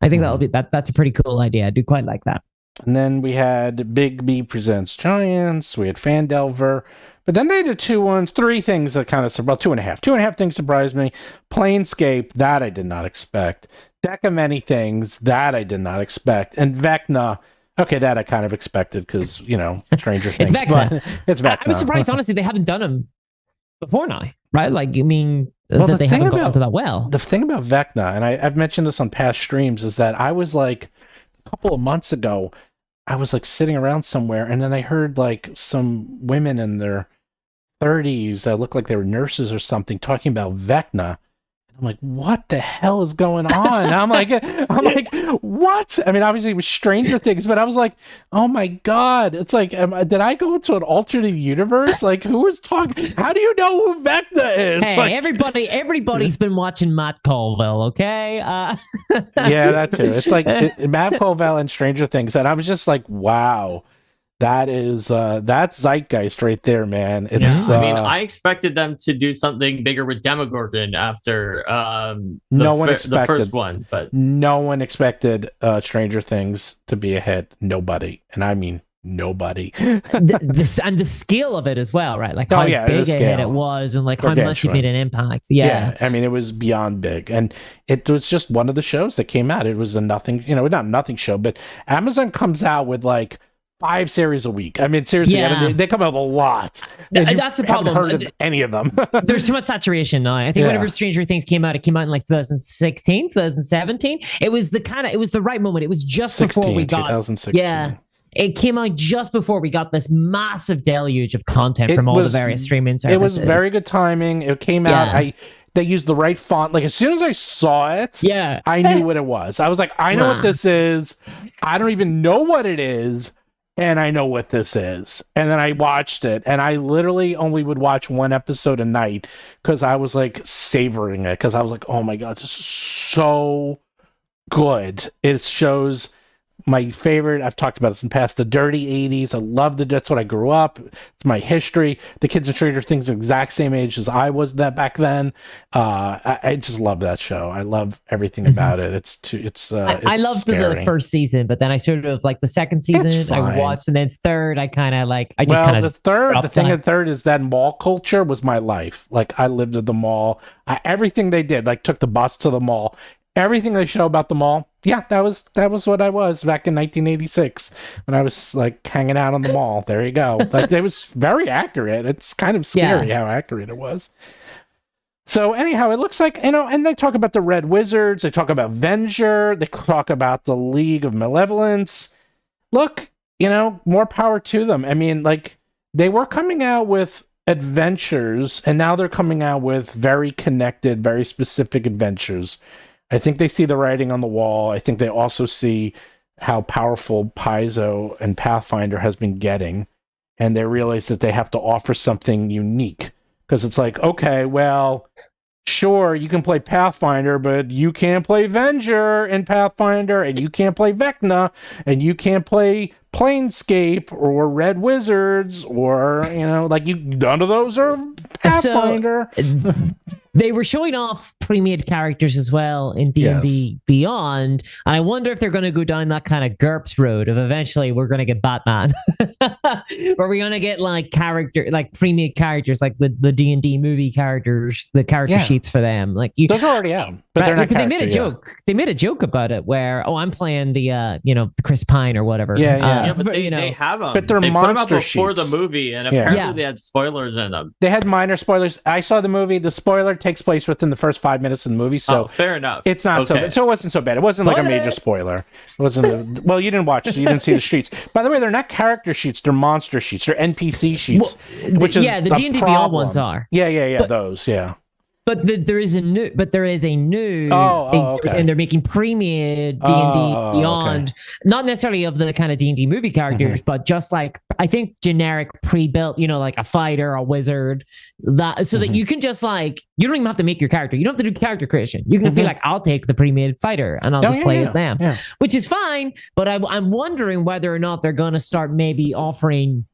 I think that's a pretty cool idea. I do quite like that. And then we had Big B Presents Giants. We had Fandelver. But then they did three things that kind of, well, two and a half things surprised me. Planescape, that I did not expect. Deck of Many Things, that I did not expect. And Vecna, okay, that I kind of expected because, Stranger Things. It's Vecna. But it's Vecna. I was surprised, honestly, they haven't done them before now, right? Like, I mean, Well, that they haven't gone to that well. The thing about Vecna, and I've mentioned this on past streams, is that I was like, a couple of months ago, I was like sitting around somewhere, and then I heard like some women in their 30s that looked like they were nurses or something talking about Vecna. I'm like, what the hell is going on? I'm like, what? I mean, obviously it was Stranger Things, but I was like, oh my God. It's like, did I go into an alternate universe? Like, who is talking? How do you know who Vecna is? Hey, like, everybody's been watching Matt Colville, okay? Yeah, that too. It's like Matt Colville and Stranger Things. And I was just like, wow. That's zeitgeist right there, man. It's I mean, I expected them to do something bigger with Demogorgon after the first one, but no one expected Stranger Things to be a hit. Nobody, and I mean nobody. the scale of it as well, right? Like how big a hit it was, and like how much it made an impact. Yeah, I mean, it was beyond big, and it was just one of the shows that came out. It was a nothing, not nothing show, but Amazon comes out with like 5 series a week. I mean, seriously, I mean, they come out with a lot. That's the problem. Heard of any of them. There's too much saturation now. I think whenever Stranger Things came out, it came out in like 2016, 2017. It was the right moment. It was just before we got 2016. Yeah. It came out just before we got this massive deluge of content from all the various streaming services. It was very good timing. It came out. They used the right font. Like, as soon as I saw it, I knew what it was. I was like, I know what this is. I don't even know what it is. And I know what this is. And then I watched it, and I literally only would watch one episode a night because I was like savoring it, because I was like, oh my God, this is so good. It shows my favorite, I've talked about this in the past, the dirty 80s. I love that's what I grew up. It's my history. The kids in Stranger Things are the exact same age as I was back then. I just love that show. I love everything about it. I loved the first season, but then I sort of like the second season I watched, and then third I kind of like the third is that mall culture was my life. Like, I lived at the mall. Everything they did, like took the bus to the mall. Everything they show about the mall, that was what I was back in 1986 when I was like hanging out on the mall. There you go. Like, it was very accurate. It's kind of scary how accurate it was. So anyhow, it looks like, and they talk about the Red Wizards, they talk about Venger, they talk about the League of Malevolence. Look, more power to them. I mean, like, they were coming out with adventures, and now they're coming out with very connected, very specific adventures. I think they see the writing on the wall. I think they also see how powerful Paizo and Pathfinder has been getting, and they realize that they have to offer something unique, because it's like, okay, well, sure, you can play Pathfinder, but you can't play Venger in Pathfinder, and you can't play Vecna, and you can't play Planescape or Red Wizards, or none of those are Pathfinder. So, they were showing off pre-made characters as well in D&D Beyond, and I wonder if they're going to go down that kind of GURPS road of eventually we're going to get Batman, where we're going to get like pre-made characters, like the D&D movie characters, the character sheets for them. Like those are already out, but they're not. They made a joke. They made a joke about it where, I'm playing the Chris Pine or whatever. But they have them. But they're they monster put them up before sheets. the movie, and apparently they had spoilers in them. They had minor spoilers. I saw the movie. The spoiler takes place within the first 5 minutes of the movie, so fair enough. It's not so it wasn't so bad. It wasn't like a major spoiler. It wasn't. Well, you didn't watch, so you didn't see the sheets. By the way, they're not character sheets. They're monster sheets. They're NPC sheets. Which is the D&D Beyond ones are. Yeah. Those. But there is a new. Okay. And they're making pre-made D&D Beyond, not necessarily of the kind of D&D movie characters, but just like, I think, generic pre-built, like a fighter, a wizard, that you can just like, you don't even have to make your character. You don't have to do character creation. You can just be like, I'll take the pre-made fighter and I'll just play as them, which is fine. But I'm wondering whether or not they're going to start maybe offering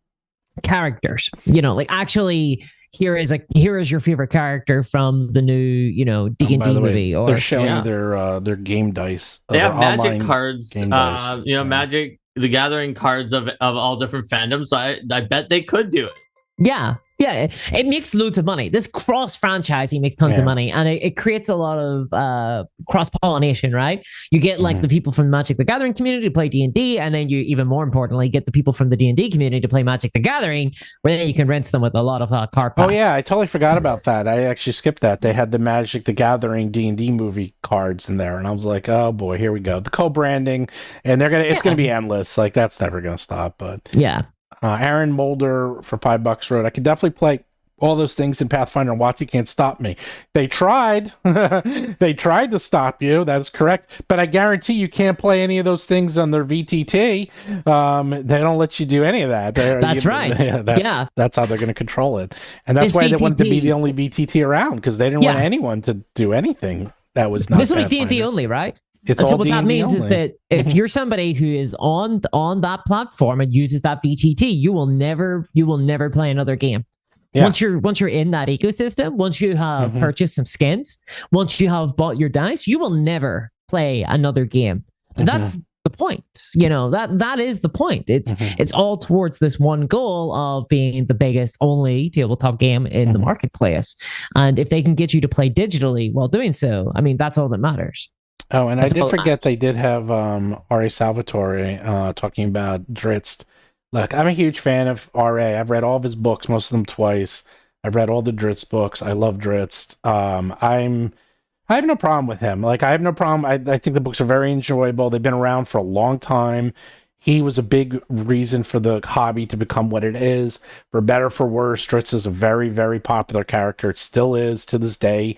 characters, like actually, here is your favorite character from the new, D&D movie. Or they're showing their game dice. They have magic cards. Dice. Magic the Gathering cards of all different fandoms. So I bet they could do it. Yeah. Yeah, it makes loads of money. This cross-franchising makes tons of money, and it creates a lot of cross-pollination, right? You get like the people from the Magic the Gathering community to play D&D, and then you, even more importantly, get the people from the D&D community to play Magic the Gathering, where then you can rinse them with a lot of card packs. Oh yeah, I totally forgot about that. I actually skipped that. They had the Magic the Gathering D&D movie cards in there, and I was like, oh boy, here we go. The co-branding, and it's gonna be endless. Like, that's never gonna stop. But yeah. Aaron Mulder for $5 wrote, I could definitely play all those things in Pathfinder, and WoTC can't stop me. They tried. They tried to stop you. That is correct. But I guarantee you can't play any of those things on their VTT. They don't let you do any of that. That's right. That's how they're going to control it. And that's why they wanted to be the only VTT around, because they didn't want anyone to do anything that was not This will be Pathfinder. D&D only, right? It's so all what that D&D means is only. that if you're somebody who is on that platform and uses that VTT, you will never play another game. Yeah. Once you're in that ecosystem, once you have purchased some skins, once you have bought your dice, you will never play another game. And that's the point. That is the point. It's all towards this one goal of being the biggest only tabletop game in the marketplace. And if they can get you to play digitally while doing so, I mean, that's all that matters. Oh, and That's I did all- forget they did have R.A. Salvatore talking about Drizzt. Look, I'm a huge fan of R.A. I've read all of his books, most of them twice. I've read all the Drizzt books. I love Drizzt. I have no problem with him. Like, I have no problem. I think the books are very enjoyable. They've been around for a long time. He was a big reason for the hobby to become what it is. For better or for worse, Drizzt is a very, very popular character. It still is to this day.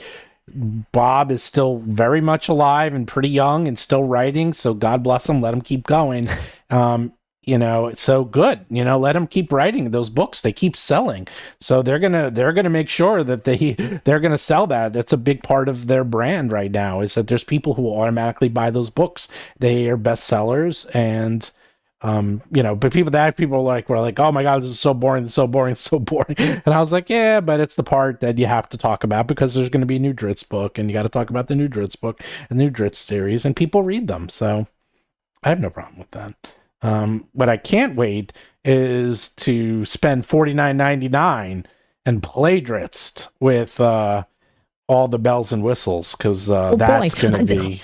Bob is still very much alive and pretty young and still writing, so God bless him. Let him keep going. So good. Let him keep writing those books. They keep selling, so they're gonna make sure that they're gonna sell that. That's a big part of their brand right now. Is that there's people who will automatically buy those books. They are bestsellers, and but people were like, oh my God, this is so boring, so boring, so boring. And I was like, yeah, but it's the part that you have to talk about, because there's going to be a new Drizzt book, and you got to talk about the new Drizzt book and the new Drizzt series, and people read them. So I have no problem with that. What I can't wait is to spend $49.99 and play Drizzt with all the bells and whistles, because that's going to be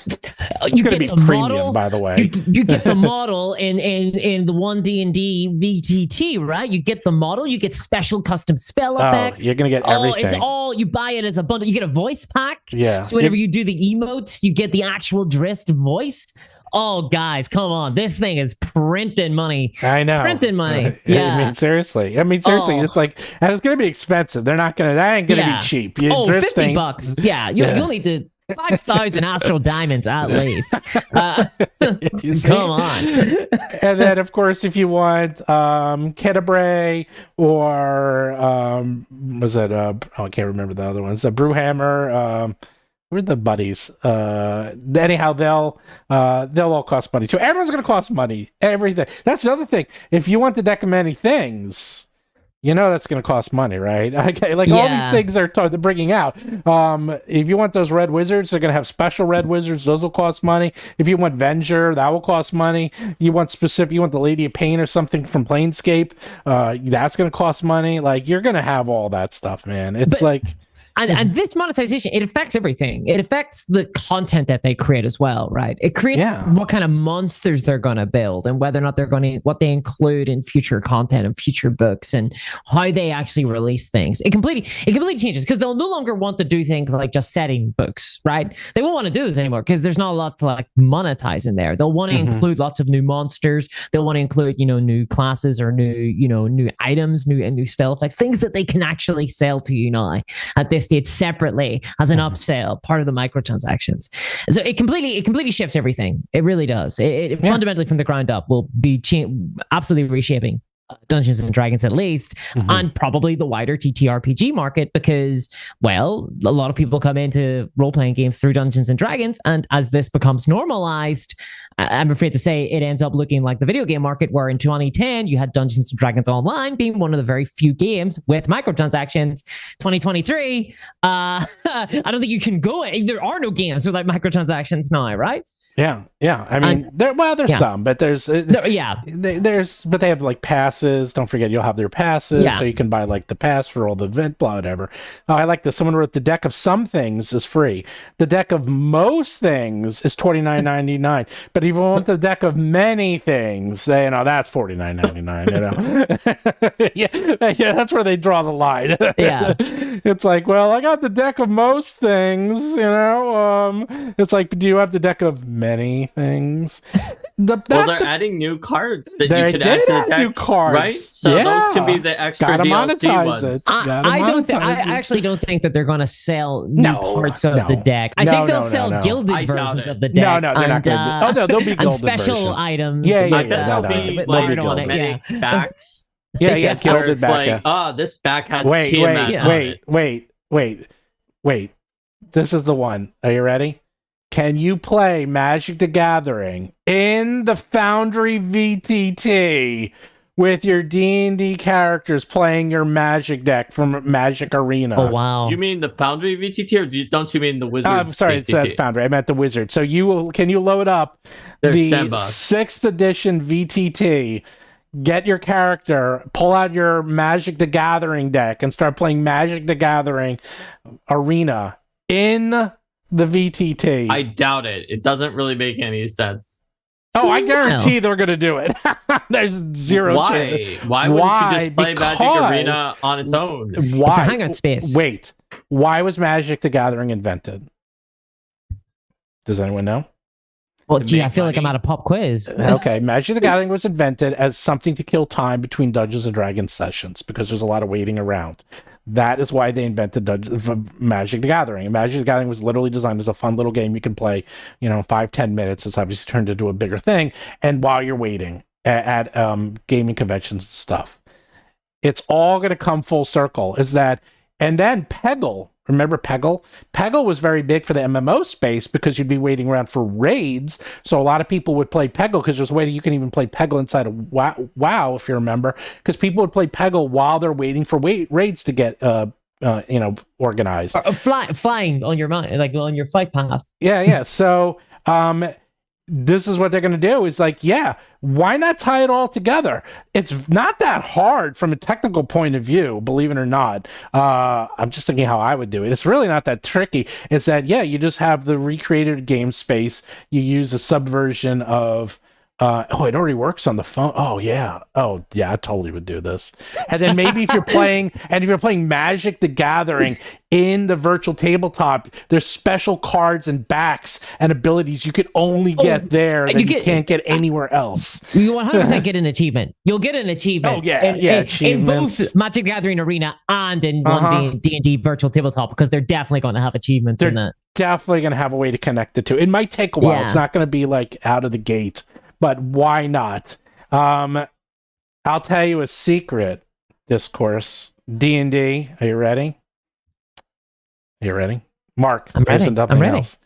premium, model, by the way. You get the model in the one D&D VTT, right? You get the model, you get special custom spell effects. You're going to get everything. It's all, you buy it as a bundle. You get a voice pack. Yeah. So whenever you do the emotes, you get the actual Drizzt voice. Oh, guys, come on. This thing is printing money. I know. Printing money. Yeah. I mean, seriously. It's like, and it's going to be expensive. That ain't going to be cheap. $50. Yeah. You'll need to 5,000 astral diamonds at least. Come on. And then, of course, if you want Canterbury or was it I can't remember the other ones. Brewhammer. We're the buddies. Anyhow, they'll all cost money too. Everyone's going to cost money. Everything. That's another thing. If you want the deck of many things, that's going to cost money, right? Okay, all these things they're bringing out. If you want those red wizards, they're going to have special red wizards. Those will cost money. If you want Venger, that will cost money. You want the Lady of Pain or something from Planescape, that's going to cost money. Like, you're going to have all that stuff, man. It's And this monetization, it affects everything. It affects the content that they create as well, right? It creates what kind of monsters they're going to build, and whether or not what they include in future content and future books, and how they actually release things. It completely changes, because they'll no longer want to do things like just setting books, right? They won't want to do this anymore, because there's not a lot to monetize in there. They'll want to include lots of new monsters. They'll want to include, new classes or new items, new spell effects, things that they can actually sell to you now at this stage separately as an upsell, part of the microtransactions. So it completely shifts everything. It really does. It fundamentally, from the ground up, will be absolutely reshaping Dungeons and Dragons, at least, and probably the wider TTRPG market, because, well, a lot of people come into role-playing games through Dungeons and Dragons, and as this becomes normalized, I'm afraid to say it ends up looking like the video game market, where in 2010 you had Dungeons and Dragons Online being one of the very few games with microtransactions. 2023, I don't think you can go. There are no games without microtransactions now, right? Yeah, yeah. I mean, there's some, but there's but they have like passes. Don't forget, you'll have their passes, so you can buy like the pass for all the event, blah, whatever. Oh, I like this. Someone wrote the deck of some things is free. The deck of most things is $29.99. But if you want the deck of many things, that's $49.99. yeah, that's where they draw the line. Yeah, it's like, well, I got the deck of most things. It's like, do you have the deck of many things? They're adding new cards that you could add to the deck, new cards, right? So those can be the extra DLC ones. I actually don't think that they're going to sell new parts of the deck. I think they'll sell gilded versions of the deck. No, they're not going to. They'll be gilded and special items. They'll be like many backs. Yeah, gilded back. Like, this back has Tiamat. Wait. This is the one. Are you ready? Can you play Magic the Gathering in the Foundry VTT with your D&D characters playing your Magic deck from Magic Arena? Oh, wow. You mean the Foundry VTT, or don't you mean the Wizard? I'm sorry, it's Foundry. I meant the Wizard. So can you load up the 6th edition VTT, get your character, pull out your Magic the Gathering deck, and start playing Magic the Gathering Arena in the VTT? I doubt it. It doesn't really make any sense. Oh, I guarantee they're going to do it. There's zero chance. Why wouldn't you just play Magic Arena on its own? Why? It's a hangout space. Wait. Why was Magic the Gathering invented? Does anyone know? Well, gee, I feel like I'm at a pop quiz. Okay, Magic the Gathering was invented as something to kill time between Dungeons and Dragons sessions because there's a lot of waiting around. That is why they invented Magic the Gathering. And Magic the Gathering was literally designed as a fun little game you can play, 5-10 minutes. It's obviously turned into a bigger thing. And while you're waiting at gaming conventions and stuff, it's all going to come full circle. And then Peggle. Remember Peggle? Peggle was very big for the MMO space because you'd be waiting around for raids. So a lot of people would play Peggle because there's a way you can even play Peggle inside of WoW, if you remember. Because people would play Peggle while they're waiting for raids to get organized. Flying on your mind, like on your flight path. Yeah. So this is what they're going to do. It's like, why not tie it all together? It's not that hard from a technical point of view, believe it or not. I'm just thinking how I would do it. It's really not that tricky. It's that, you just have the recreated game space. You use a subversion of it already works on the phone. Oh yeah, I totally would do this. And then maybe if you're playing Magic the Gathering in the virtual tabletop, there's special cards and backs and abilities you could only get there that you can't get anywhere else. You 100% get an achievement. You'll get an achievement. Oh yeah, in both Magic the Gathering Arena and in one D&D Virtual Tabletop, because they're definitely going to have achievements in that. Definitely going to have a way to connect the two. It might take a while. Yeah. It's not going to be like out of the gate. But why not? I'll tell you a secret, Discourse. D&D, are you ready? Mark, I'm ready. I'm ready. Else.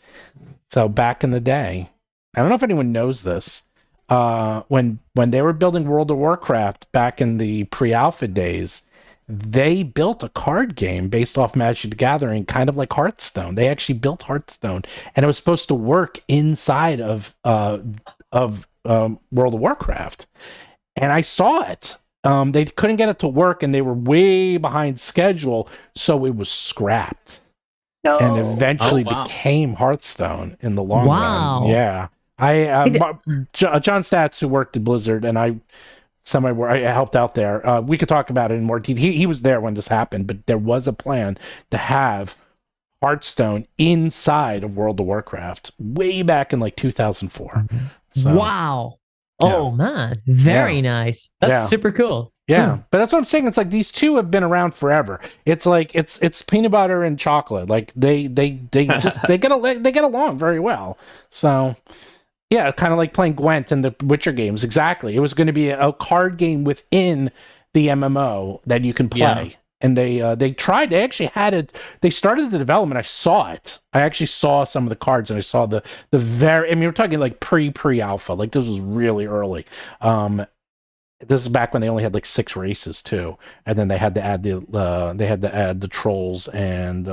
So back in the day, I don't know if anyone knows this, when they were building World of Warcraft back in the pre-alpha days, they built a card game based off Magic the Gathering, kind of like Hearthstone. They actually built Hearthstone, and it was supposed to work inside of World of Warcraft, and I saw it. They couldn't get it to work, and they were way behind schedule, so it was scrapped. No. And eventually became Hearthstone in the long run. Yeah, John Statz, who worked at Blizzard, and I helped out there. We could talk about it in more detail. He was there when this happened, but there was a plan to have Hearthstone inside of World of Warcraft way back in like 2004. Mm-hmm. So, wow. Oh man, very nice. That's super cool. Yeah, but that's what I'm saying. It's like these two have been around forever. It's like it's peanut butter and chocolate. Like they get along very well. So yeah, kind of like playing Gwent in the Witcher games. Exactly. It was going to be a card game within the MMO that you can play. Yeah. And they tried. They actually had it. They started the development. I saw it. I actually saw some of the cards, and I saw the very. I mean, we're talking like pre-alpha. Like this was really early. This is back when they only had like 6 races too, and then they had to add the trolls and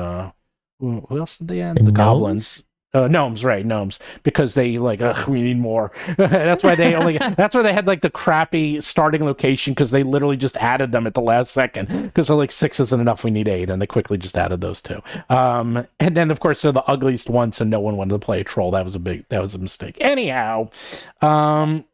who else did they add? The goblins. Gnomes, right? Gnomes, because they like, we need more. That's why they had like the crappy starting location, because they literally just added them at the last second, because they're like 6 isn't enough, we need 8, and they quickly just added those 2. And then of course they're the ugliest ones, so no one wanted to play a troll. That was a mistake. Anyhow, the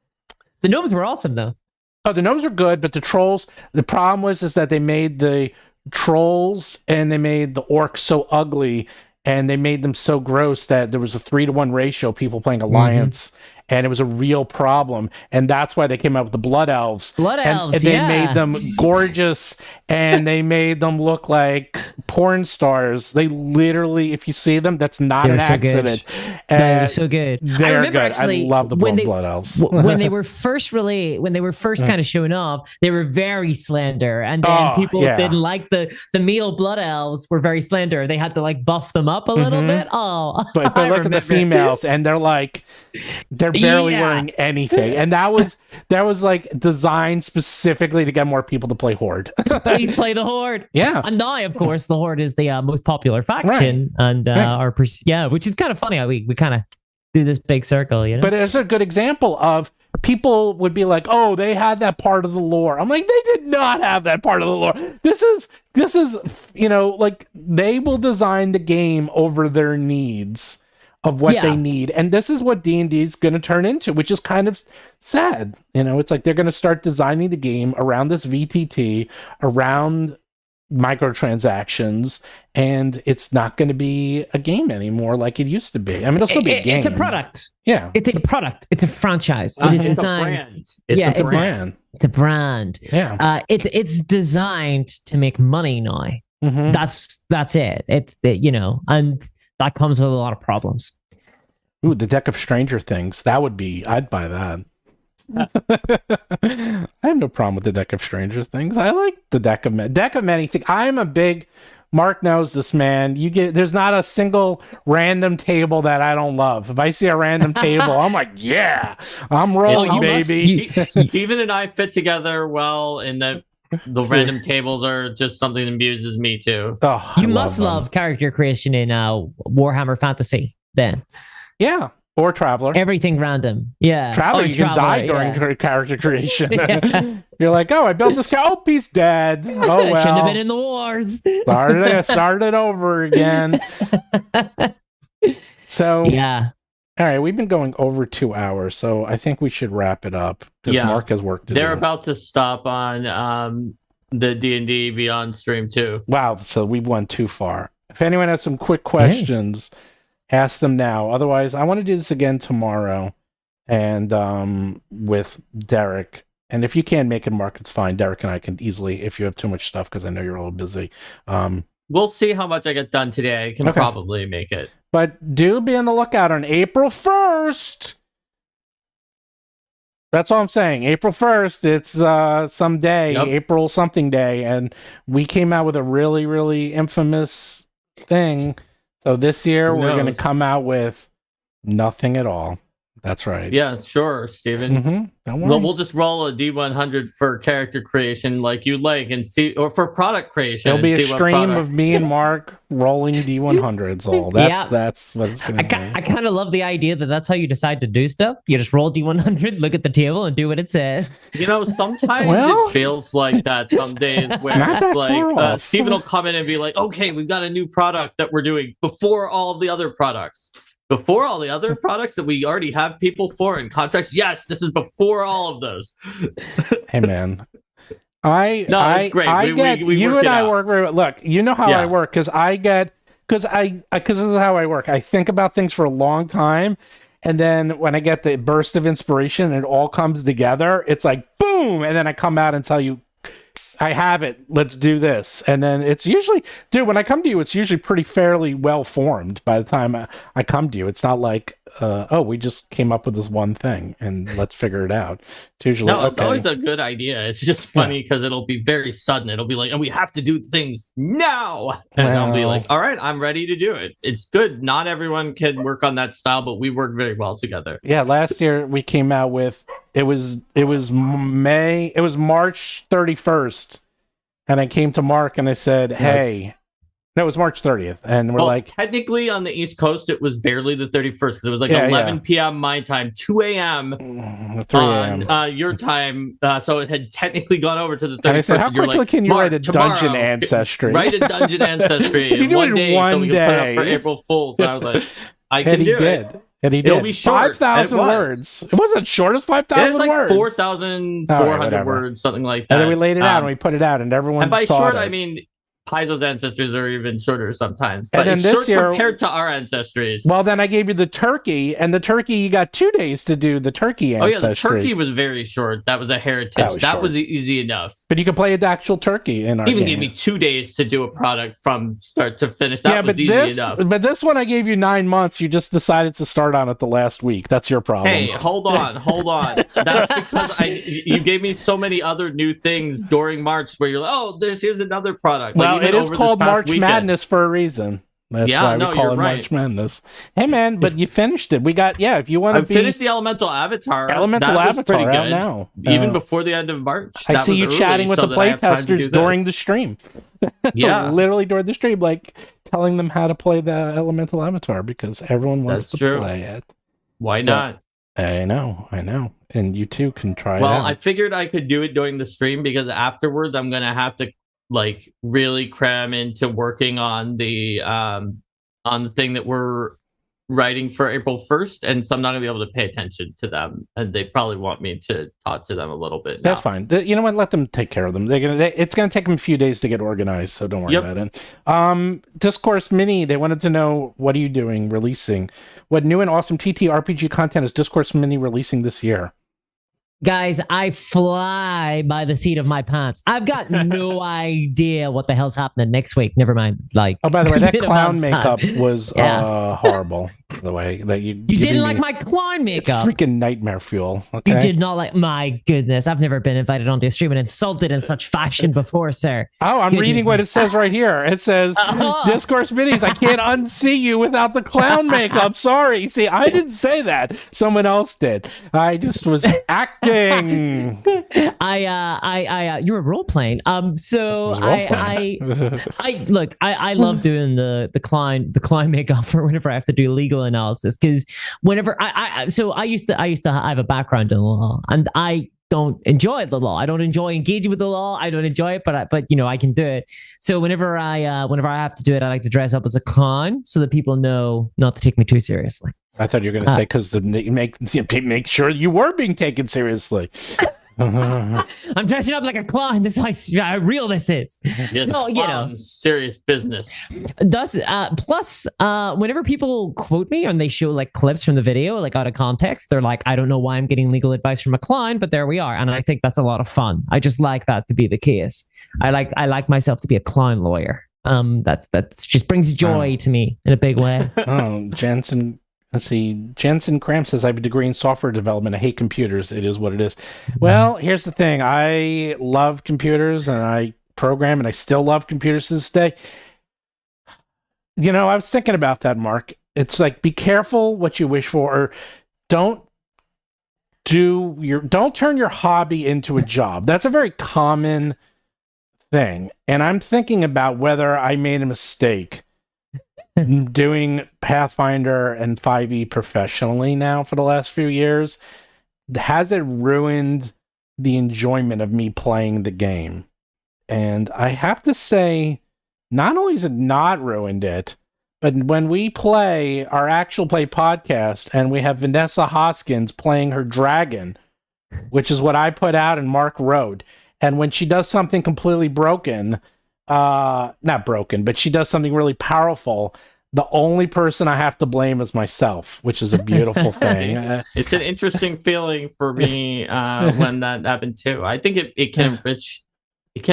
gnomes were awesome though. Oh, the gnomes are good, but the trolls. The problem was that they made the trolls and they made the orcs so ugly. And they made them so gross that there was a 3-to-1 ratio of people playing Alliance, and it was a real problem. And that's why they came out with the Blood Elves. And they made them gorgeous, and they made them look like porn stars. They literally, if you see them, that's not an accident. They're so good. They're good. Actually, I love the Blood Elves. when they were first kind of showing off, they were very slender, and then people didn't like the male Blood Elves were very slender. They had to like buff them up a little bit. Oh, but look at the females, and they're barely wearing anything, and that was like designed specifically to get more people to play Horde. Please play the Horde. Yeah, and now of course the Horde is the most popular faction, and which is kind of funny how we kind of do this big circle, you know. But it's a good example of people would be like, oh, they had that part of the lore. I'm like, they did not have that part of the lore. This is like they will design the game over their needs of what they need, and this is what D&D is going to turn into, which is kind of sad. It's like they're going to start designing the game around this VTT, around microtransactions, and it's not going to be a game anymore like it used to be. I mean, it'll still be a game. It's a product. Yeah, it's a product. It's a franchise. It is designed. It's a brand. It's a brand. Yeah. It's designed to make money now. Mm-hmm. That's it. It's and that comes with a lot of problems. Ooh, the deck of Stranger Things. I'd buy that. I have no problem with the deck of Stranger Things. I like the deck of many things. I'm a big Mark knows this, man. There's not a single random table that I don't love. If I see a random table, I'm like, yeah, I'm rolling, baby. Steven and I fit together well in that. The random tables are just something that amuses me too. Oh, you must love character creation in Warhammer Fantasy then. Yeah. Or Traveler. Everything random. Yeah. Traveler, you can die during character creation. You're like, oh, I built this guy. Oh, he's dead. Oh, well. Shouldn't have been in the wars. Started over again. So, yeah. All right, we've been going over 2 hours, so I think we should wrap it up because Mark has work to do. They're about to stop on the D&D Beyond stream too. Wow, so we've went too far. If anyone has some quick questions, ask them now. Otherwise, I want to do this again tomorrow and with Derek. And if you can't make it, Mark, it's fine. Derek and I can easily, if you have too much stuff, because I know you're a little busy. We'll see how much I get done today. I can probably make it. But do be on the lookout on April 1st. That's all I'm saying. April 1st, it's some day, April something day. And we came out with a really, really infamous thing. So this year, we're going to come out with nothing at all. That's right. Yeah, sure, Steven. Mm-hmm. Don't worry. We'll just roll a D100 for character creation like you like and see, or for product creation. There'll be a stream of me and Mark rolling D100s all. That's what it's going to be. I kind of love the idea that that's how you decide to do stuff. You just roll D100, look at the table, and do what it says. Sometimes it feels like that some days where it's like Steven will come in and be like, okay, we've got a new product that we're doing before all of the other products. Before all the other products that we already have people for in contracts, yes, this is before all of those. Hey, man. It's great. We you and I work very well. Look, you know how I work because this is how I work. I think about things for a long time, and then when I get the burst of inspiration and it all comes together, it's like boom, and then I come out and tell you, I have it. Let's do this. And then it's usually, when I come to you, it's usually pretty fairly well formed by the time I come to you. It's not like, we just came up with this one thing and let's figure it out. It's usually it's always a good idea. It's just funny because it'll be very sudden. It'll be like, and we have to do things now. And I'll be like, all right, I'm ready to do it. It's good. Not everyone can work on that style, but we work very well together. Yeah, last year we came out with it was March 31st, and I came to Mark and I said, "Hey, No, it was March 30th, and we're technically on the East Coast, it was barely the 31st because it was 11 p.m. my time, 2 a.m. 3 a.m. on your time. So it had technically gone over to the 31st. And I said, how quickly can you write a dungeon tomorrow, ancestry? Write a dungeon ancestry Can you in do it one in day one so we can put it up day? for April Fools. And I was like, I And can he do did. it. And he It'll did. be short. 5,000 and it was. words. It wasn't short as 5,000 It's like words. 4,400 whatever. words, something like that. And then we laid it out and we put it out, and everyone And by thought short, it. I mean Paizo's ancestries are even shorter sometimes. And But then it's this short year- compared to our ancestries. Well, then I gave you the turkey, and the turkey, you got 2 days to do the turkey Oh yeah, ancestry. the turkey was very short. That was a heritage. That was That short. was easy enough. But you could play a actual turkey in our Even game. gave me 2 days to do a product from start to finish. That was easy enough. But this one I gave you 9 months. You just decided to start on it the last week. That's your problem. Hey, hold on. That's because you gave me so many other new things during March where you're like, oh, here's another product. Well, even it is over this called past March weekend. Madness for a reason. That's why we call you're it right. March Madness. Hey, man, but you finished it. We got, if you want to I finished the Elemental Avatar. Elemental that was Avatar pretty out good. now. Even before the end of March. I That see was you early chatting with so the that I have time to do playtesters during this. the stream. Yeah. Literally during the stream, like telling them how to play the Elemental Avatar because everyone wants That's to true. play it. Why not? I know. And you too can try it Well, out. I figured I could do it during the stream because afterwards I'm gonna have to really cram into working on the thing that we're writing for April 1st, and so I'm not gonna be able to pay attention to them, and they probably want me to talk to them a little bit. That's fine. You know what? Let them take care of them. It's gonna take them a few days to get organized, so don't worry about it. Discourse Mini, they wanted to know, what are you doing, releasing? What new and awesome TTRPG content is Discourse Mini releasing this year? Guys, I fly by the seat of my pants. I've got no idea what the hell's happening next week. Never mind. Oh, by the way, that in a clown month's time. makeup was horrible. By the way, that you didn't like my clown makeup. Freaking nightmare fuel. Okay? You did not like. My goodness, I've never been invited onto a stream and insulted in such fashion before, sir. Oh, I'm reading what it says right here. It says, Discourse Minis, I can't unsee you without the clown makeup. Sorry. See, I didn't say that. Someone else did. I just was acting. You were role playing. So I look, I love doing the climb makeup for whenever I have to do legal analysis, because whenever I used to have a background in law, and I don't enjoy the law. I don't enjoy engaging with the law. I don't enjoy it, but I can do it. So whenever I have to do it, I like to dress up as a clown so that people know not to take me too seriously. I thought you were going to say because make sure you were being taken seriously. I'm dressing up like a clown. This is how real this is. Yes, No, serious business. Thus, plus, whenever people quote me and they show like clips from the video, like out of context, they're like, I don't know why I'm getting legal advice from a clown, but there we are. And I think that's a lot of fun. I just like that to be the case. I like myself to be a clown lawyer. That just brings joy to me in a big way. Jensen. Let's see. Jensen Cram says, I have a degree in software development. I hate computers. It is what it is. Well, here's the thing. I love computers and I program and I still love computers to this day. You know, I was thinking about that, Mark. It's like, be careful what you wish for, or don't turn your hobby into a job. That's a very common thing. And I'm thinking about whether I made a mistake doing Pathfinder and 5e professionally now for the last few years. Has it ruined the enjoyment of me playing the game? And I have to say, not only has it not ruined it, but when we play our actual play podcast and we have Vanessa Hoskins playing her dragon, which is what I put out and Mark wrote, and when she does something completely broken, not broken, but she does something really powerful, the only person I have to blame is myself, which is a beautiful thing. It's an interesting feeling for me when that happened too. I think it can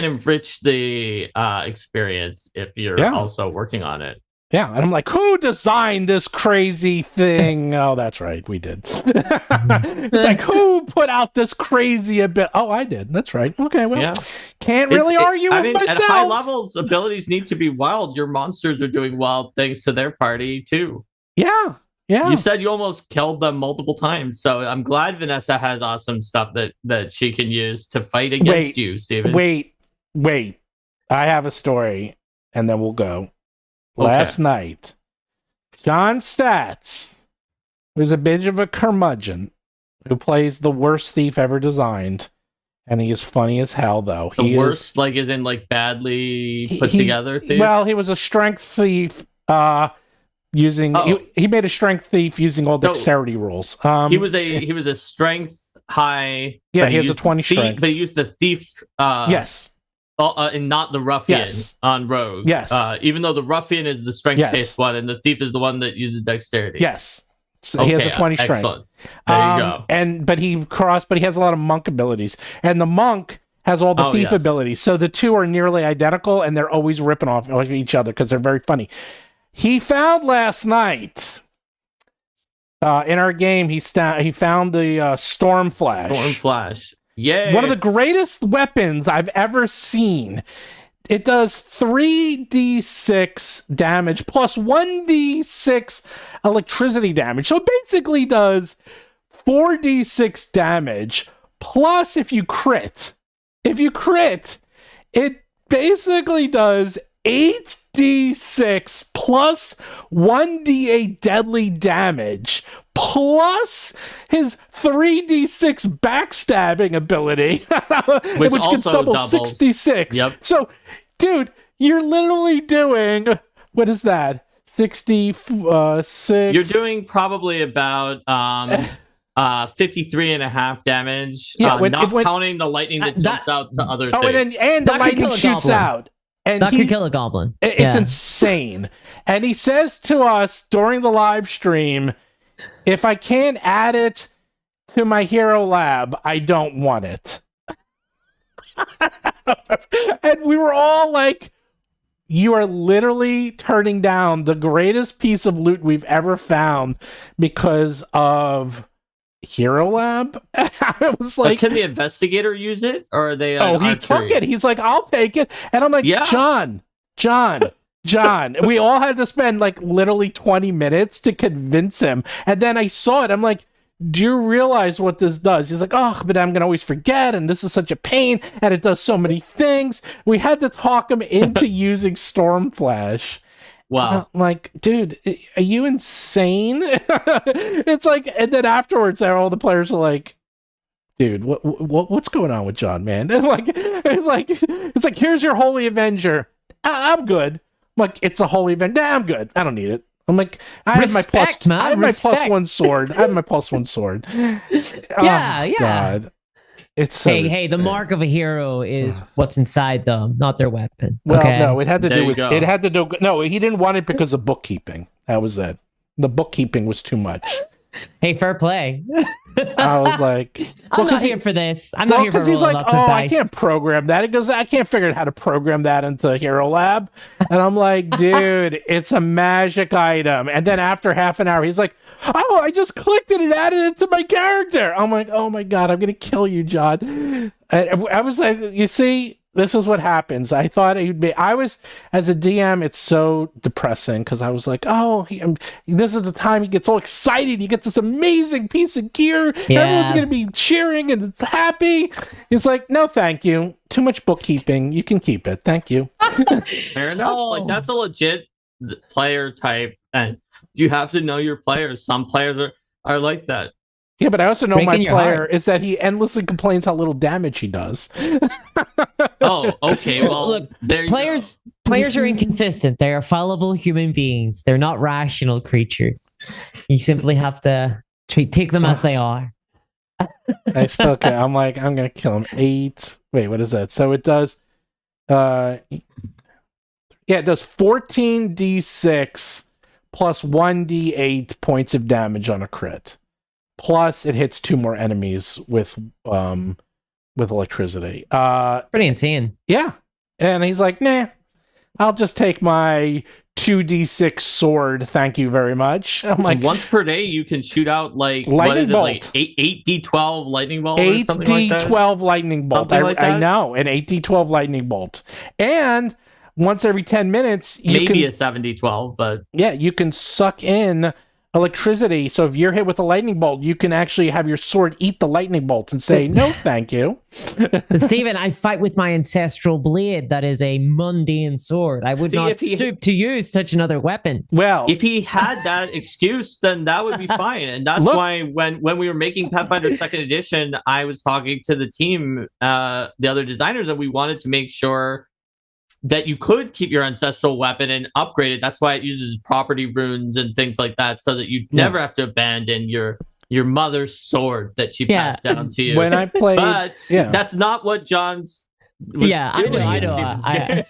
enrich the experience if you're also working on it. Yeah, and I'm like, who designed this crazy thing? Oh, that's right, we did. It's like, who put out this crazy ability? Oh, I did. That's right. Okay, well, can't really argue with myself. At high levels, abilities need to be wild. Your monsters are doing wild things to their party too. Yeah. You said you almost killed them multiple times, so I'm glad Vanessa has awesome stuff that she can use to fight against you, Steven. Wait. I have a story, and then we'll go. last night. John Statz, who's a bit of a curmudgeon, who plays the worst thief ever designed, and he is funny as hell, though. The worst, like, is in, like, badly put together thief? Well, he was a strength thief, using... He made a strength thief using all dexterity rules. He was a strength high... Yeah, he has a 20 strength. But he used the thief... yes. And not the ruffian on Rogue. Yes. Even though the ruffian is the strength-based one, and the thief is the one that uses dexterity. Yes. So he has a 20 strength. Excellent. There you go. But he has a lot of monk abilities. And the monk has all the thief abilities. So the two are nearly identical, and they're always ripping off each other because they're very funny. He found last night in our game, he found the Storm Flash. Storm Flash. Yay. One of the greatest weapons I've ever seen. It does 3d6 damage plus 1d6 electricity damage. So it basically does 4d6 damage plus if you crit. If you crit, it basically does 8d6 plus 1d8 deadly damage plus his 3d6 backstabbing ability, which can double 66. Yep. So, dude, you're literally doing, what is that? 66. You're doing probably about 53 and a half damage. Not counting the lightning that jumps out to other things. And the lightning shoots out. And that could kill a goblin. It's insane. And he says to us during the live stream, if I can't add it to my hero lab, I don't want it. And we were all like, you are literally turning down the greatest piece of loot we've ever found because of Hero Lab. I was like, can the investigator use it, or are they? He took it. He's like, I'll take it, and I'm like, John. We all had to spend like literally 20 minutes to convince him, and then I saw it. I'm like, do you realize what this does? He's like, oh, but I'm gonna always forget, and this is such a pain, and it does so many things. We had to talk him into using Storm Flash. Wow. I'm like, dude, are you insane? It's like, and then afterwards, all the players are like, dude, what's going on with John, man? And it's like, here's your Holy Avenger. I'm good. I'm like, it's a Holy Avenger. Nah, I'm good. I don't need it. I'm like, I have my plus one sword. I have my plus one sword. Yeah. God. It's so... Hey, the mark of a hero is what's inside them, not their weapon. Well, okay? no, it had to do with no, he didn't want it because of bookkeeping. That was it. The bookkeeping was too much. Hey, fair play. I was like, I'm not here for this. I'm not here for rolling lots of dice. I can't program that. It goes, I can't figure out how to program that into Hero Lab. And I'm like, dude, it's a magic item. And then after half an hour, he's like, oh, I just clicked it and added it to my character. I'm like, oh my God, I'm going to kill you, John. And I was like, you see, this is what happens. I thought it would be, as a DM, it's so depressing because I was like, oh, this is the time he gets all excited. He gets this amazing piece of gear. Yeah. Everyone's going to be cheering and it's happy. It's like, no, thank you. Too much bookkeeping. You can keep it. Thank you. Fair enough. Like, that's a legit player type. And you have to know your players. Some players are like that. Yeah, but I also know my player is that he endlessly complains how little damage he does. Oh, okay. Well, look, players are inconsistent. They are fallible human beings. They're not rational creatures. You simply have to take them as they are. I still can't. I'm like, I'm gonna kill him. 8. Wait, what is that? So it does. It does 14d6 plus 1d8 points of damage on a crit. Plus, it hits 2 more enemies with electricity. Pretty insane. Yeah, and he's like, nah, I'll just take my 2d6 sword. Thank you very much. I'm like, once per day, you can shoot out like lightning bolt. Like 8d12 lightning bolt or something like that. 8d12 lightning bolt. I know, an 8d12 lightning bolt, and once every 10 minutes, maybe a 7d12, but yeah, you can suck in electricity. So if you're hit with a lightning bolt, you can actually have your sword eat the lightning bolt and say, no, thank you. Stephen, I fight with my ancestral blade. That is a mundane sword. I would not stoop to use such another weapon. Well, if he had that excuse, then that would be fine. And that's why when we were making Pathfinder 2nd Edition, I was talking to the team, the other designers, and we wanted to make sure that you could keep your ancestral weapon and upgrade it. That's why it uses property runes and things like that, so that you never have to abandon your mother's sword that she passed down to you. When I played, but that's not what John's was doing. I know.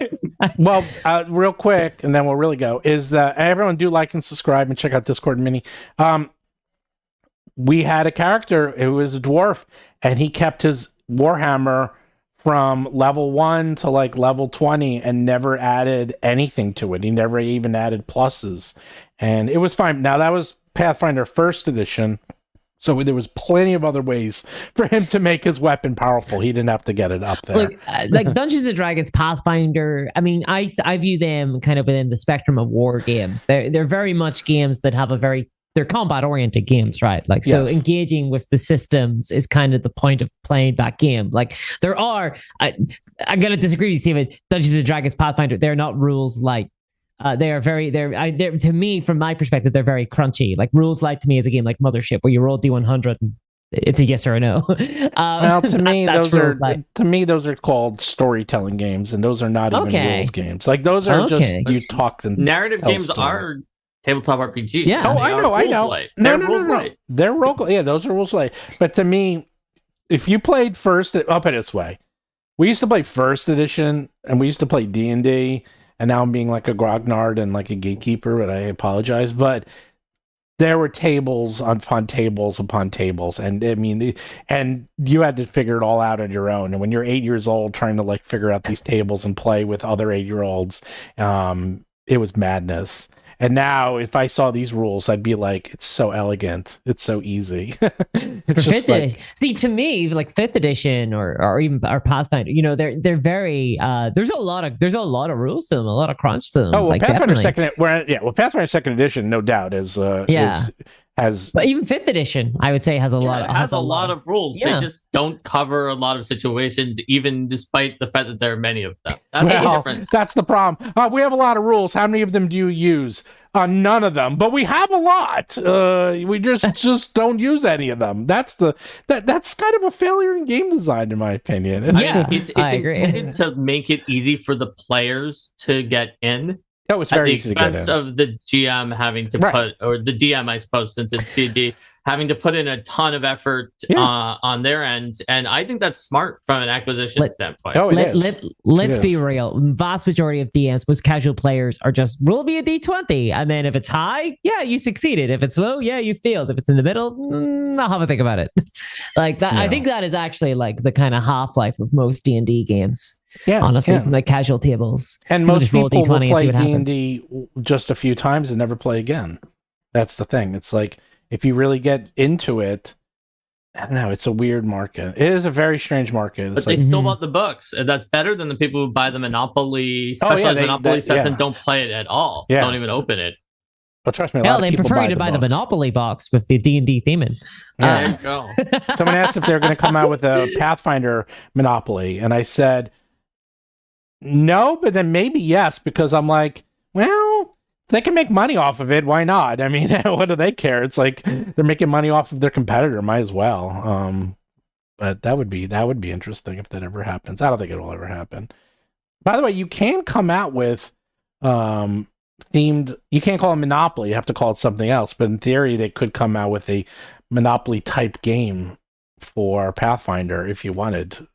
Well, real quick, and then we'll really go, is that everyone do like and subscribe and check out Discord Mini. We had a character who was a dwarf, and he kept his Warhammer from level 1 to like level 20 and never added anything to it. He never even added pluses, and it was fine. Now, that was Pathfinder 1st edition, so there was plenty of other ways for him to make his weapon powerful. He didn't have to get it up there. Like Dungeons and Dragons, Pathfinder, I mean, I view them kind of within the spectrum of war games. They're very much games that have they're combat-oriented games, right? Like, so engaging with the systems is kind of the point of playing that game. Like, there are, I'm going to disagree with you, Steven. Dungeons and Dragons, Pathfinder, they're not rules like, they're to me, from my perspective, they're very crunchy. Like, rules like to me is a game like Mothership, where you roll D100 and it's a yes or a no. Well, to me, those are called storytelling games, and those are not even rules games. Like, those are just you talk and narrative games are tabletop RPG. Yeah. Oh, I know. No. They're role. Yeah, those are rules light. But to me, if you played first, I'll put it this way: we used to play first edition, and we used to play D&D. And now I'm being like a grognard and like a gatekeeper, but I apologize. But there were tables upon tables upon tables, and I mean, and you had to figure it all out on your own. And when you're 8 years old, trying to like figure out these tables and play with other 8-year-olds, it was madness. And now, if I saw these rules, I'd be like, "It's so elegant, it's so easy." It's just like, see, to me, like 5th edition or even Pathfinder, you know, they're very there's a lot of rules to them, a lot of crunch to them. Oh, well, like, Pathfinder Pathfinder 2nd edition, no doubt, but even 5th edition, I would say, has a lot. It has a lot of rules. They just don't cover a lot of situations, even despite the fact that there are many of them. That's the difference. That's the problem. We have a lot of rules. How many of them do you use? None of them, but we have a lot. We just don't use any of them. That's kind of a failure in game design, in my opinion. It's intended to make it easy for the players to get in. It's very easy at the expense of the GM having to put, or the DM, I suppose, since it's D&D, having to put in a ton of effort on their end. And I think that's smart from an acquisition standpoint. Let's be real. Vast majority of DMs, most casual players, are just roll me a D20. And then if it's high, you succeeded. If it's low, you failed. If it's in the middle, I'll have a think about it. Like that, I think that is actually like the kind of half-life of most D&D games. Honestly, from the casual tables. And most people will play D&D just a few times and never play again. That's the thing. It's like, if you really get into it, I don't know, it's a weird market. It is a very strange market. But they still bought the books. And that's better than the people who buy the Monopoly, specialized Monopoly sets and don't play it at all. Yeah. Don't even open it. But trust me, a lot of they people prefer you to buy the Monopoly box with the D&D theming. There you go. Someone asked if they're going to come out with a Pathfinder Monopoly, and I said no, but then maybe yes, because I'm like, well, they can make money off of it. Why not? I mean, what do they care? It's like they're making money off of their competitor. Might as well. But that would be interesting if that ever happens. I don't think it will ever happen. By the way, you can come out with themed. You can't call it Monopoly. You have to call it something else. But in theory, they could come out with a Monopoly type game for Pathfinder if you wanted,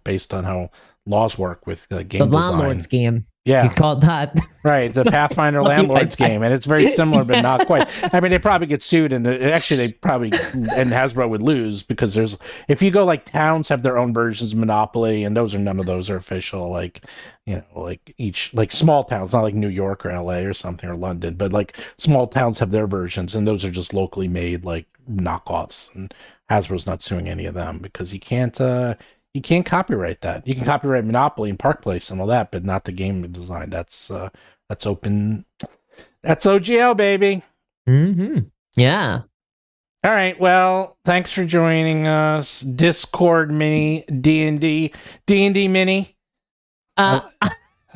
based on how laws work with game design. The landlord's game. Yeah. You called that. Right. The Pathfinder landlord's game. And it's very similar, but not quite. I mean, they probably get sued, and actually they probably, and Hasbro would lose, because if you go like towns have their own versions of Monopoly, and none of those are official, like, you know, like small towns, not like New York or LA or something, or London, but like small towns have their versions, and those are just locally made, like knockoffs, and Hasbro's not suing any of them because you can't copyright that. You can copyright Monopoly and Park Place and all that, but not the game design. That's open. That's OGL, baby. Mm-hmm. Yeah. All right. Well, thanks for joining us. Discord mini D&D mini.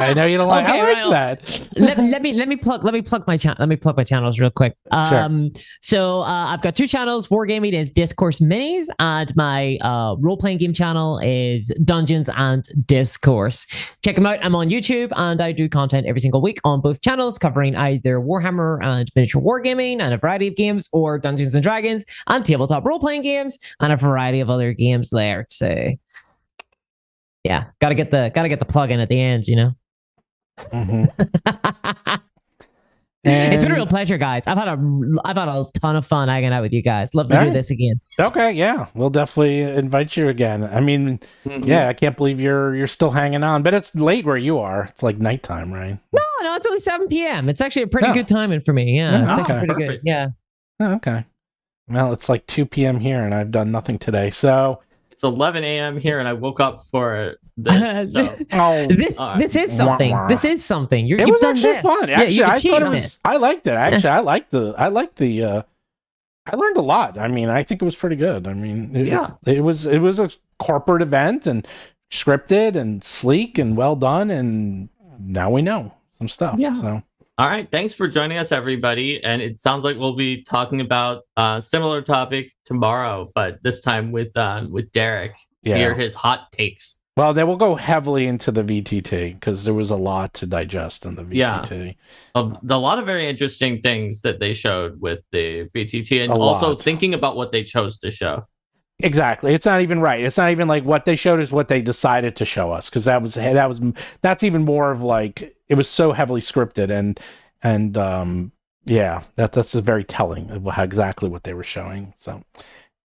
I know you don't like. Okay, I like that. let me plug my channel. Let me plug my channels real quick. Sure. So I've got 2 channels. Wargaming is Discourse Minis, and my role-playing game channel is Dungeons and Discourse. Check them out. I'm on YouTube, and I do content every single week on both channels, covering either Warhammer and miniature wargaming and a variety of games, or Dungeons and Dragons and tabletop role-playing games and a variety of other games there. So yeah, gotta get the plug in at the end, you know. It's been a real pleasure, guys. I've had a ton of fun hanging out with you guys. Love to do this again. Okay, yeah, we'll definitely invite you again. I mean, yeah, I can't believe you're still hanging on, but it's late where you are. It's like nighttime, right? No, it's only 7 p.m. It's actually a pretty good timing for me. Yeah, it's actually pretty good. Yeah. Oh, okay. Well, it's like 2 p.m. here, and I've done nothing today, so. It's 11 a.m. here, and I woke up for this. So. This is something. This is something. You've done this. Fun. Actually, yeah, I thought it was. I liked it. Actually, I liked the. I learned a lot. I mean, I think it was pretty good. I mean, it was a corporate event and scripted and sleek and well done, and now we know some stuff. Yeah. So. All right, thanks for joining us, everybody. And it sounds like we'll be talking about a similar topic tomorrow, but this time with Derek. Yeah. Hear his hot takes. Well, they will go heavily into the VTT because there was a lot to digest in the VTT. Yeah, a lot of very interesting things that they showed with the VTT, and also thinking about what they chose to show. Exactly. It's not even right. It's not even like what they showed is what they decided to show us, because that's even more of like, it was so heavily scripted and yeah, that's very telling of how exactly what they were showing. So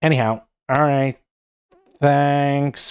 anyhow, all right. Thanks.